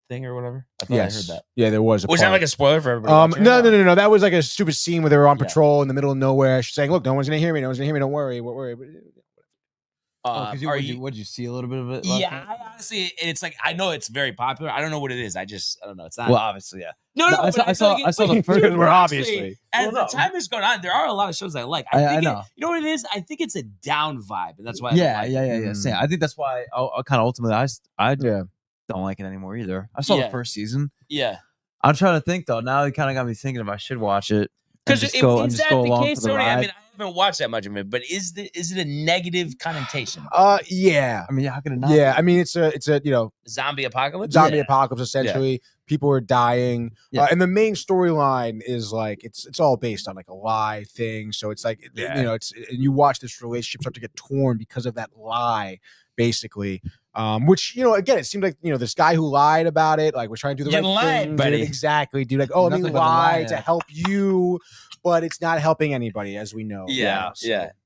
[SPEAKER 1] thing or whatever? I thought I heard that.
[SPEAKER 4] Yeah, there was.
[SPEAKER 1] Was that like a spoiler for everybody?
[SPEAKER 4] No. That was like a stupid scene where they were on patrol in the middle of nowhere. She's saying, "Look, no one's gonna hear me. No one's gonna hear me. Don't worry. Don't worry."
[SPEAKER 5] Would you see a little bit of it?
[SPEAKER 1] Yeah, I honestly, it's like I know it's very popular. I don't know what it is. I don't know. It's not.
[SPEAKER 5] Well, obviously, yeah.
[SPEAKER 1] No.
[SPEAKER 5] I saw the first.
[SPEAKER 4] We're obviously.
[SPEAKER 1] As the time is going on, there are a lot of shows I like.
[SPEAKER 5] I know.
[SPEAKER 1] You know what it is? I think it's a down vibe, and that's why.
[SPEAKER 5] Yeah. Same. I think that's why. I kind of ultimately, I don't like it anymore either. I saw the first season.
[SPEAKER 1] Yeah.
[SPEAKER 5] I'm trying to think though. Now it kind of got me thinking if I should watch it.
[SPEAKER 1] Because is that the case, Tony?
[SPEAKER 5] Ride.
[SPEAKER 1] I mean, I haven't watched that much of it, but is it a negative connotation?
[SPEAKER 4] Yeah.
[SPEAKER 5] I mean, how can it not?
[SPEAKER 4] Yeah, I mean, it's a
[SPEAKER 1] Zombie apocalypse.
[SPEAKER 4] Apocalypse essentially. People are dying, and the main storyline is like it's all based on like a lie thing. So it's like it's and you watch this relationship start to get torn because of that lie, basically. Which again, it seemed like this guy who lied about it, like was trying to do the right thing,
[SPEAKER 1] buddy.
[SPEAKER 4] Exactly, dude. Like, let me lie to help you, but it's not helping anybody, as we know.
[SPEAKER 1] Yeah.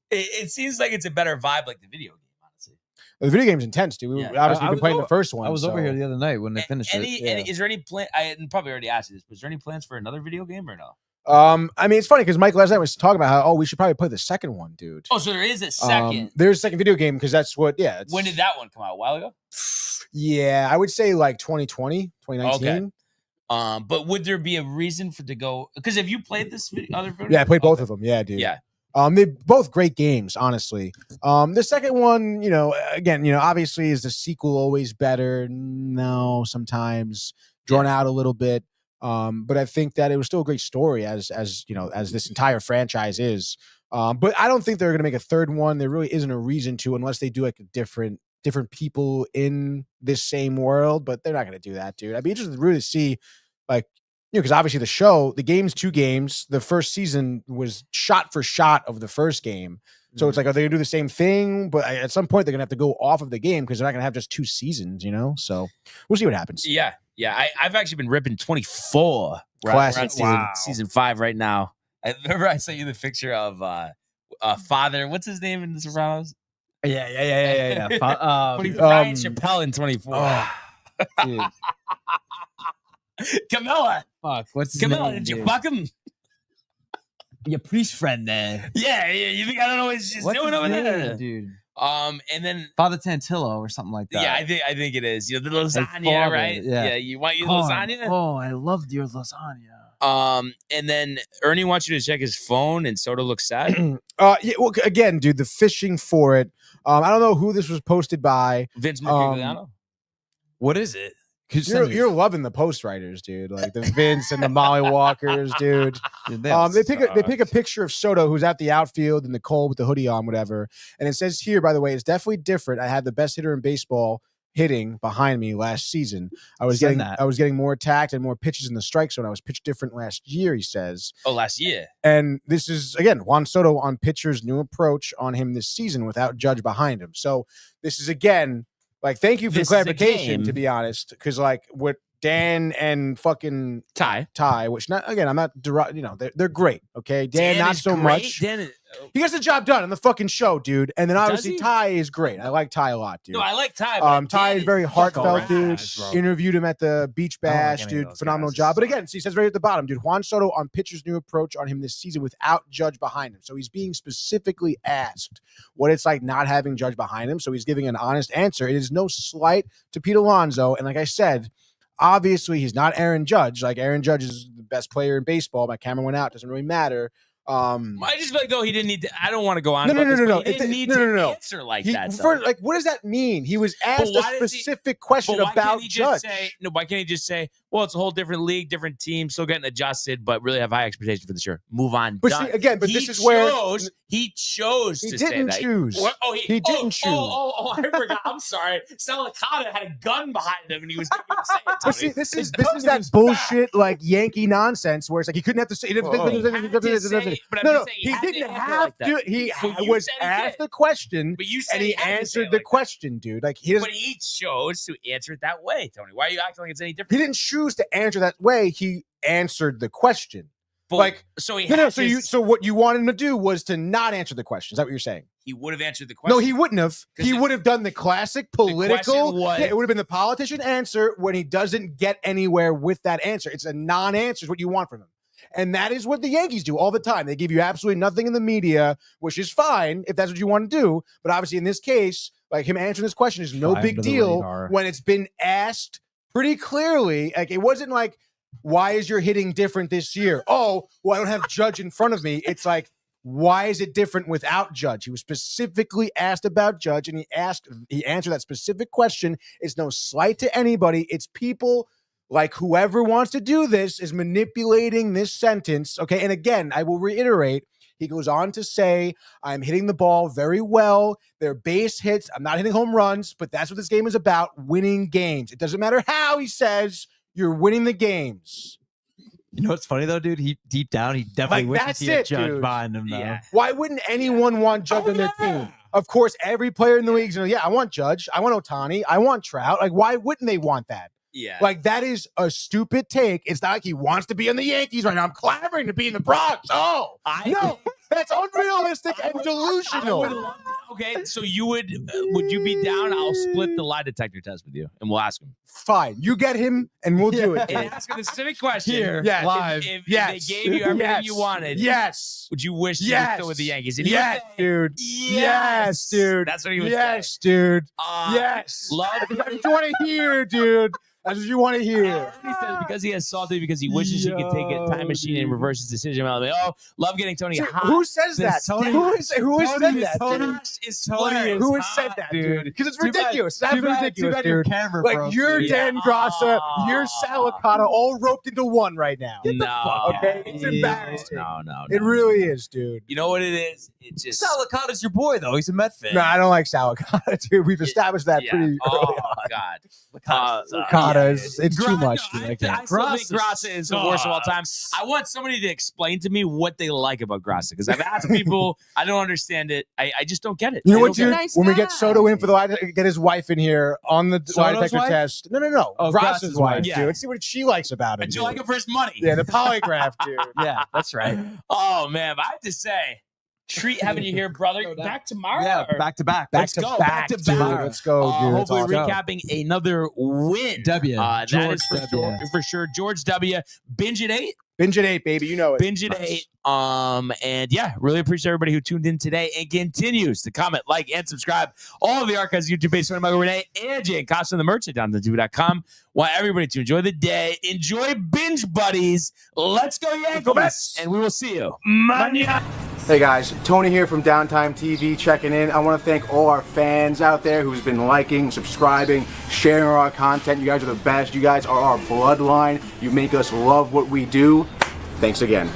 [SPEAKER 1] It seems like it's a better vibe, like the video game. Honestly,
[SPEAKER 4] the video game's intense, dude. We obviously been playing the first one.
[SPEAKER 5] I was over here the other night when they finished it.
[SPEAKER 1] Is there any plan? I probably already asked you this, but is there any plans for another video game or no?
[SPEAKER 4] I mean, it's funny because Mike last night was talking about how we should probably play the second one, dude.
[SPEAKER 1] Oh, so there is a second.
[SPEAKER 4] There's a second video game because that's what. Yeah.
[SPEAKER 1] When did that one come out? A while ago.
[SPEAKER 4] Yeah, I would say like 2020, 2019.
[SPEAKER 1] Okay. But would there be a reason for to go? Because have you played this other video?
[SPEAKER 4] Yeah, I played both of them. Yeah, dude.
[SPEAKER 1] Yeah.
[SPEAKER 4] They're both great games, honestly. The second one, again, obviously is the sequel always better? No, sometimes drawn out a little bit. But I think that it was still a great story as this entire franchise is. But I don't think they're going to make a third one. There really isn't a reason to, unless they do like a different people in this same world, but they're not going to do that, dude. I'd be interested to really see, like, because obviously the game's 2 games. The first season was shot for shot of the first game. So it's like, are they going to do the same thing? But at some point, they're going to have to go off of the game because they're not going to have just 2 seasons, So we'll see what happens.
[SPEAKER 1] Yeah. I've actually been ripping 24.
[SPEAKER 4] Classic.
[SPEAKER 1] We're on season 5 right now. I remember I sent you the picture of father. What's his name in The Sopranos?
[SPEAKER 5] Yeah.
[SPEAKER 1] Ryan Chappelle in 24.
[SPEAKER 5] Dude.
[SPEAKER 1] Camilla.
[SPEAKER 5] Fuck, what's his
[SPEAKER 1] Camilla,
[SPEAKER 5] name?
[SPEAKER 1] did you fuck him?
[SPEAKER 5] Your priest friend there.
[SPEAKER 1] Yeah. You think I don't know what she's doing over there?
[SPEAKER 5] Dude.
[SPEAKER 1] And then
[SPEAKER 5] Father Tantillo or something like that.
[SPEAKER 1] Yeah, I think it is. The lasagna, right?
[SPEAKER 5] Yeah.
[SPEAKER 1] You want your lasagna?
[SPEAKER 5] Oh, I loved your lasagna.
[SPEAKER 1] And then Ernie wants you to check his phone, and Soto looks sad.
[SPEAKER 4] Well, again, dude, the fishing for it. I don't know who this was posted by.
[SPEAKER 1] Vince Mercogliano.
[SPEAKER 5] What is it?
[SPEAKER 4] You're loving the post writers, dude. Like the Vince and the Molly Walkers, dude. They pick a picture of Soto who's at the outfield and Nicole with the hoodie on, whatever. And it says here, by the way, it's definitely different. I had the best hitter in baseball hitting behind me last season. I was getting more attacked and more pitches in the strike zone. I was pitched different last year, he says.
[SPEAKER 1] Oh, last year.
[SPEAKER 4] And this is, again, Juan Soto on pitcher's new approach on him this season without Judge behind him. So this is, again, like, thank you for the clarification, to be honest, because like what Dan and fucking Ty, which not again, I'm not they're great. Okay, Dan not so much. He gets the job done on the fucking show, dude. And then obviously Ty is great. I like Ty a lot, dude.
[SPEAKER 1] No, I like Ty.
[SPEAKER 4] Ty is very heartfelt, dude. Interviewed him at the Beach Bash, dude. Phenomenal job. But again, he says right at the bottom, dude, Juan Soto on pitcher's new approach on him this season without Judge behind him. So he's being specifically asked what it's like not having Judge behind him. So he's giving an honest answer. It is no slight to Pete Alonso. And like I said, obviously he's not Aaron Judge. Like Aaron Judge is the best player in baseball. My camera went out. Doesn't really matter.
[SPEAKER 1] I just feel like though he didn't need to. I don't want to go on.
[SPEAKER 4] No.
[SPEAKER 1] He didn't need to answer like that.
[SPEAKER 4] Like, what does that mean? He was asked a specific question about Judge.
[SPEAKER 1] Why can't he just say, "Well, it's a whole different league, different team, still getting adjusted, but really have high expectations for this year. Move on."
[SPEAKER 4] But see, again, this is where
[SPEAKER 1] he chose to say that. He
[SPEAKER 4] didn't choose.
[SPEAKER 1] Oh, I forgot. I'm sorry. Salicata had a gun behind him, and he was going to say it.
[SPEAKER 4] But see, this is that bullshit like Yankee nonsense where it's like he couldn't have to say. No, he didn't have to. He was asked the question, and he answered the question, dude. Like
[SPEAKER 1] but he chose to answer it that way, Tony. Why are you acting like it's any different?
[SPEAKER 4] He didn't choose to answer that way. He answered the question.
[SPEAKER 1] But,
[SPEAKER 4] so what you wanted him to do was to not answer the question. Is that what you're saying?
[SPEAKER 1] He would have answered the question.
[SPEAKER 4] No, he wouldn't have. He would have done the classic political. It would have been the politician answer when he doesn't get anywhere with that answer. It's a non-answer is what you want from him. And that is what the Yankees do all the time. They give you absolutely nothing in the media, which is fine if that's what you want to do. But obviously in this case, like him answering this question is no big deal when it's been asked pretty clearly. Like it wasn't like, why is your hitting different this year? Oh, well, I don't have Judge in front of me. It's like, why is it different without Judge? He was specifically asked about Judge, and he answered that specific question. It's no slight to anybody. It's people like whoever wants to do this is manipulating this sentence. Okay. And again, I will reiterate, he goes on to say, I'm hitting the ball very well. They're base hits. I'm not hitting home runs, but that's what this game is about, winning games. It doesn't matter how, he says, you're winning the games.
[SPEAKER 5] You know what's funny though, dude? He deep down, he definitely wishes he had Judge behind him though.
[SPEAKER 1] Yeah.
[SPEAKER 4] Why wouldn't anyone want Judge on their team? Of course, every player in the league is I want Judge. I want Ohtani. I want Trout. Like, why wouldn't they want that?
[SPEAKER 1] Yeah.
[SPEAKER 4] Like, that is a stupid take. It's not like he wants to be on the Yankees right now. I'm clamoring to be in the Bronx. No, that's unrealistic and delusional.
[SPEAKER 1] Okay, so would you be down? I'll split the lie detector test with you, and we'll ask him.
[SPEAKER 4] Fine. You get him, and we'll do it.
[SPEAKER 1] And ask him a specific question.
[SPEAKER 5] Here,
[SPEAKER 4] Yes.
[SPEAKER 5] live.
[SPEAKER 1] If they gave you everything you wanted,
[SPEAKER 4] Yes.
[SPEAKER 1] would you wish you were still with the Yankees? And he would
[SPEAKER 4] Yes,
[SPEAKER 1] say,
[SPEAKER 4] dude. Yes, dude.
[SPEAKER 1] That's what he would
[SPEAKER 4] Yes, dude.
[SPEAKER 1] say.
[SPEAKER 4] Yes.
[SPEAKER 1] Love.
[SPEAKER 4] That's what you want to hear, dude. That's what you want to hear.
[SPEAKER 1] He says because he has salty because he wishes he could take a time machine and reverse his decision. I'm like, oh, love getting Tony hot.
[SPEAKER 4] Who says that?
[SPEAKER 5] Tony-
[SPEAKER 4] Who has said that?
[SPEAKER 1] Tony is flaring.
[SPEAKER 4] Who has said that, dude? Because it's ridiculous. That's
[SPEAKER 5] Too bad
[SPEAKER 4] ridiculous,
[SPEAKER 5] your
[SPEAKER 4] dude.
[SPEAKER 5] camera
[SPEAKER 4] Like
[SPEAKER 5] broke,
[SPEAKER 4] you're
[SPEAKER 5] dude.
[SPEAKER 4] Dan Grassa, you're Sal Licata, all roped into one right now.
[SPEAKER 1] No.
[SPEAKER 4] Okay, it's embarrassing.
[SPEAKER 1] No.
[SPEAKER 4] It really is, dude.
[SPEAKER 1] You know what it is? It's just
[SPEAKER 5] Sal Licata's your boy, though. He's a Met fan.
[SPEAKER 4] No, I don't like Sal Licata, dude. We've established that pretty early on.
[SPEAKER 1] God.
[SPEAKER 4] Licata is it's too much, dude. I
[SPEAKER 1] I
[SPEAKER 4] can't.
[SPEAKER 1] still think Grassa is the worst of all time. I want somebody to explain to me what they like about Grassa because I've asked people, I don't understand it. I just don't get it.
[SPEAKER 4] You know
[SPEAKER 1] I
[SPEAKER 4] what,
[SPEAKER 1] don't
[SPEAKER 4] dude?
[SPEAKER 1] get it.
[SPEAKER 4] When we get Soto in for the lie, get his wife in here on the lie
[SPEAKER 5] Soto's
[SPEAKER 4] detector
[SPEAKER 5] wife?
[SPEAKER 4] test. No.
[SPEAKER 5] Oh,
[SPEAKER 4] Grassa's wife,
[SPEAKER 1] Yeah.
[SPEAKER 4] dude. Let's see what she likes about him.
[SPEAKER 1] And you
[SPEAKER 4] dude.
[SPEAKER 1] like him for his money.
[SPEAKER 4] Yeah, the polygraph, dude.
[SPEAKER 5] Yeah, that's right.
[SPEAKER 1] Oh man, but I have to say, treat having you here, brother. Back tomorrow.
[SPEAKER 5] Yeah,
[SPEAKER 1] or-
[SPEAKER 5] back to back.
[SPEAKER 1] Let's go. Back to
[SPEAKER 4] dude.
[SPEAKER 1] back.
[SPEAKER 4] Let's go, dude. That's
[SPEAKER 1] Hopefully
[SPEAKER 4] awesome.
[SPEAKER 1] recapping another win.
[SPEAKER 5] W.
[SPEAKER 1] That
[SPEAKER 5] George
[SPEAKER 1] is for
[SPEAKER 5] W.
[SPEAKER 1] sure. For sure. George W. Binge at 8.
[SPEAKER 4] Binge at 8, baby. You know it.
[SPEAKER 1] Binge at 8. And yeah, really appreciate everybody who tuned in today and continues to comment, like, and subscribe. All of the archives, YouTube page, Michael Renee, and Jay and Costa, the merch at DowntimeTV.com. Want everybody to enjoy the day. Enjoy Binge Buddies. Let's go Yankees.
[SPEAKER 4] Go Mets.
[SPEAKER 1] And we will see you. Mañana.
[SPEAKER 4] Hey guys, Tony here from Downtime TV checking in. I want to thank all our fans out there who's been liking, subscribing, sharing our content. You guys are the best. You guys are our bloodline. You make us love what we do. Thanks again.